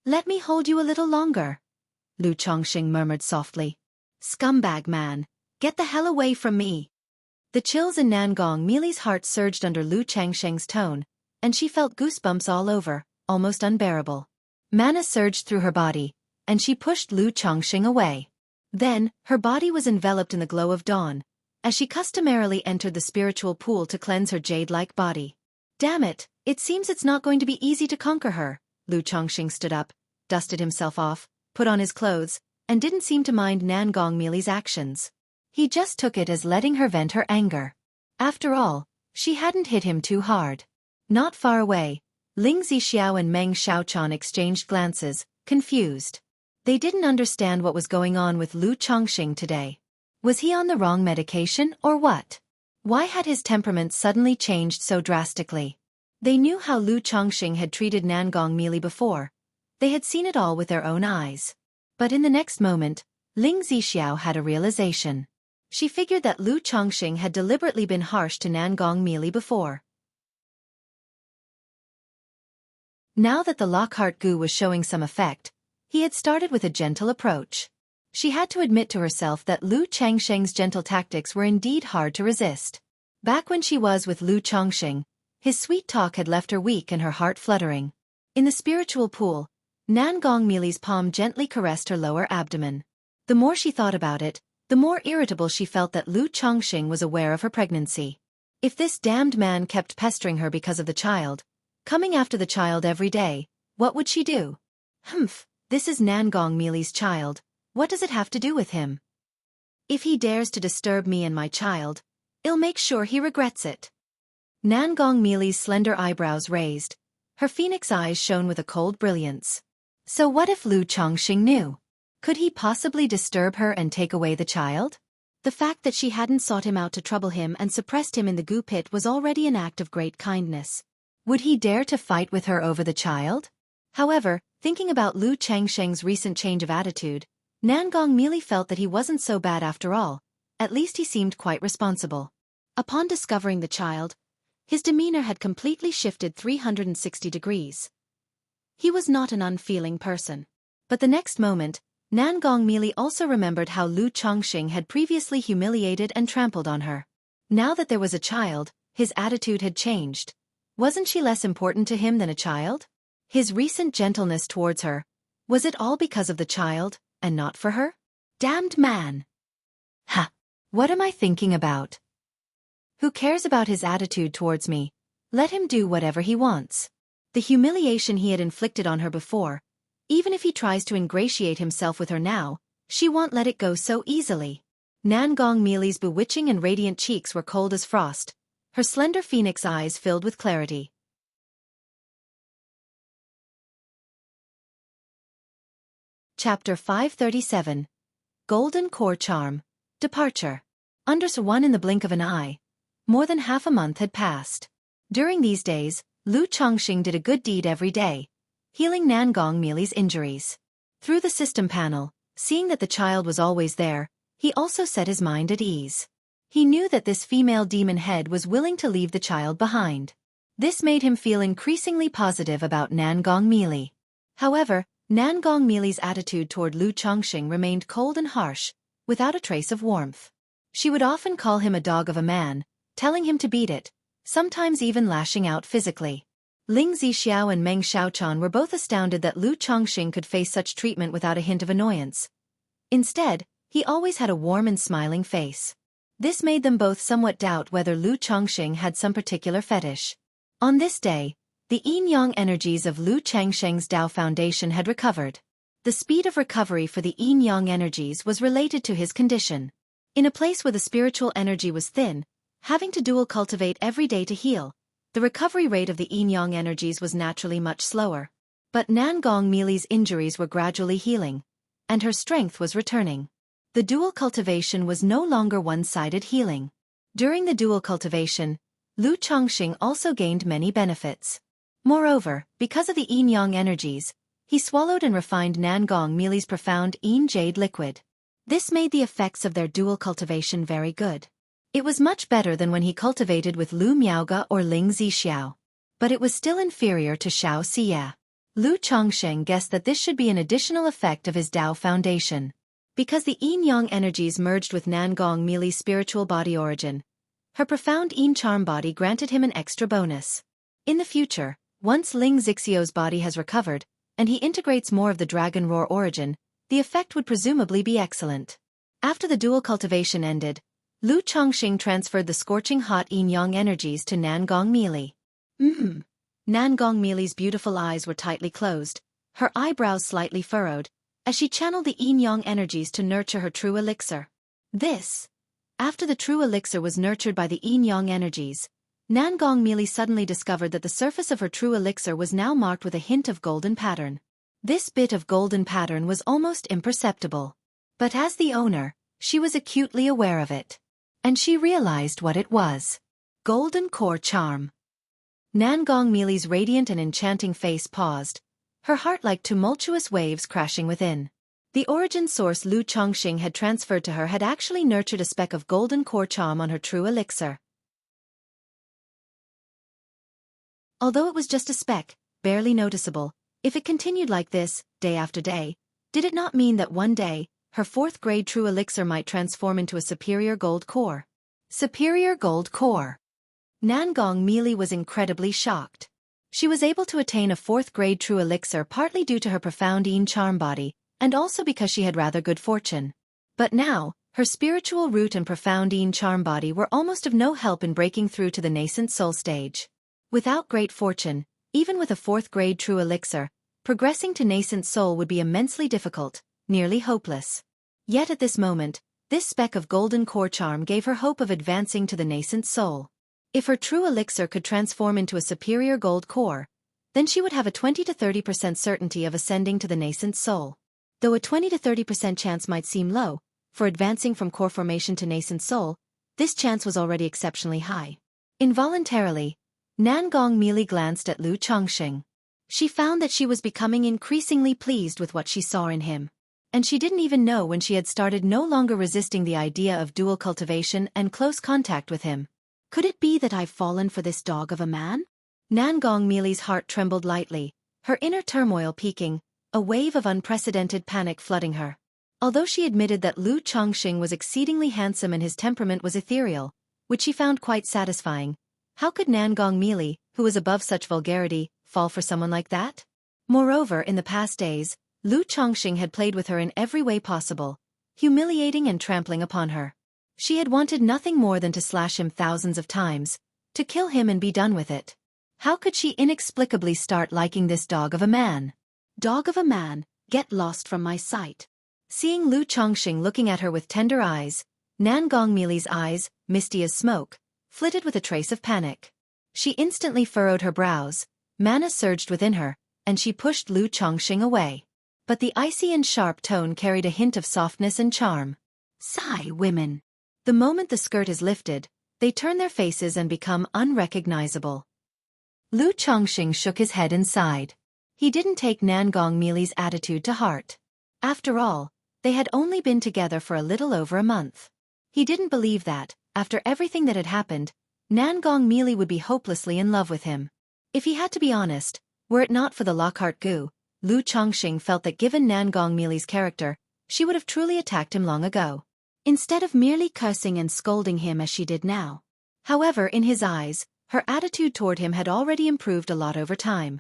"Let me hold you a little longer," Lu Chongqing murmured softly. "Scumbag man, get the hell away from me." The chills in Nan Gongmili's heart surged under Lu Chongqing's tone, and she felt goosebumps all over, almost unbearable. Mana surged through her body, and she pushed Lu Chongqing away. Then, her body was enveloped in the glow of dawn, as she customarily entered the spiritual pool to cleanse her jade-like body. "Damn it, it seems it's not going to be easy to conquer her." Lu Chongqing stood up, dusted himself off, put on his clothes, and didn't seem to mind Nan Gongmili's actions. He just took it as letting her vent her anger. After all, she hadn't hit him too hard. Not far away, Ling Zixiao and Meng Xiaochan exchanged glances, confused. They didn't understand what was going on with Lu Chongqing today. Was he on the wrong medication or what? Why had his temperament suddenly changed so drastically? They knew how Lu Chongqing had treated Nan Gongmili before. They had seen it all with their own eyes. But in the next moment, Ling Zixiao had a realization. She figured that Lu Chongqing had deliberately been harsh to Nan Gongmili before. Now that the Lockhart goo was showing some effect, he had started with a gentle approach. She had to admit to herself that Lu Chongqing's gentle tactics were indeed hard to resist. Back when she was with Lu Chongqing, his sweet talk had left her weak and her heart fluttering. In the spiritual pool, Nan Gongmili's palm gently caressed her lower abdomen. The more she thought about it, the more irritable she felt that Lu Chongqing was aware of her pregnancy. If this damned man kept pestering her because of the child, coming after the child every day, what would she do? Humph, this is Nan Gongmili's child, what does it have to do with him? If he dares to disturb me and my child, I'll make sure he regrets it. Nan Gongmili's slender eyebrows raised. Her phoenix eyes shone with a cold brilliance. So what if Lu Chongqing knew? Could he possibly disturb her and take away the child? The fact that she hadn't sought him out to trouble him and suppressed him in the goo pit was already an act of great kindness. Would he dare to fight with her over the child? However, thinking about Lu Changsheng's recent change of attitude, Nan Gongmili felt that he wasn't so bad after all, at least he seemed quite responsible. Upon discovering the child, his demeanor had completely shifted 360 degrees. He was not an unfeeling person. But the next moment, Nan Gongmili also remembered how Lu Chongqing had previously humiliated and trampled on her. Now that there was a child, his attitude had changed. Wasn't she less important to him than a child? His recent gentleness towards her, was it all because of the child, and not for her? Damned man! Ha! What am I thinking about? Who cares about his attitude towards me? Let him do whatever he wants. The humiliation he had inflicted on her before, even if he tries to ingratiate himself with her now, she won't let it go so easily. Nan Gongmili's bewitching and radiant cheeks were cold as frost. Her slender phoenix eyes filled with clarity. Chapter 537. Golden Core Charm. Departure. Under one in the blink of an eye. More than half a month had passed. During these days, Lu Chongqing did a good deed every day, healing Nan Gongmili's injuries. Through the system panel, seeing that the child was always there, he also set his mind at ease. He knew that this female demon head was willing to leave the child behind. This made him feel increasingly positive about Nan Gongmili. However, Nan Gongmili's attitude toward Lu Chongqing remained cold and harsh, without a trace of warmth. She would often call him a dog of a man, telling him to beat it, sometimes even lashing out physically. Ling Zixiao and Meng Xiaochan were both astounded that Lu Chongqing could face such treatment without a hint of annoyance. Instead, he always had a warm and smiling face. This made them both somewhat doubt whether Lu Chongqing had some particular fetish. On this day, the yin-yang energies of Lu Changsheng's Dao Foundation had recovered. The speed of recovery for the yin-yang energies was related to his condition. In a place where the spiritual energy was thin, having to dual cultivate every day to heal, the recovery rate of the yin-yang energies was naturally much slower. But Nan Gongmili's injuries were gradually healing, and her strength was returning. The dual cultivation was no longer one-sided healing. During the dual cultivation, Lu Chongqing also gained many benefits. Moreover, because of the yin-yang energies, he swallowed and refined Nan Gongmili's profound yin jade liquid. This made the effects of their dual cultivation very good. It was much better than when he cultivated with Lu Miaoge or Ling Zixiao. But it was still inferior to Xiao Xia. Lu Chongqing guessed that this should be an additional effect of his Dao Foundation. Because the yin-yang energies merged with Nan Gongmili's spiritual body origin, her profound yin charm body granted him an extra bonus. In the future, once Ling Zixiao's body has recovered, and he integrates more of the dragon roar origin, the effect would presumably be excellent. After the dual cultivation ended, Lu Chongqing transferred the scorching hot yin-yang energies to Nan Gongmili. Nan Gongmili's beautiful eyes were tightly closed, her eyebrows slightly furrowed, as she channeled the yin-yang energies to nurture her true elixir. After the true elixir was nurtured by the yin-yang energies, Nan Gongmili suddenly discovered that the surface of her true elixir was now marked with a hint of golden pattern. This bit of golden pattern was almost imperceptible. But as the owner, she was acutely aware of it. And she realized what it was. Golden Core Charm. Nan Gongmili's radiant and enchanting face paused, her heart like tumultuous waves crashing within. The origin source Lu Chongqing had transferred to her had actually nurtured a speck of golden core charm on her true elixir. Although it was just a speck, barely noticeable, if it continued like this, day after day, did it not mean that one day, her fourth-grade true elixir might transform into a superior gold core? Superior gold core. Nan Gongmili was incredibly shocked. She was able to attain a 4th grade true elixir partly due to her profound Yin charm body, and also because she had rather good fortune. But now, her spiritual root and profound Yin charm body were almost of no help in breaking through to the nascent soul stage. Without great fortune, even with a 4th grade true elixir, progressing to nascent soul would be immensely difficult, nearly hopeless. Yet at this moment, this speck of golden core charm gave her hope of advancing to the nascent soul. If her true elixir could transform into a superior gold core, then she would have a 20 to 30% certainty of ascending to the nascent soul. Though a 20 to 30% chance might seem low, for advancing from core formation to nascent soul, this chance was already exceptionally high. Involuntarily, Nan Gongmili glanced at Lu Chongqing. She found that she was becoming increasingly pleased with what she saw in him. And she didn't even know when she had started no longer resisting the idea of dual cultivation and close contact with him. Could it be that I've fallen for this dog of a man? Nan Gongmili's heart trembled lightly, her inner turmoil peaking, a wave of unprecedented panic flooding her. Although she admitted that Lu Chongqing was exceedingly handsome and his temperament was ethereal, which she found quite satisfying, how could Nan Gongmili, who was above such vulgarity, fall for someone like that? Moreover, in the past days, Lu Chongqing had played with her in every way possible, humiliating and trampling upon her. She had wanted nothing more than to slash him thousands of times, to kill him and be done with it. How could she inexplicably start liking this dog of a man? Dog of a man, get lost from my sight. Seeing Lu Chongqing looking at her with tender eyes, Nan Gongmili's eyes, misty as smoke, flitted with a trace of panic. She instantly furrowed her brows, mana surged within her, and she pushed Lu Chongqing away. But the icy and sharp tone carried a hint of softness and charm. Sigh, women. The moment the skirt is lifted, they turn their faces and become unrecognizable. Lu Chongqing shook his head and sighed. He didn't take Nan Gongmili's attitude to heart. After all, they had only been together for a little over a month. He didn't believe that, after everything that had happened, Nan Gongmili would be hopelessly in love with him. If he had to be honest, were it not for the Lockhart goo, Lu Chongqing felt that given Nan Gongmili's character, she would have truly attacked him long ago, instead of merely cursing and scolding him as she did now. However, in his eyes, her attitude toward him had already improved a lot over time.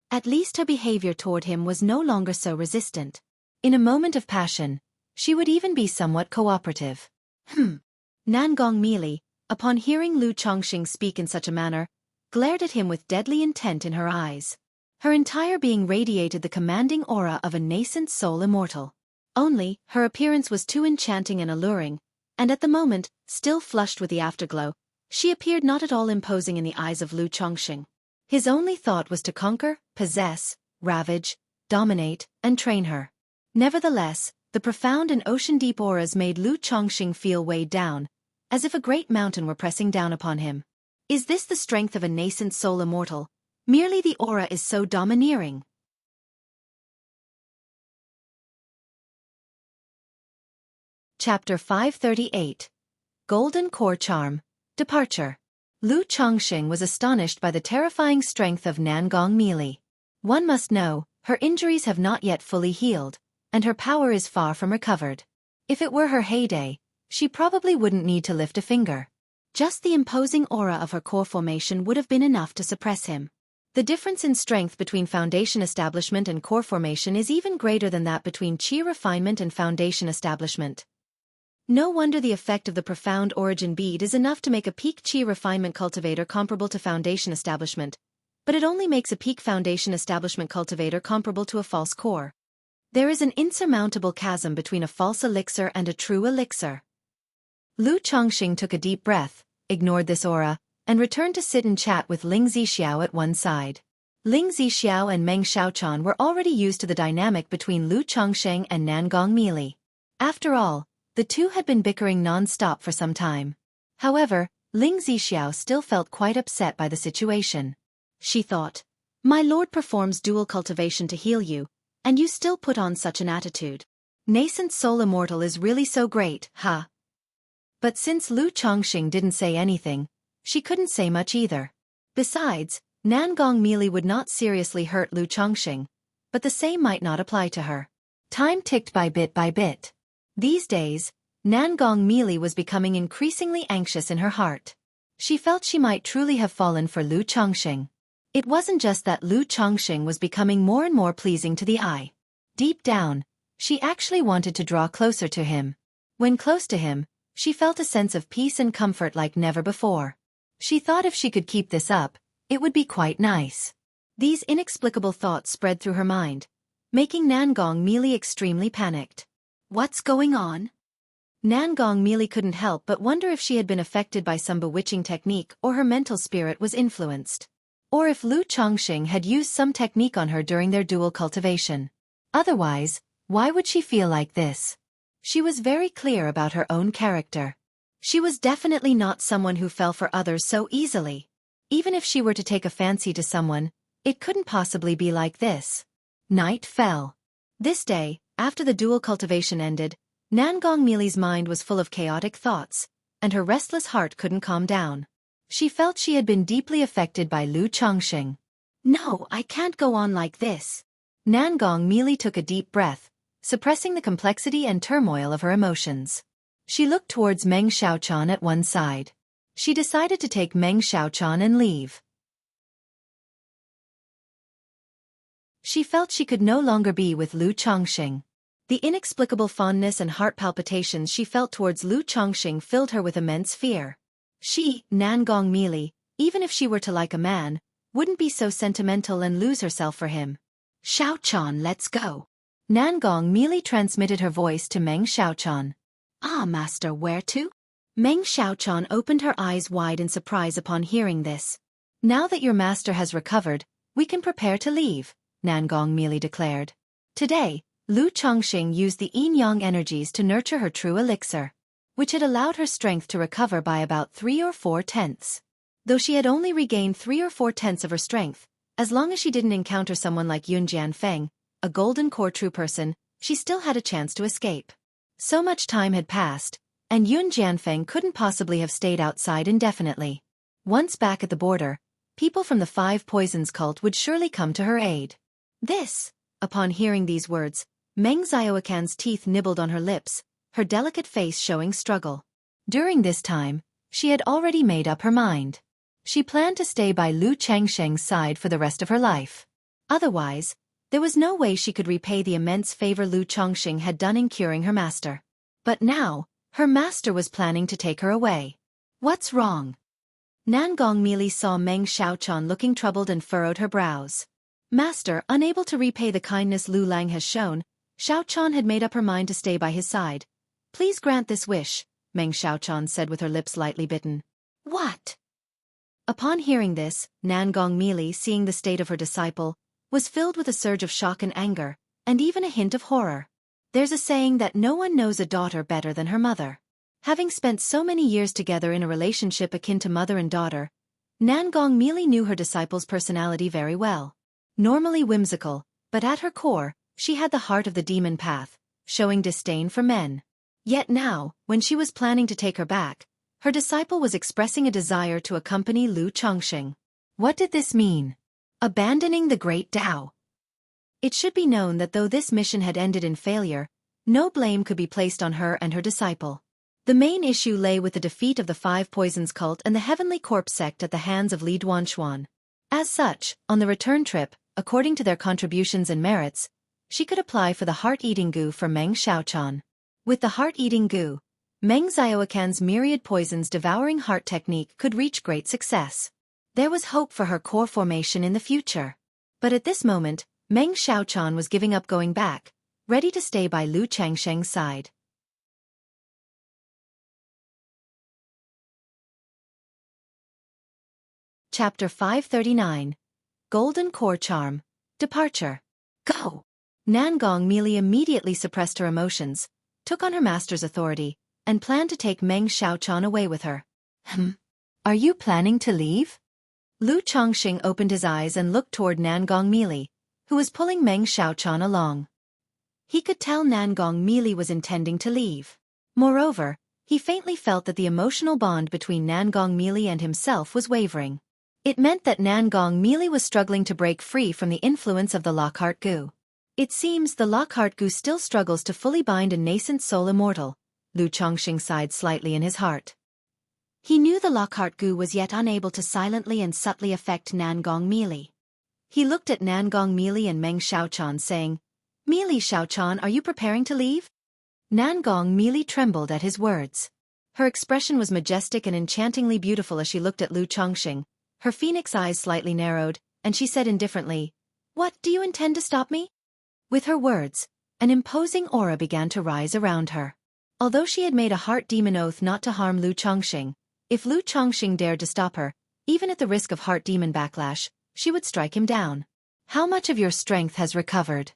At least her behavior toward him was no longer so resistant. In a moment of passion, she would even be somewhat cooperative. Nan Gongmili, upon hearing Lu Chongqing speak in such a manner, glared at him with deadly intent in her eyes. Her entire being radiated the commanding aura of a nascent soul immortal. Only, her appearance was too enchanting and alluring, and at the moment, still flushed with the afterglow, she appeared not at all imposing in the eyes of Lu Chongqing. His only thought was to conquer, possess, ravage, dominate, and train her. Nevertheless, the profound and ocean-deep auras made Lu Chongqing feel weighed down, as if a great mountain were pressing down upon him. Is this the strength of a nascent soul immortal? Merely the aura is so domineering. Chapter 538. Golden Core Charm. Departure. Lu Chongqing was astonished by the terrifying strength of Nan Gongmili. One must know, her injuries have not yet fully healed, and her power is far from recovered. If it were her heyday, she probably wouldn't need to lift a finger. Just the imposing aura of her core formation would have been enough to suppress him. The difference in strength between foundation establishment and core formation is even greater than that between chi refinement and foundation establishment. No wonder the effect of the profound origin bead is enough to make a peak chi refinement cultivator comparable to foundation establishment, but it only makes a peak foundation establishment cultivator comparable to a false core. There is an insurmountable chasm between a false elixir and a true elixir. Lu Chongqing took a deep breath, ignored this aura, and returned to sit and chat with Ling Zixiao at one side. Ling Zixiao and Meng Xiaochan were already used to the dynamic between Lu Chongqing and Nan Gongmili. After all, the two had been bickering non-stop for some time. However, Ling Zixiao still felt quite upset by the situation. She thought, "My lord performs dual cultivation to heal you, and you still put on such an attitude. Nascent soul immortal is really so great, huh?" But since Lu Chongqing didn't say anything, she couldn't say much either. Besides, Nan Gongmili would not seriously hurt Lu Chongqing, but the same might not apply to her. Time ticked by bit by bit. These days, Nan Gongmili was becoming increasingly anxious in her heart. She felt she might truly have fallen for Lu Chongqing. It wasn't just that Lu Chongqing was becoming more and more pleasing to the eye. Deep down, she actually wanted to draw closer to him. When close to him, she felt a sense of peace and comfort like never before. She thought if she could keep this up, it would be quite nice. These inexplicable thoughts spread through her mind, making Nangong Meili extremely panicked. What's going on? Nangong Meili couldn't help but wonder if she had been affected by some bewitching technique or her mental spirit was influenced. Or if Lu Chongqing had used some technique on her during their dual cultivation. Otherwise, why would she feel like this? She was very clear about her own character. She was definitely not someone who fell for others so easily. Even if she were to take a fancy to someone, it couldn't possibly be like this. Night fell. This day, after the dual cultivation ended, Nangong Meili's mind was full of chaotic thoughts, and her restless heart couldn't calm down. She felt she had been deeply affected by Lu Chongqing. No, I can't go on like this. Nangong Meili took a deep breath, suppressing the complexity and turmoil of her emotions. She looked towards Meng Xiaochan at one side. She decided to take Meng Xiaochan and leave. She felt she could no longer be with Lu Chongqing. The inexplicable fondness and heart palpitations she felt towards Lu Chongqing filled her with immense fear. She, Nangong Meili, even if she were to like a man, wouldn't be so sentimental and lose herself for him. Xiaochan, let's go. Nangong Meili transmitted her voice to Meng Xiaochan. Ah, master, where to? Meng Xiaochan opened her eyes wide in surprise upon hearing this. Now that your master has recovered, we can prepare to leave, Nangong Meili declared. Today, Lu Chongqing used the yin-yang energies to nurture her true elixir, which had allowed her strength to recover by about 3 or 4/10. Though she had only regained 3 or 4/10 of her strength, as long as she didn't encounter someone like Yun Jianfeng, a golden core true person, she still had a chance to escape. So much time had passed, and Yun Jianfeng couldn't possibly have stayed outside indefinitely. Once back at the border, people from the Five Poisons cult would surely come to her aid. Upon hearing these words, Meng Xiaocan's teeth nibbled on her lips, her delicate face showing struggle. During this time, she had already made up her mind. She planned to stay by Lu Chongqing's side for the rest of her life. Otherwise, there was no way she could repay the immense favor Lu Chongqing had done in curing her master. But now, her master was planning to take her away. What's wrong? Nangong Meili saw Meng Xiaochan looking troubled and furrowed her brows. Master, unable to repay the kindness Lu Lang has shown, Xiaochan had made up her mind to stay by his side. Please grant this wish, Meng Xiaochan said with her lips lightly bitten. What? Upon hearing this, Nangong Meili, seeing the state of her disciple, was filled with a surge of shock and anger, and even a hint of horror. There's a saying that no one knows a daughter better than her mother. Having spent so many years together in a relationship akin to mother and daughter, Nangong Meili knew her disciple's personality very well. Normally whimsical, but at her core, she had the heart of the demon path, showing disdain for men. Yet now, when she was planning to take her back, her disciple was expressing a desire to accompany Lu Chongqing. What did this mean? Abandoning the great Tao. It should be known that though this mission had ended in failure, no blame could be placed on her and her disciple. The main issue lay with the defeat of the Five Poisons cult and the Heavenly Corpse sect at the hands of Li Duanshuan. As such, on the return trip, according to their contributions and merits, she could apply for the heart-eating goo for Meng Xiaochan. With the heart-eating goo, Meng Xiaocan's myriad poisons devouring heart technique could reach great success. There was hope for her core formation in the future. But at this moment, Meng Xiaochan was giving up going back, ready to stay by Lu Chongqing's side. Chapter 539. Golden Core Charm. Departure. Go! Nangong Meili immediately suppressed her emotions, took on her master's authority, and planned to take Meng Xiaochan away with her. Are you planning to leave? Lu Chongqing opened his eyes and looked toward Nangong Meili, who was pulling Meng Xiaochan along. He could tell Nangong Meili was intending to leave. Moreover, he faintly felt that the emotional bond between Nangong Meili and himself was wavering. It meant that Nangong Meili was struggling to break free from the influence of the Lockhart Goo. It seems the Lockhart Goo still struggles to fully bind a nascent soul immortal. Lu Chongqing sighed slightly in his heart. He knew the Lockhart Gu was yet unable to silently and subtly affect Nangong Meili. He looked at Nangong Meili and Meng Xiaochan saying, "Meili Xiaochan, are you preparing to leave?" Nangong Meili trembled at his words. Her expression was majestic and enchantingly beautiful as she looked at Lu Chongqing. Her phoenix eyes slightly narrowed, and she said indifferently, "What, do you intend to stop me?" With her words, an imposing aura began to rise around her. Although she had made a heart demon oath not to harm Lu Chongqing, if Lu Chongqing dared to stop her, even at the risk of heart demon backlash, she would strike him down. "How much of your strength has recovered?"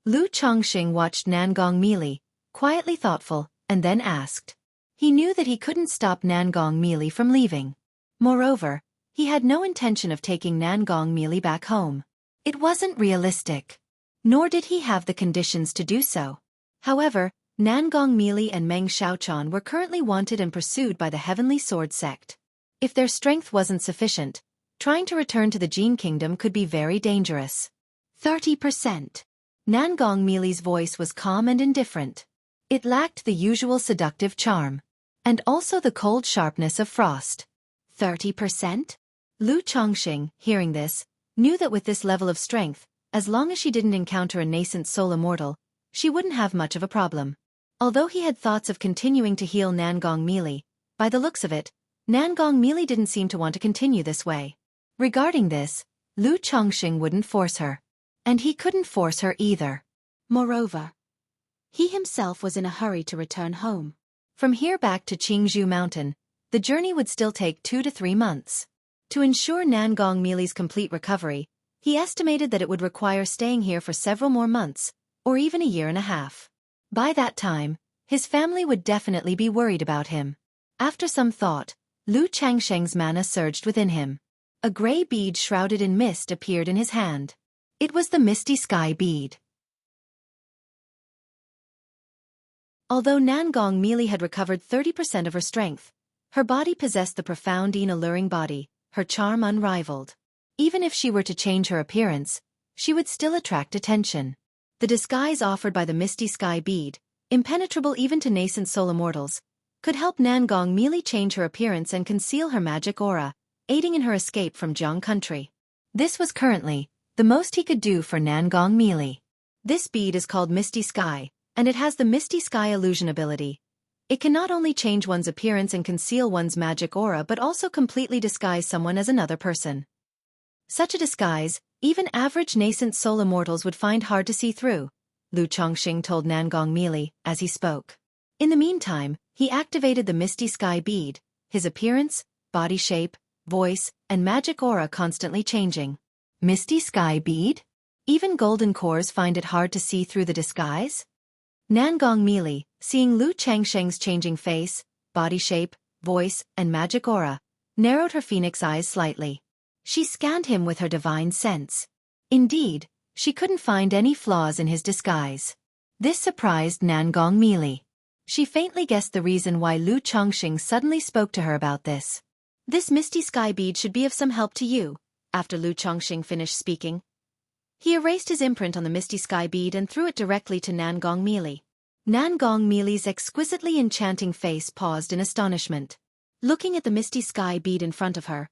Lu Chongqing watched Nangong Meili, quietly thoughtful, and then asked. He knew that he couldn't stop Nangong Meili from leaving. Moreover, he had no intention of taking Nangong Meili back home. It wasn't realistic. Nor did he have the conditions to do so. However, Nangong Meili and Meng Xiaochan were currently wanted and pursued by the Heavenly Sword sect. If their strength wasn't sufficient, trying to return to the Jin Kingdom could be very dangerous. 30%. Nangong Meili's voice was calm and indifferent. It lacked the usual seductive charm. And also the cold sharpness of frost. 30%? Lu Chongqing, hearing this, knew that with this level of strength, as long as she didn't encounter a nascent soul immortal, she wouldn't have much of a problem. Although he had thoughts of continuing to heal Nangong Meili, by the looks of it, Nangong Meili didn't seem to want to continue this way. Regarding this, Lu Chongqing wouldn't force her. And he couldn't force her either. Moreover, he himself was in a hurry to return home. From here back to Qingzhou Mountain, the journey would still take 2 to 3 months. To ensure Nangong Meili's complete recovery, he estimated that it would require staying here for several more months, or even a year and a half. By that time, his family would definitely be worried about him. After some thought, Lu Changsheng's mana surged within him. A gray bead shrouded in mist appeared in his hand. It was the Misty Sky bead. Although Nangong Meili had recovered 30% of her strength, her body possessed the profound and alluring body, her charm unrivaled. Even if she were to change her appearance, she would still attract attention. The disguise offered by the Misty Sky bead, impenetrable even to nascent soul immortals, could help Nangong Meili change her appearance and conceal her magic aura, aiding in her escape from Jiang country. This was currently the most he could do for Nangong Meili. This bead is called Misty Sky, and it has the Misty Sky illusion ability. It can not only change one's appearance and conceal one's magic aura but also completely disguise someone as another person. Such a disguise, even average nascent soul immortals would find hard to see through, Lu Chongqing told Nangong Meili as he spoke. In the meantime, he activated the Misty Sky bead, his appearance, body shape, voice, and magic aura constantly changing. Misty Sky bead? Even golden cores find it hard to see through the disguise? Nangong Meili, seeing Lu Changsheng's changing face, body shape, voice, and magic aura, narrowed her phoenix eyes slightly. She scanned him with her divine sense. Indeed, she couldn't find any flaws in his disguise. This surprised Nangong Meili. She faintly guessed the reason why Lu Chongqing suddenly spoke to her about this. "This Misty Sky bead should be of some help to you," after Lu Chongqing finished speaking. He erased his imprint on the Misty Sky bead and threw it directly to Nangong Meili. Nangong Meili's exquisitely enchanting face paused in astonishment. Looking at the Misty Sky bead in front of her,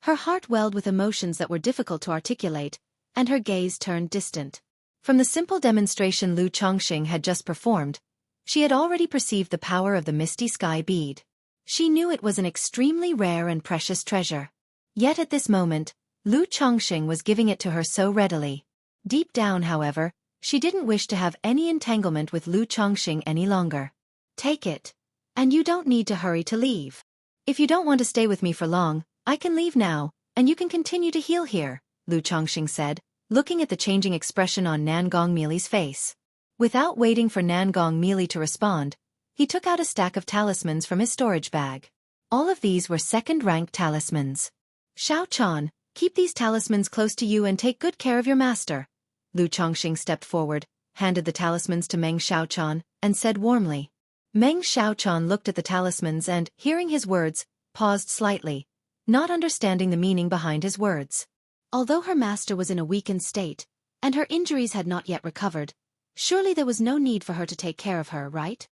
her heart welled with emotions that were difficult to articulate, and her gaze turned distant. From the simple demonstration Lu Chongqing had just performed, she had already perceived the power of the Misty Sky bead. She knew it was an extremely rare and precious treasure. Yet at this moment, Lu Chongqing was giving it to her so readily. Deep down, however, she didn't wish to have any entanglement with Lu Chongqing any longer. "Take it. And you don't need to hurry to leave. If you don't want to stay with me for long, I can leave now, and you can continue to heal here," Lu Chongqing said, looking at the changing expression on Nangong Meili's face. Without waiting for Nangong Meili to respond, he took out a stack of talismans from his storage bag. All of these were second-rank talismans. "Xiaochan, keep these talismans close to you and take good care of your master." Lu Chongqing stepped forward, handed the talismans to Meng Xiaochan, and said warmly. Meng Xiaochan looked at the talismans and, hearing his words, paused slightly, not understanding the meaning behind his words. Although her master was in a weakened state, and her injuries had not yet recovered, surely there was no need for her to take care of her, right?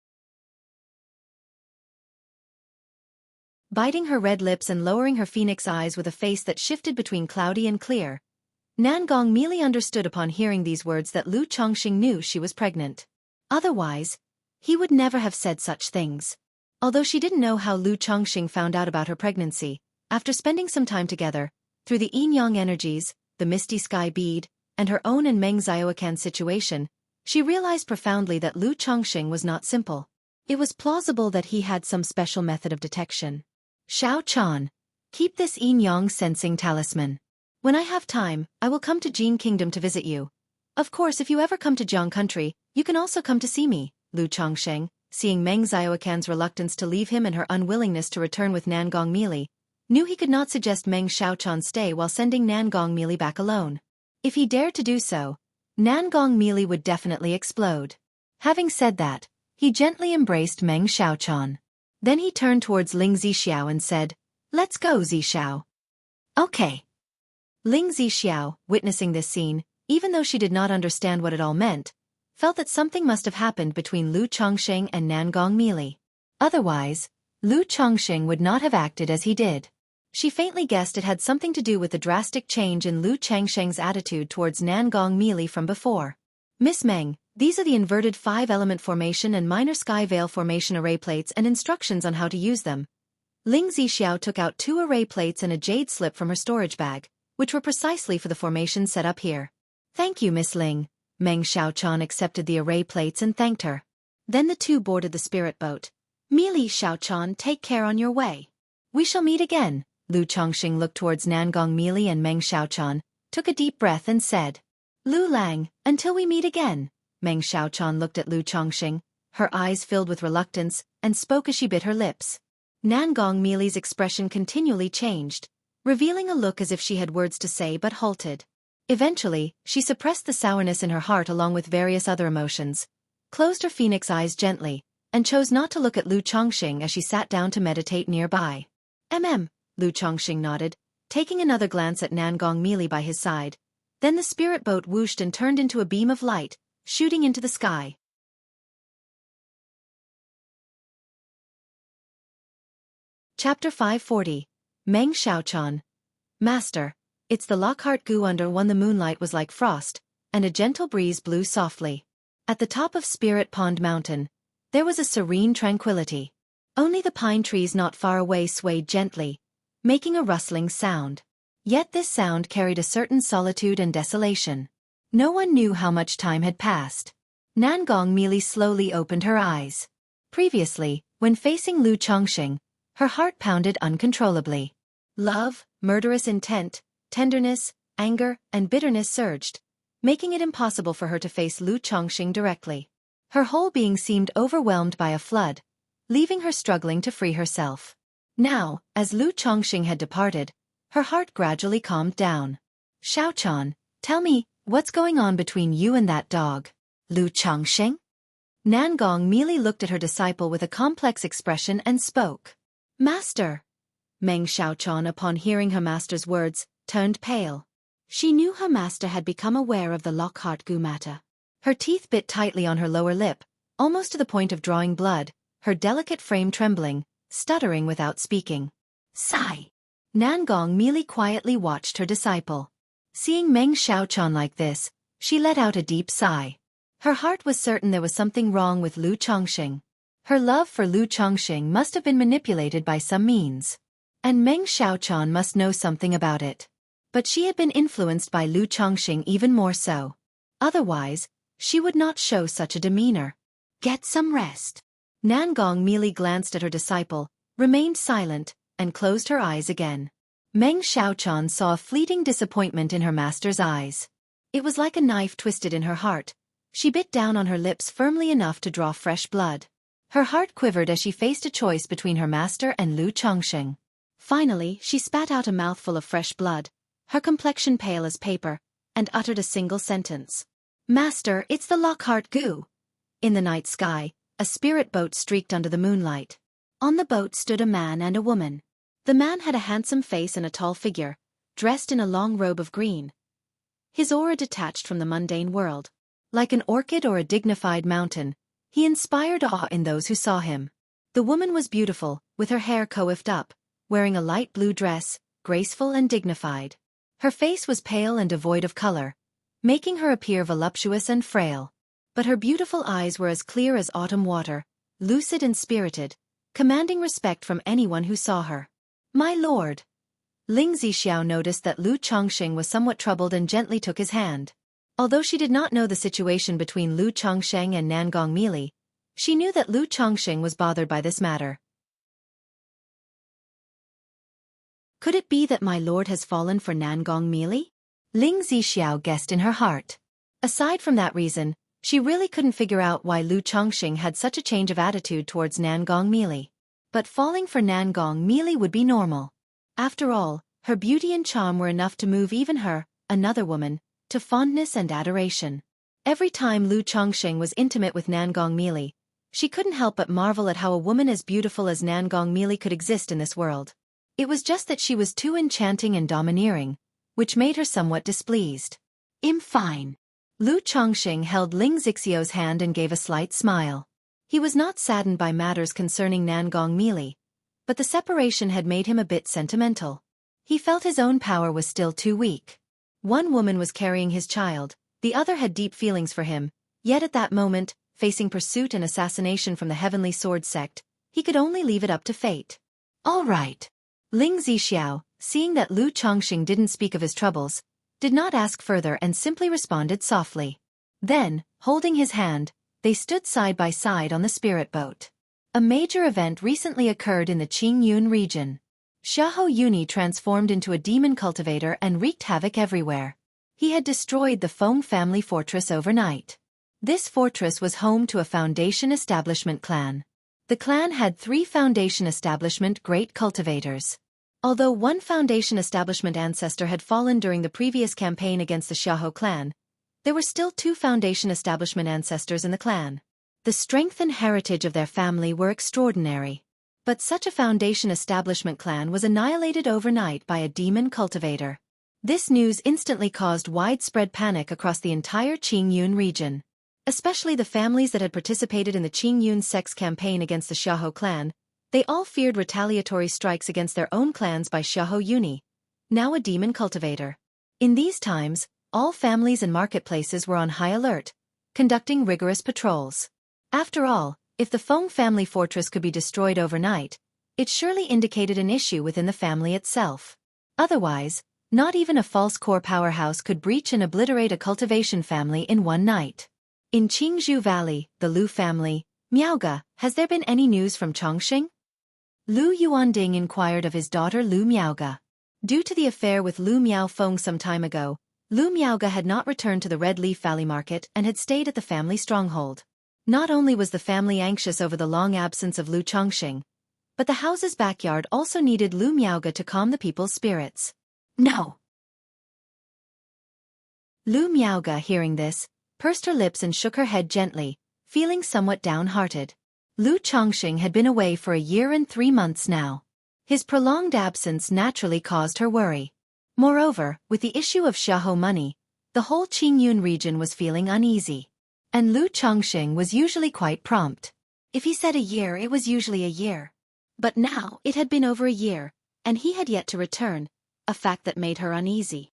biting her red lips and lowering her phoenix eyes with a face that shifted between cloudy and clear. Nangong merely understood upon hearing these words that Lu Chongqing knew she was pregnant. Otherwise, he would never have said such things. Although she didn't know how Lu Chongqing found out about her pregnancy, after spending some time together, through the yin-yang energies, the misty sky bead, and her own and Meng Xiaofan's situation, she realized profoundly that Lu Chongqing was not simple. It was plausible that he had some special method of detection. Xiaochan, keep this yin-yang sensing talisman. When I have time, I will come to Jin Kingdom to visit you. Of course, if you ever come to Jiang Country, you can also come to see me. Lu Chongqing, seeing Meng Xiaofan's reluctance to leave him and her unwillingness to return with Nangong Mili, knew he could not suggest Meng Xiaochan stay while sending Nangong Mili back alone. If he dared to do so, Nangong Mili would definitely explode. Having said that, he gently embraced Meng Xiaochan. Then he turned towards Ling Zixiao and said, "Let's go, Zixiao." "Okay." Ling Zixiao, witnessing this scene, even though she did not understand what it all meant, felt that something must have happened between Lu Chongqing and Nangong Mili. Otherwise, Lu Chongqing would not have acted as he did. She faintly guessed it had something to do with the drastic change in Lu Chongqing's attitude towards Nangong Mili from before. "Miss Meng, these are the inverted 5-element formation and minor sky veil formation array plates and instructions on how to use them." Ling Zixiao took out 2 array plates and a jade slip from her storage bag, which were precisely for the formation set up here. "Thank you, Miss Ling." Meng Xiaochan accepted the array plates and thanked her. Then the two boarded the spirit boat. "Mili Xiaochan, take care on your way. We shall meet again." Lu Chongqing looked towards Nangong Mili and Meng Xiaochan, took a deep breath and said, "Lu Lang, until we meet again." Meng Xiaochan looked at Lu Chongqing, her eyes filled with reluctance, and spoke as she bit her lips. Nangong Mili's expression continually changed, revealing a look as if she had words to say but halted. Eventually, she suppressed the sourness in her heart along with various other emotions, closed her phoenix eyes gently, and chose not to look at Lu Chongqing as she sat down to meditate nearby. Lu Chongqing nodded, taking another glance at Nangong Mili by his side. Then the spirit boat whooshed and turned into a beam of light, shooting into the sky. Chapter 540. Meng Xiaochan. "Master, it's the Lockhart Gu under one. The moonlight was like frost, and a gentle breeze blew softly. At the top of Spirit Pond Mountain, there was a serene tranquility. Only the pine trees not far away swayed gently, making a rustling sound. Yet this sound carried a certain solitude and desolation. No one knew how much time had passed. Nangong Mili slowly opened her eyes. Previously, when facing Lu Chongqing, her heart pounded uncontrollably. Love, murderous intent, tenderness, anger, and bitterness surged, making it impossible for her to face Lu Chongqing directly. Her whole being seemed overwhelmed by a flood, leaving her struggling to free herself. Now, as Lu Chongqing had departed, her heart gradually calmed down. "Xiaochan, tell me, what's going on between you and that dog?" "Lu Chongqing?" Nangong Mili looked at her disciple with a complex expression and spoke. "Master." Meng Xiaochan, upon hearing her master's words, turned pale. She knew her master had become aware of the Lockhart Gu matter. Her teeth bit tightly on her lower lip, almost to the point of drawing blood, her delicate frame trembling, stuttering without speaking. "Sigh." Nangong Mili quietly watched her disciple. Seeing Meng Xiaochan like this, she let out a deep sigh. Her heart was certain there was something wrong with Lu Chongqing. Her love for Lu Chongqing must have been manipulated by some means. And Meng Xiaochan must know something about it. But she had been influenced by Lu Chongqing even more so. Otherwise, she would not show such a demeanor. "Get some rest." Nangong Mili glanced at her disciple, remained silent, and closed her eyes again. Meng Xiaochan saw a fleeting disappointment in her master's eyes. It was like a knife twisted in her heart. She bit down on her lips firmly enough to draw fresh blood. Her heart quivered as she faced a choice between her master and Lu Chongqing. Finally, she spat out a mouthful of fresh blood, her complexion pale as paper, and uttered a single sentence. "Master, it's the Lockhart Gu." In the night sky, a spirit boat streaked under the moonlight. On the boat stood a man and a woman. The man had a handsome face and a tall figure, dressed in a long robe of green. His aura detached from the mundane world. Like an orchid or a dignified mountain, he inspired awe in those who saw him. The woman was beautiful, with her hair coiffed up, wearing a light blue dress, graceful and dignified. Her face was pale and devoid of color, making her appear voluptuous and frail. But her beautiful eyes were as clear as autumn water, lucid and spirited, commanding respect from anyone who saw her. "My lord." Ling Zixiao noticed that Lu Chongqing was somewhat troubled and gently took his hand. Although she did not know the situation between Lu Chongqing and Nangong Mili, she knew that Lu Chongqing was bothered by this matter. Could it be that my lord has fallen for Nangong Mili? Ling Zixiao guessed in her heart. Aside from that reason, she really couldn't figure out why Lu Chongqing had such a change of attitude towards Nangong Mili. But falling for Nangong Mili would be normal. After all, her beauty and charm were enough to move even her, another woman, to fondness and adoration. Every time Lu Chongqing was intimate with Nangong Mili, she couldn't help but marvel at how a woman as beautiful as Nangong Mili could exist in this world. It was just that she was too enchanting and domineering, which made her somewhat displeased. Fine. Lu Chongqing held Ling Zixiao's hand and gave a slight smile. He was not saddened by matters concerning Nangong Mili, but the separation had made him a bit sentimental. He felt his own power was still too weak. One woman was carrying his child, the other had deep feelings for him, yet at that moment, facing pursuit and assassination from the Heavenly Sword sect, he could only leave it up to fate. All right. Ling Zixiao, seeing that Lu Chongqing didn't speak of his troubles, did not ask further and simply responded softly. Then, holding his hand, they stood side by side on the spirit boat. A major event recently occurred in the Qingyun region. Xiahou Yuni transformed into a demon cultivator and wreaked havoc everywhere. He had destroyed the Feng family fortress overnight. This fortress was home to a foundation establishment clan. The clan had 3 foundation establishment great cultivators. Although one foundation establishment ancestor had fallen during the previous campaign against the Xiahou clan, there were still 2 foundation establishment ancestors in the clan. The strength and heritage of their family were extraordinary. But such a foundation establishment clan was annihilated overnight by a demon cultivator. This news instantly caused widespread panic across the entire Qingyun region. Especially the families that had participated in the Qingyun sect's campaign against the Xiahou clan, they all feared retaliatory strikes against their own clans by Xiahou Yuni, now a demon cultivator. In these times, all families and marketplaces were on high alert, conducting rigorous patrols. After all, if the Feng family fortress could be destroyed overnight, it surely indicated an issue within the family itself. Otherwise, not even a false core powerhouse could breach and obliterate a cultivation family in one night. In Qingzhou Valley, the Lu family, Miaoga, has there been any news from Chongqing? Lu Yuanding inquired of his daughter Lu Miaoga. Due to the affair with Lu Miaofeng some time ago, Lu Miaoga had not returned to the Red Leaf Valley Market and had stayed at the family stronghold. Not only was the family anxious over the long absence of Lu Chongqing, but the house's backyard also needed Lu Miaoga to calm the people's spirits. No. Lu Miaoga, hearing this, pursed her lips and shook her head gently, feeling somewhat downhearted. Lu Chongqing had been away for a year and 3 months now. His prolonged absence naturally caused her worry. Moreover, with the issue of Xiahou money, the whole Qingyun region was feeling uneasy. And Lu Chongqing was usually quite prompt. If he said a year, it was usually a year. But now, it had been over a year, and he had yet to return, a fact that made her uneasy.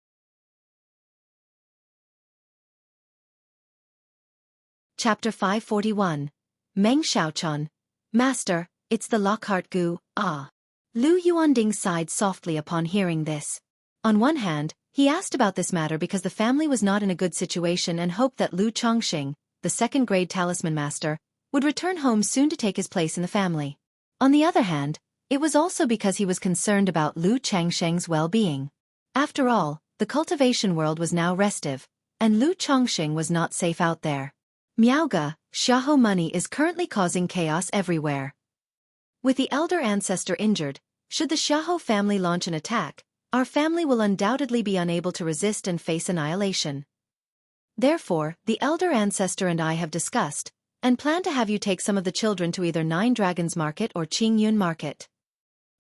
Chapter 541. Meng Xiaochun. Master, it's the Lockhart Gu, ah. Lu Yuanding sighed softly upon hearing this. On one hand, he asked about this matter because the family was not in a good situation and hoped that Lu Chongqing, the second-grade talisman master, would return home soon to take his place in the family. On the other hand, it was also because he was concerned about Lu Changsheng's well-being. After all, the cultivation world was now restive, and Lu Chongqing was not safe out there. Miaoga, Xiahou money is currently causing chaos everywhere. With the elder ancestor injured, should the Xiahou family launch an attack, our family will undoubtedly be unable to resist and face annihilation. Therefore, the elder ancestor and I have discussed, and plan to have you take some of the children to either Nine Dragons Market or Qingyun Market.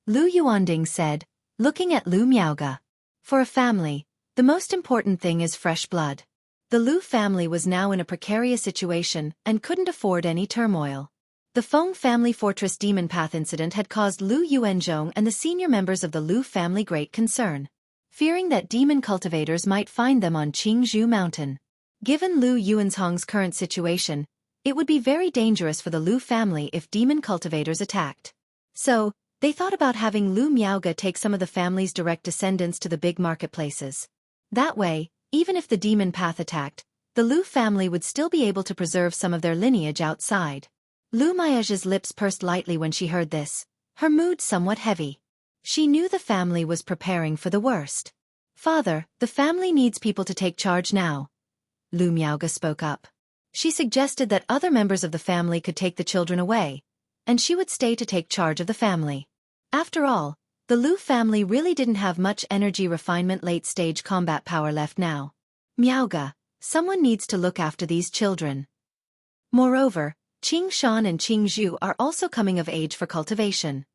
Lu Yuanding said, looking at Lu Miaoga. For a family, the most important thing is fresh blood. The Lu family was now in a precarious situation and couldn't afford any turmoil. The Feng family fortress demon path incident had caused Lu Yuanzhong and the senior members of the Lu family great concern, fearing that demon cultivators might find them on Qingzhou Mountain. Given Lu Yuanzhong's current situation, it would be very dangerous for the Lu family if demon cultivators attacked. So, they thought about having Lu Miaoge take some of the family's direct descendants to the big marketplaces. That way, even if the demon path attacked, the Lu family would still be able to preserve some of their lineage outside. Lu Miaoge's lips pursed lightly when she heard this, her mood somewhat heavy. She knew the family was preparing for the worst. "Father, the family needs people to take charge now." Lu Miaoge spoke up. She suggested that other members of the family could take the children away, and she would stay to take charge of the family. After all, the Lu family really didn't have much energy refinement late-stage combat power left now. "Miaoge, someone needs to look after these children. Moreover, Qingshan and Qingzhou are also coming of age for cultivation.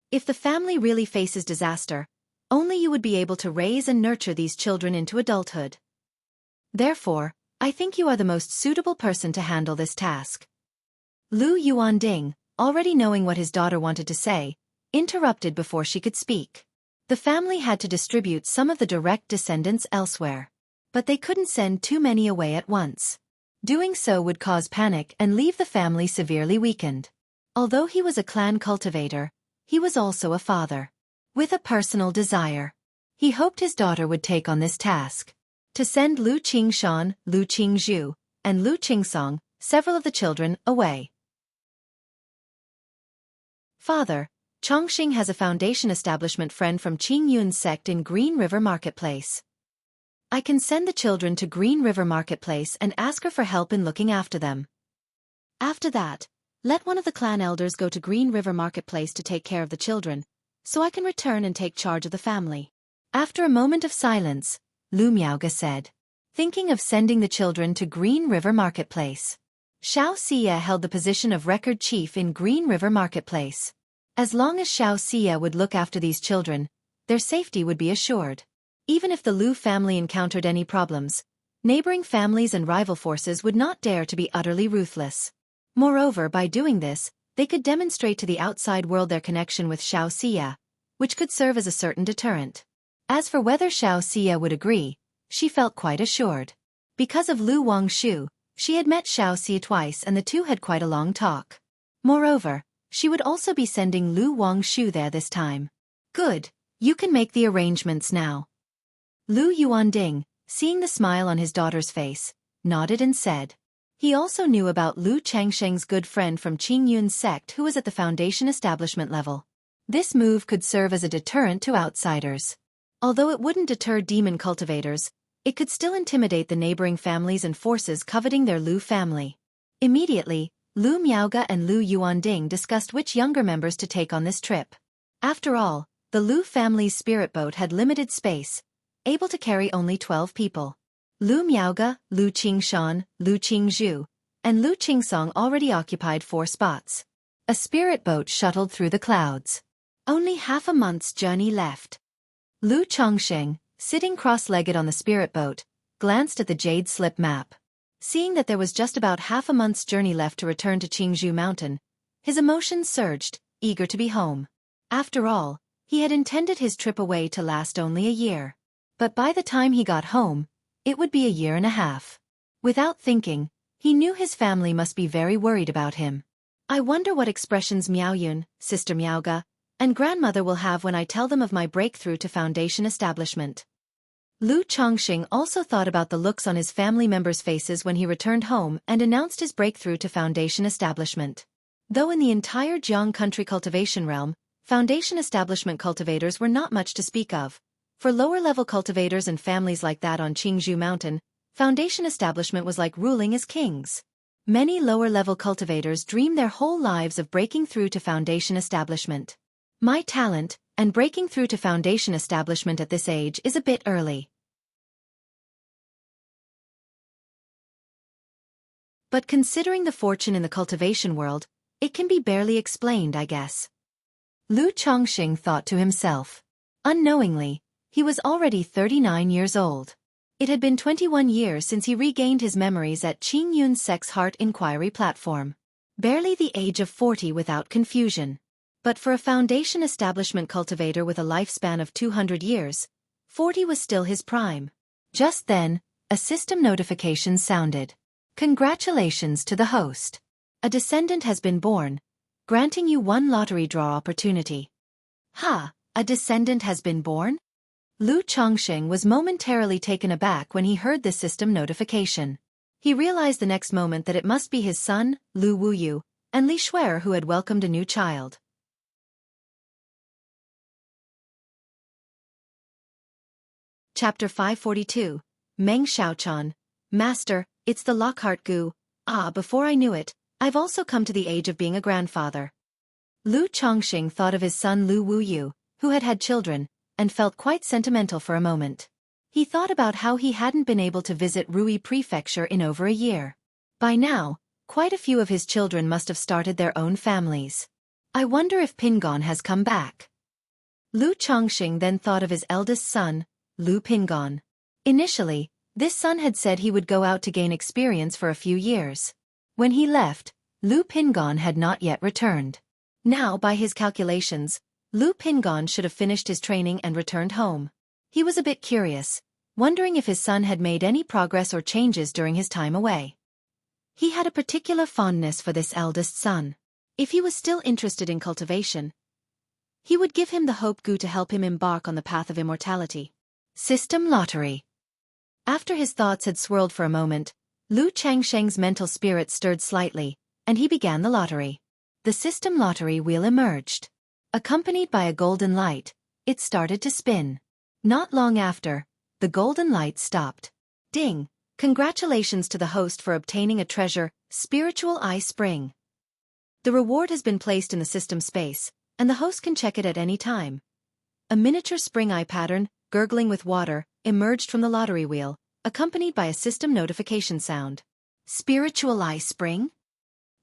If the family really faces disaster, only you would be able to raise and nurture these children into adulthood. Therefore, I think you are the most suitable person to handle this task." Lu Yuanding, already knowing what his daughter wanted to say, interrupted before she could speak. The family had to distribute some of the direct descendants elsewhere. But they couldn't send too many away at once. Doing so would cause panic and leave the family severely weakened. Although he was a clan cultivator, he was also a father. With a personal desire, he hoped his daughter would take on this task. To send Lu Qingshan, Lu Qingzhou, and Lu Qingsong, several of the children, away. "Father, Chongqing has a foundation establishment friend from Qingyun's sect in Green River Marketplace. I can send the children to Green River Marketplace and ask her for help in looking after them. After that, let one of the clan elders go to Green River Marketplace to take care of the children, so I can return and take charge of the family." After a moment of silence, Lu Miaoge said, thinking of sending the children to Green River Marketplace. Xiaofan held the position of record chief in Green River Marketplace. As long as Xiaofan would look after these children, their safety would be assured. Even if the Lu family encountered any problems, neighboring families and rival forces would not dare to be utterly ruthless. Moreover, by doing this, they could demonstrate to the outside world their connection with Xiaofan, which could serve as a certain deterrent. As for whether Xiaofan would agree, she felt quite assured. Because of Lu Wangshu, she had met Xiaofan twice and the two had quite a long talk. Moreover, she would also be sending Lu Wangshu there this time. "Good, you can make the arrangements now." Lu Yuanding, seeing the smile on his daughter's face, nodded and said. He also knew about Lu Changsheng's good friend from Qingyun's sect who was at the foundation establishment level. This move could serve as a deterrent to outsiders. Although it wouldn't deter demon cultivators, it could still intimidate the neighboring families and forces coveting their Lu family. Immediately, Lu Miaoge and Lu Yuanding discussed which younger members to take on this trip. After all, the Lu family's spirit boat had limited space, able to carry only 12 people. Lu Miaoge, Lu Qingshan, Lu Qingzhou, and Lu Qingsong already occupied 4 spots. A spirit boat shuttled through the clouds. Only half a month's journey left. Lu Chongqing, sitting cross-legged on the spirit boat, glanced at the jade slip map. Seeing that there was just about half a month's journey left to return to Qingzhou Mountain, his emotions surged, eager to be home. After all, he had intended his trip away to last only a year. But by the time he got home, it would be a year and a half. Without thinking, he knew his family must be very worried about him. "I wonder what expressions Miaoyun, Sister Miaoge, and grandmother will have when I tell them of my breakthrough to foundation establishment." Lu Chongqing also thought about the looks on his family members' faces when he returned home and announced his breakthrough to foundation establishment. Though in the entire Jiang country cultivation realm, foundation establishment cultivators were not much to speak of. For lower-level cultivators and families like that on Qingzhou Mountain, foundation establishment was like ruling as kings. Many lower-level cultivators dream their whole lives of breaking through to foundation establishment. My talent, and breaking through to foundation establishment at this age is a bit early. But considering the fortune in the cultivation world, it can be barely explained, I guess. Lu Chongqing thought to himself. Unknowingly, he was already 39 years old. It had been 21 years since he regained his memories at Qingyun's Sex Heart Inquiry platform. Barely the age of 40 without confusion. But for a foundation establishment cultivator with a lifespan of 200 years, 40 was still his prime. Just then, a system notification sounded. Congratulations to the host. A descendant has been born, granting you one lottery draw opportunity. Ha, a descendant has been born? Lu Chongqing was momentarily taken aback when he heard this system notification. He realized the next moment that it must be his son, Lu Wuyu, and Li Shuer who had welcomed a new child. Chapter 542, Meng Xiaochan. Master, it's the Lockhart Gu. Ah, before I knew it, I've also come to the age of being a grandfather. Lu Chongqing thought of his son Lu Wuyu, who had had children, and felt quite sentimental for a moment. He thought about how he hadn't been able to visit Rui Prefecture in over a year. By now, quite a few of his children must have started their own families. I wonder if Pingon has come back. Lu Chongqing then thought of his eldest son, Lu Pingon. Initially, this son had said he would go out to gain experience for a few years. When he left, Lu Pingon had not yet returned. Now, by his calculations, Lu Pingon should have finished his training and returned home. He was a bit curious, wondering if his son had made any progress or changes during his time away. He had a particular fondness for this eldest son. If he was still interested in cultivation, he would give him the Hope Gu to help him embark on the path of immortality. System lottery. After his thoughts had swirled for a moment, Lu Changsheng's mental spirit stirred slightly, and he began the lottery. The system lottery wheel emerged. Accompanied by a golden light, it started to spin. Not long after, the golden light stopped. Ding! Congratulations to the host for obtaining a treasure, Spiritual Eye Spring. The reward has been placed in the system space, and the host can check it at any time. A miniature spring eye pattern, gurgling with water, emerged from the lottery wheel, accompanied by a system notification sound. Spiritual Eye Spring?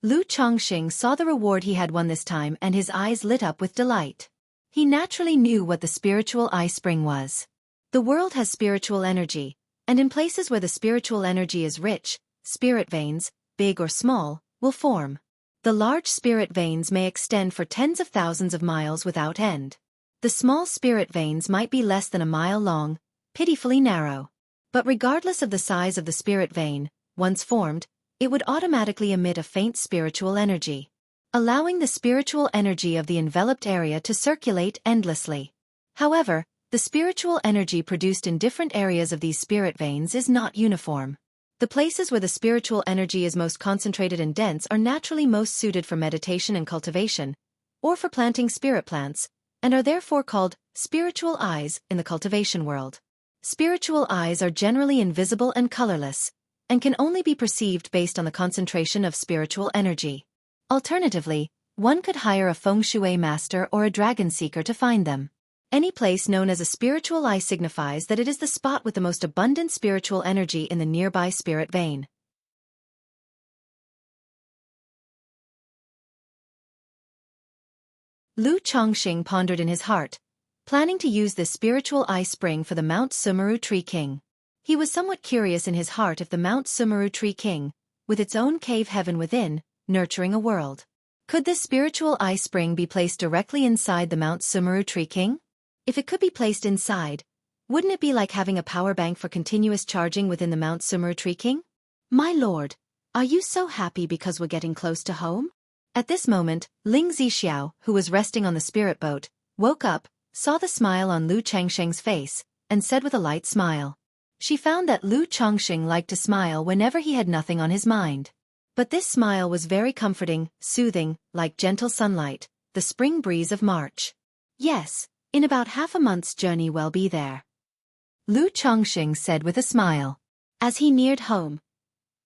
Lu Chongqing saw the reward he had won this time and his eyes lit up with delight. He naturally knew what the spiritual eye spring was. The world has spiritual energy, and in places where the spiritual energy is rich, spirit veins, big or small, will form. The large spirit veins may extend for tens of thousands of miles without end. The small spirit veins might be less than a mile long, pitifully narrow. But regardless of the size of the spirit vein, once formed, it would automatically emit a faint spiritual energy, allowing the spiritual energy of the enveloped area to circulate endlessly. However, the spiritual energy produced in different areas of these spirit veins is not uniform. The places where the spiritual energy is most concentrated and dense are naturally most suited for meditation and cultivation, or for planting spirit plants, and are therefore called spiritual eyes in the cultivation world. Spiritual eyes are generally invisible and colorless, and can only be perceived based on the concentration of spiritual energy. Alternatively, one could hire a feng shui master or a dragon seeker to find them. Any place known as a spiritual eye signifies that it is the spot with the most abundant spiritual energy in the nearby spirit vein. Lu Chongqing pondered in his heart, planning to use this spiritual eye spring for the Mount Sumeru Tree King. He was somewhat curious in his heart if the Mount Sumeru Tree King, with its own cave heaven within, nurturing a world. Could this spiritual eye spring be placed directly inside the Mount Sumeru Tree King? If it could be placed inside, wouldn't it be like having a power bank for continuous charging within the Mount Sumeru Tree King? My lord, are you so happy because we're getting close to home? At this moment, Ling Zixiao, who was resting on the spirit boat, woke up, saw the smile on Lu Changsheng's face, and said with a light smile. She found that Lu Chongqing liked to smile whenever he had nothing on his mind. But this smile was very comforting, soothing, like gentle sunlight, the spring breeze of March. Yes, in about half a month's journey we'll be there, Lu Chongqing said with a smile. As he neared home,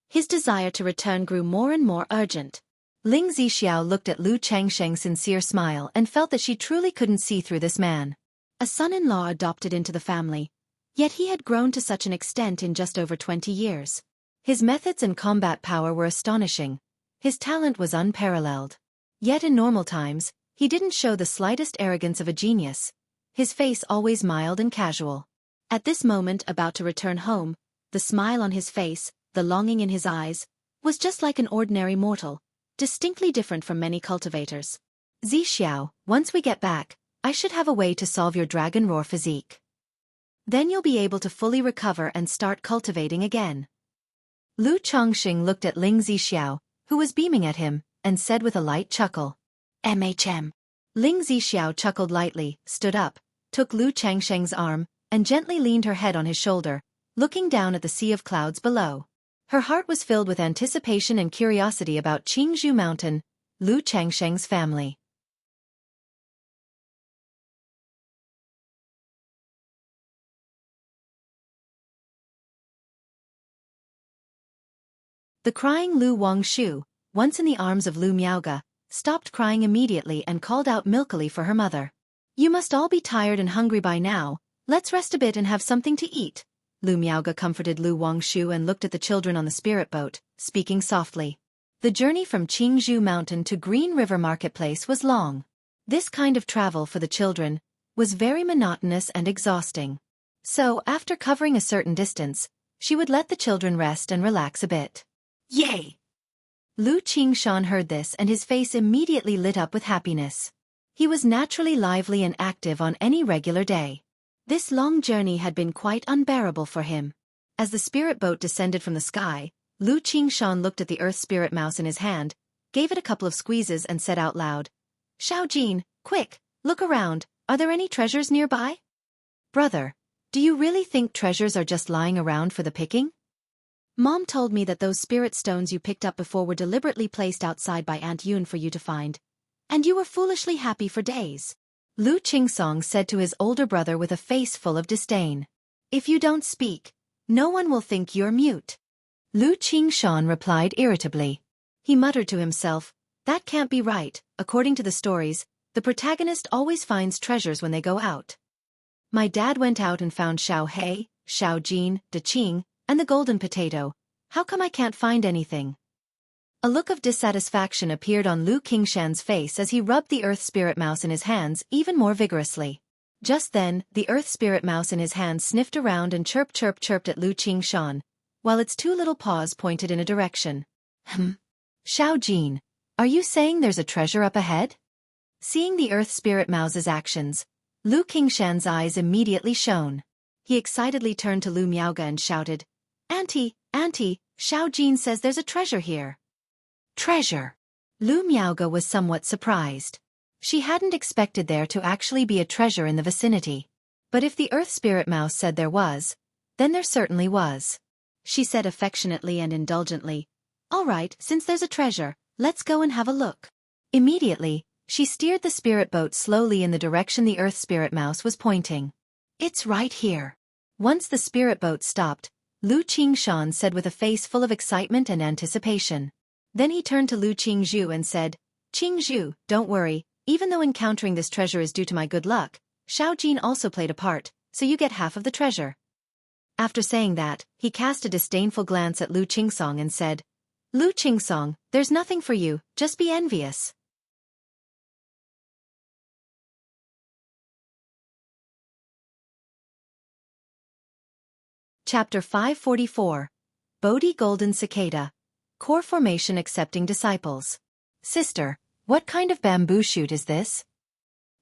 his desire to return grew more and more urgent. Ling Zixiao looked at Lu Changsheng's sincere smile and felt that she truly couldn't see through this man. A son-in-law adopted into the family, yet he had grown to such an extent in just over 20 years. His methods and combat power were astonishing. His talent was unparalleled. Yet in normal times, he didn't show the slightest arrogance of a genius, his face always mild and casual. At this moment about to return home, the smile on his face, the longing in his eyes, was just like an ordinary mortal, distinctly different from many cultivators. Zixiao, once we get back, I should have a way to solve your dragon roar physique. Then you'll be able to fully recover and start cultivating again. Lu Chongqing looked at Ling Zixiao, who was beaming at him, and said with a light chuckle, "MHM." Ling Zixiao chuckled lightly, stood up, took Lu Changsheng's arm, and gently leaned her head on his shoulder, looking down at the sea of clouds below. Her heart was filled with anticipation and curiosity about Qingzhou Mountain, Lu Changsheng's family. The crying Lu Wangshu, once in the arms of Lu Miaoge, stopped crying immediately and called out milkily for her mother. "You must all be tired and hungry by now, let's rest a bit and have something to eat." Lu Miaoge comforted Lu Wangshu and looked at the children on the spirit boat, speaking softly. The journey from Qingzhou Mountain to Green River Marketplace was long. This kind of travel for the children was very monotonous and exhausting. So, after covering a certain distance, she would let the children rest and relax a bit. Yay! Lu Qingshan heard this and his face immediately lit up with happiness. He was naturally lively and active on any regular day. This long journey had been quite unbearable for him. As the spirit boat descended from the sky, Lu Qingshan looked at the earth spirit mouse in his hand, gave it a couple of squeezes and said out loud, "Xiaojin, quick, look around, are there any treasures nearby?" "Brother, do you really think treasures are just lying around for the picking? Mom told me that those spirit stones you picked up before were deliberately placed outside by Aunt Yun for you to find. And you were foolishly happy for days." Lu Qingsong said to his older brother with a face full of disdain. "If you don't speak, no one will think you're mute." Lu Qingshan replied irritably. He muttered to himself, "That can't be right. According to the stories, the protagonist always finds treasures when they go out. My dad went out and found Xiao Hei, Xiao Jin, De Qing, and the golden potato. How come I can't find anything?" A look of dissatisfaction appeared on Lu Qingshan's face as he rubbed the earth spirit mouse in his hands even more vigorously. Just then, the earth spirit mouse in his hand sniffed around and chirped at Lu Qingshan, while its two little paws pointed in a direction. Xiao Jin, are you saying there's a treasure up ahead?" Seeing the earth spirit mouse's actions, Lu Qingshan's eyes immediately shone. He excitedly turned to Lu Miaoge and shouted, Auntie, Xiao Jin says there's a treasure here." "Treasure?" Lu Miaoge was somewhat surprised. She hadn't expected there to actually be a treasure in the vicinity. But if the earth spirit mouse said there was, then there certainly was. She said affectionately and indulgently, "All right, since there's a treasure, let's go and have a look." Immediately, she steered the spirit boat slowly in the direction the earth spirit mouse was pointing. "It's right here." Once the spirit boat stopped, Lu Qingshan said with a face full of excitement and anticipation. Then he turned to Lu Qingzhou and said, "Qingzhou, don't worry, even though encountering this treasure is due to my good luck, Xiao Jin also played a part, so you get half of the treasure." After saying that, he cast a disdainful glance at Lu Qingsong and said, "Lu Qingsong, there's nothing for you, just be envious." Chapter 544. Bodhi Golden Cicada. Core Formation Accepting Disciples. "Sister, what kind of bamboo shoot is this?"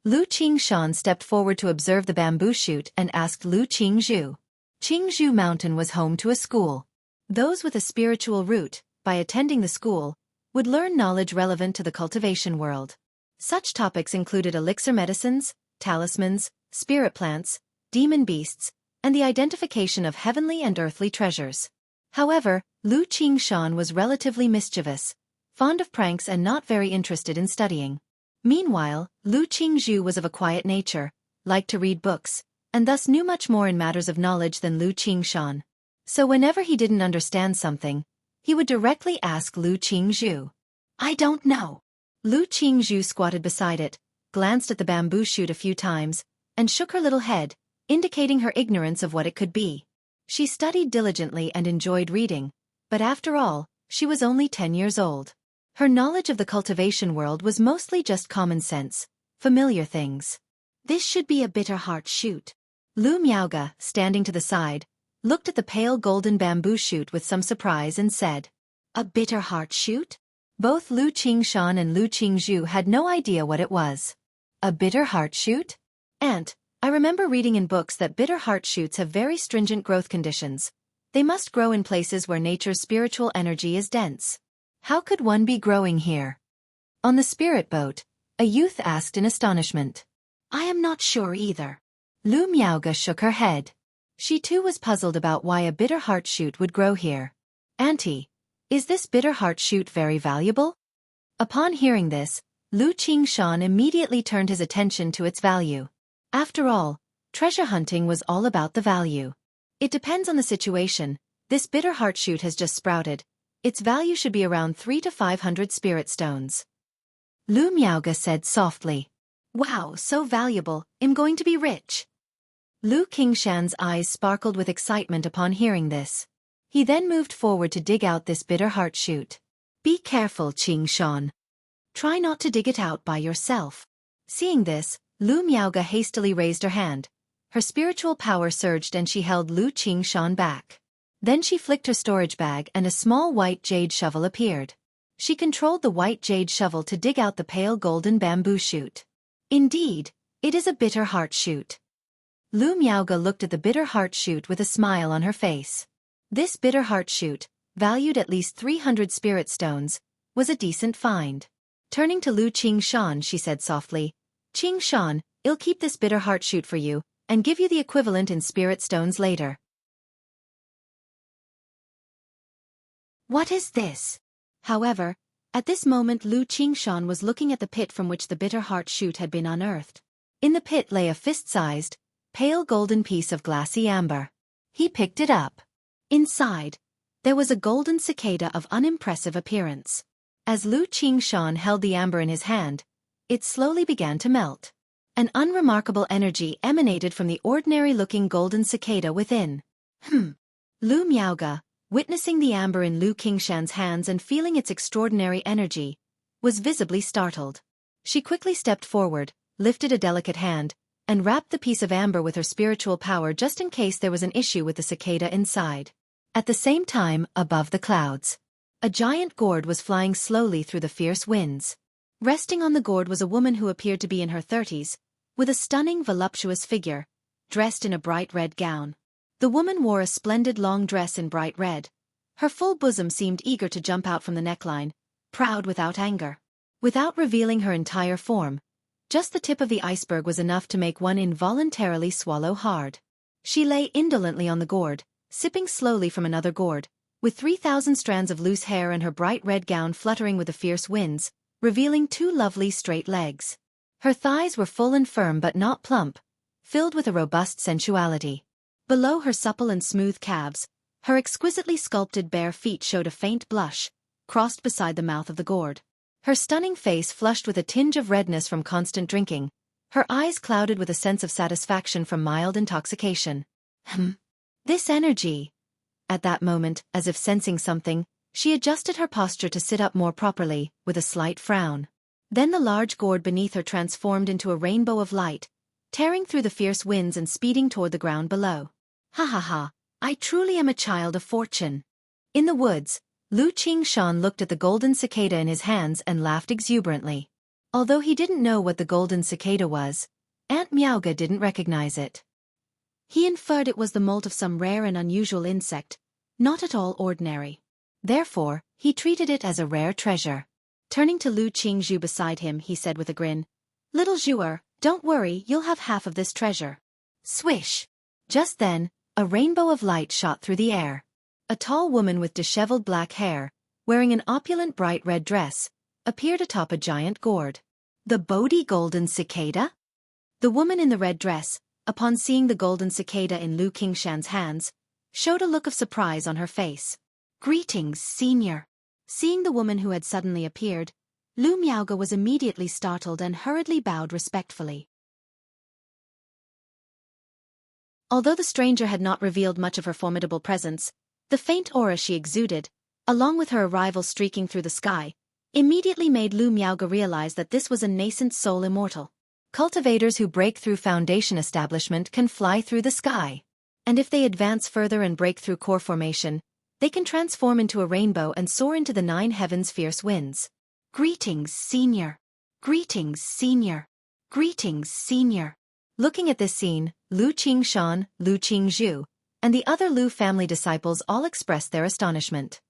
Lu Qingshan stepped forward to observe the bamboo shoot and asked Lu Qingzhou. Qingzhou Mountain was home to a school. Those with a spiritual root, by attending the school, would learn knowledge relevant to the cultivation world. Such topics included elixir medicines, talismans, spirit plants, demon beasts, and the identification of heavenly and earthly treasures. However, Lu Qingshan was relatively mischievous, fond of pranks and not very interested in studying. Meanwhile, Lu Qingzhou was of a quiet nature, liked to read books, and thus knew much more in matters of knowledge than Lu Qingshan. So whenever he didn't understand something, he would directly ask Lu Qingzhou. "I don't know." Lu Qingzhou squatted beside it, glanced at the bamboo shoot a few times, and shook her little head, indicating her ignorance of what it could be. She studied diligently and enjoyed reading, but after all, she was only 10 years old. Her knowledge of the cultivation world was mostly just common sense, familiar things. "This should be a bitter heart shoot." Lu Miaoge, standing to the side, looked at the pale golden bamboo shoot with some surprise and said, "A bitter heart shoot? Both Lu Qingshan and Lu Qingzhu had no idea what it was. A bitter heart shoot? Aunt, I remember reading in books that bitter heart shoots have very stringent growth conditions. They must grow in places where nature's spiritual energy is dense. How could one be growing here? On the spirit boat, a youth asked in astonishment. I am not sure either. Lu Miaoge shook her head. She too was puzzled about why a bitter heart shoot would grow here. Auntie, is this bitter heart shoot very valuable? Upon hearing this, Lu Qingshan immediately turned his attention to its value. After all, treasure hunting was all about the value. It depends on the situation. This bitter heart shoot has just sprouted. Its value should be around 300 to 500 spirit stones. Lu Miaoge said softly. Wow, so valuable, I'm going to be rich. Lu Qingshan's eyes sparkled with excitement upon hearing this. He then moved forward to dig out this bitter heart shoot. Be careful, Qingshan. Try not to dig it out by yourself. Seeing this, Lu Miaoge hastily raised her hand. Her spiritual power surged and she held Lu Qingshan back. Then she flicked her storage bag and a small white jade shovel appeared. She controlled the white jade shovel to dig out the pale golden bamboo shoot. Indeed, it is a bitter heart shoot. Lu Miaoge looked at the bitter heart shoot with a smile on her face. This bitter heart shoot, valued at least 300 spirit stones, was a decent find. Turning to Lu Qingshan, she said softly, Qingshan, I'll keep this bitter heart shoot for you, and give you the equivalent in spirit stones later. What is this? However, at this moment Lu Qingshan was looking at the pit from which the bitter heart shoot had been unearthed. In the pit lay a fist-sized, pale golden piece of glassy amber. He picked it up. Inside, there was a golden cicada of unimpressive appearance. As Lu Qingshan held the amber in his hand, it slowly began to melt. An unremarkable energy emanated from the ordinary-looking golden cicada within. Lu Miaoge, witnessing the amber in Lu Qingshan's hands and feeling its extraordinary energy, was visibly startled. She quickly stepped forward, lifted a delicate hand, and wrapped the piece of amber with her spiritual power just in case there was an issue with the cicada inside. At the same time, above the clouds, a giant gourd was flying slowly through the fierce winds. Resting on the gourd was a woman who appeared to be in her 30s, with a stunning voluptuous figure, dressed in a bright red gown. The woman wore a splendid long dress in bright red. Her full bosom seemed eager to jump out from the neckline, proud without anger. Without revealing her entire form, just the tip of the iceberg was enough to make one involuntarily swallow hard. She lay indolently on the gourd, sipping slowly from another gourd, with 3,000 strands of loose hair and her bright red gown fluttering with the fierce winds, revealing 2 lovely straight legs. Her thighs were full and firm but not plump, filled with a robust sensuality. Below her supple and smooth calves, her exquisitely sculpted bare feet showed a faint blush, crossed beside the mouth of the gourd. Her stunning face flushed with a tinge of redness from constant drinking, her eyes clouded with a sense of satisfaction from mild intoxication. This energy. At that moment, as if sensing something, she adjusted her posture to sit up more properly, with a slight frown. Then the large gourd beneath her transformed into a rainbow of light, tearing through the fierce winds and speeding toward the ground below. Ha ha ha, I truly am a child of fortune. In the woods, Lu Qingshan looked at the golden cicada in his hands and laughed exuberantly. Although he didn't know what the golden cicada was, Aunt Miaoge didn't recognize it. He inferred it was the molt of some rare and unusual insect, not at all ordinary. Therefore, he treated it as a rare treasure. Turning to Lu Qingzhu beside him, he said with a grin, Little Zhuer, don't worry, you'll have half of this treasure. Swish! Just then, a rainbow of light shot through the air. A tall woman with disheveled black hair, wearing an opulent bright red dress, appeared atop a giant gourd. The Bodhi golden cicada? The woman in the red dress, upon seeing the golden cicada in Lu Qingshan's hands, showed a look of surprise on her face. Greetings, senior. Seeing the woman who had suddenly appeared, Lu Miaoge was immediately startled and hurriedly bowed respectfully. Although the stranger had not revealed much of her formidable presence, the faint aura she exuded, along with her arrival streaking through the sky, immediately made Lu Miaoge realize that this was a nascent soul immortal. Cultivators who break through foundation establishment can fly through the sky. And if they advance further and break through core formation, They can transform into a rainbow and soar into the 9 heavens' fierce winds. Greetings, senior. Greetings, senior. Greetings, senior. Looking at this scene, Lu Qingshan, Lu Qingzhu, and the other Lu family disciples all expressed their astonishment.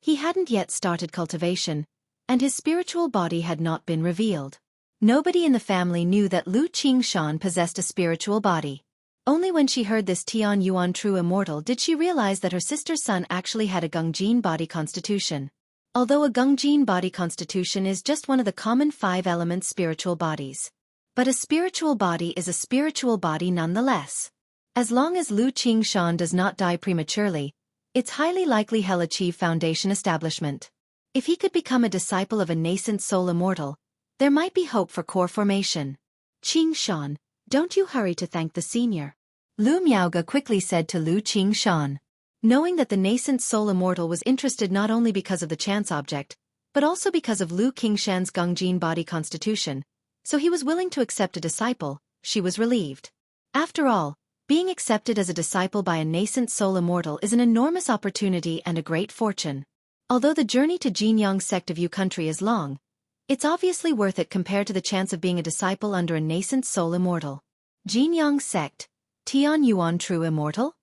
He hadn't yet started cultivation, and his spiritual body had not been revealed. Nobody in the family knew that Lu Qingshan possessed a spiritual body. Only when she heard this Tian Yuan true immortal did she realize that her sister's son actually had a Gongjin body constitution. Although a Gongjin body constitution is just one of the common 5-element spiritual bodies. But a spiritual body is a spiritual body nonetheless. As long as Lu Qingshan does not die prematurely, it's highly likely he'll achieve foundation establishment. If he could become a disciple of a nascent soul immortal, there might be hope for core formation. Qingshan, don't you hurry to thank the senior. Lu Miaoge quickly said to Lu Qingshan. Knowing that the nascent soul immortal was interested not only because of the chance object, but also because of Lu Qingshan's Gongjin body constitution, so he was willing to accept a disciple, she was relieved. After all, being accepted as a disciple by a nascent soul immortal is an enormous opportunity and a great fortune. Although the journey to Jinyang sect of Yu country is long, it's obviously worth it compared to the chance of being a disciple under a nascent soul immortal. Jinyang sect, Tian Yuan true immortal?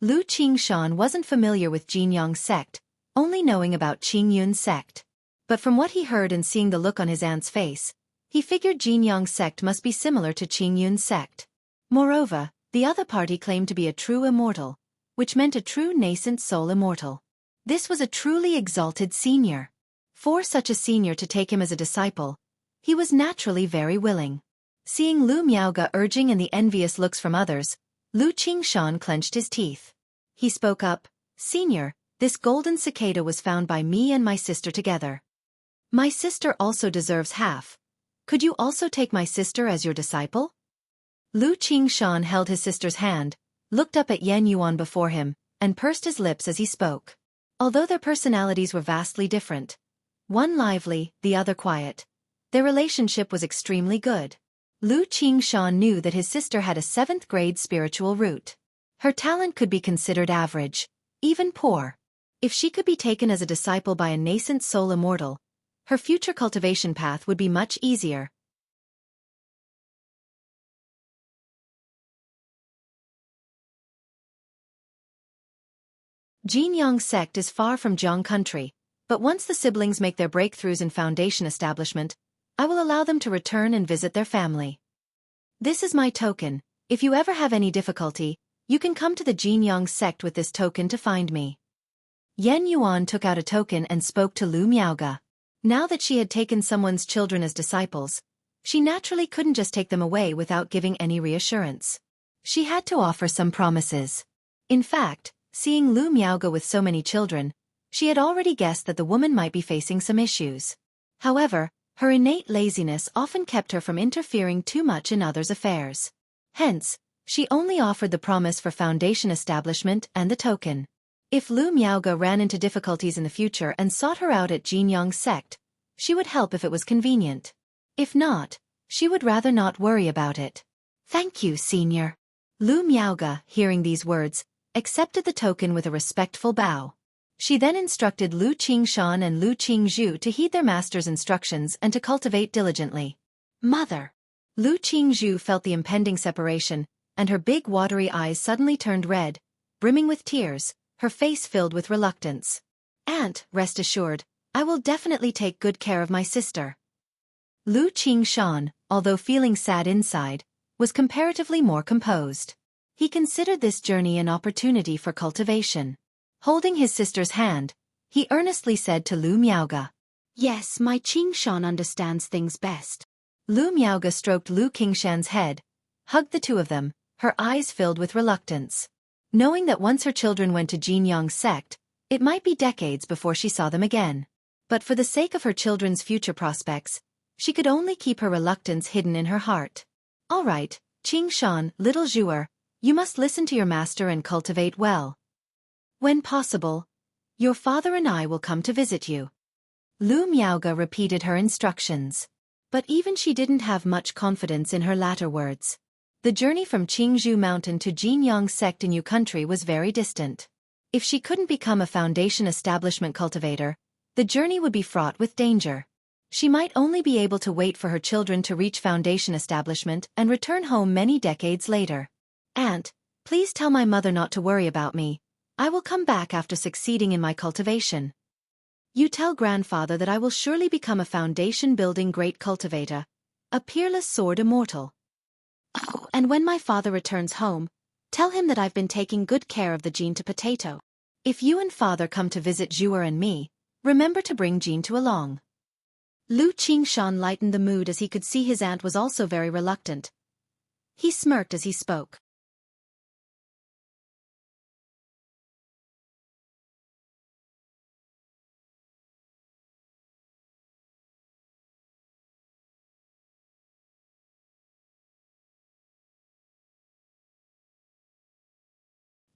Lu Qingshan wasn't familiar with Jinyang sect, only knowing about Qingyun sect. But from what he heard and seeing the look on his aunt's face, he figured Jinyang sect must be similar to Qingyun sect. Moreover, the other party claimed to be a true immortal, which meant a true nascent soul immortal. This was a truly exalted senior. For such a senior to take him as a disciple, he was naturally very willing. Seeing Lu Miaoge urging and the envious looks from others, Lu Qingshan clenched his teeth. He spoke up, "Senior, this golden cicada was found by me and my sister together. My sister also deserves half. Could you also take my sister as your disciple?" Lu Qingshan held his sister's hand, looked up at Yan Yuan before him, and pursed his lips as he spoke. Although their personalities were vastly different, one lively, the other quiet, their relationship was extremely good. Lu Qingshan knew that his sister had a 7th-grade spiritual root. Her talent could be considered average, even poor. If she could be taken as a disciple by a nascent soul immortal, her future cultivation path would be much easier. Jinyang sect is far from Jiang country, but once the siblings make their breakthroughs in foundation establishment, I will allow them to return and visit their family. This is my token. If you ever have any difficulty, you can come to the Jinyang sect with this token to find me. Yan Yuan took out a token and spoke to Lu Miaoge. Now that she had taken someone's children as disciples, she naturally couldn't just take them away without giving any reassurance. She had to offer some promises. In fact, seeing Lu Miaoge with so many children, she had already guessed that the woman might be facing some issues. However, her innate laziness often kept her from interfering too much in others' affairs. Hence, she only offered the promise for foundation establishment and the token. If Lu Miaoge ran into difficulties in the future and sought her out at Jinyang sect, she would help if it was convenient. If not, she would rather not worry about it. "Thank you, senior." Lu Miaoge, hearing these words, accepted the token with a respectful bow. She then instructed Lu Qingshan and Lu Qingzhu to heed their master's instructions and to cultivate diligently. "Mother." Lu Qingzhu felt the impending separation, and her big watery eyes suddenly turned red, brimming with tears, her face filled with reluctance. "Aunt, rest assured, I will definitely take good care of my sister." Lu Qingshan, although feeling sad inside, was comparatively more composed. He considered this journey an opportunity for cultivation. Holding his sister's hand, he earnestly said to Lu Miaoge, "Yes, my Qingshan understands things best." Lu Miaoge stroked Lu Qingshan's head, hugged the two of them, her eyes filled with reluctance. Knowing that once her children went to Jinyang sect, it might be decades before she saw them again. But for the sake of her children's future prospects, she could only keep her reluctance hidden in her heart. "All right, Qingshan, little Zhuer, you must listen to your master and cultivate well. When possible, Your father and I will come to visit you. Lu Miaoge repeated her instructions. But even she didn't have much confidence in her latter words. The journey from Qingzhou Mountain to Jinyang sect in Yu country was very distant. If she couldn't become a foundation establishment cultivator, the journey would be fraught with danger. She might only be able to wait for her children to reach foundation establishment and return home many decades later. Aunt, please tell my mother not to worry about me. I will come back after succeeding in my cultivation. You tell grandfather that I will surely become a foundation-building great cultivator, a peerless sword immortal. Oh, and when my father returns home, tell him that I've been taking good care of the Jean to potato. If you and father come to visit Zhuer and me, remember to bring Jean to along. Lu Qingshan lightened the mood as he could see his aunt was also very reluctant. He smirked as he spoke.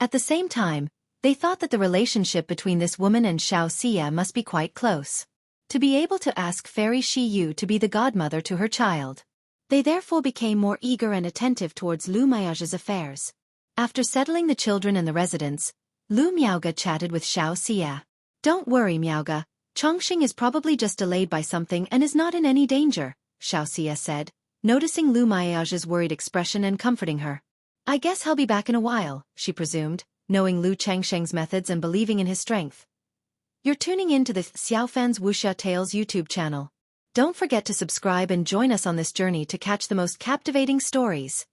At the same time, they thought that the relationship between this woman and Xiaofan must be quite close. To be able to ask Fairy Shi Yu to be the godmother to her child. They therefore became more eager and attentive towards Lu Miaoge's affairs. After settling the children and the residents, Lu Miaoge chatted with Xiaofan. Don't worry, Miaoge, Chongqing is probably just delayed by something and is not in any danger, Xiaofan said, noticing Lu Miaoge's worried expression and comforting her. I guess he'll be back in a while, she presumed, knowing Lu Chengsheng's methods and believing in his strength. You're tuning in to the Xiaofan's Wuxia Tales YouTube channel. Don't forget to subscribe and join us on this journey to catch the most captivating stories.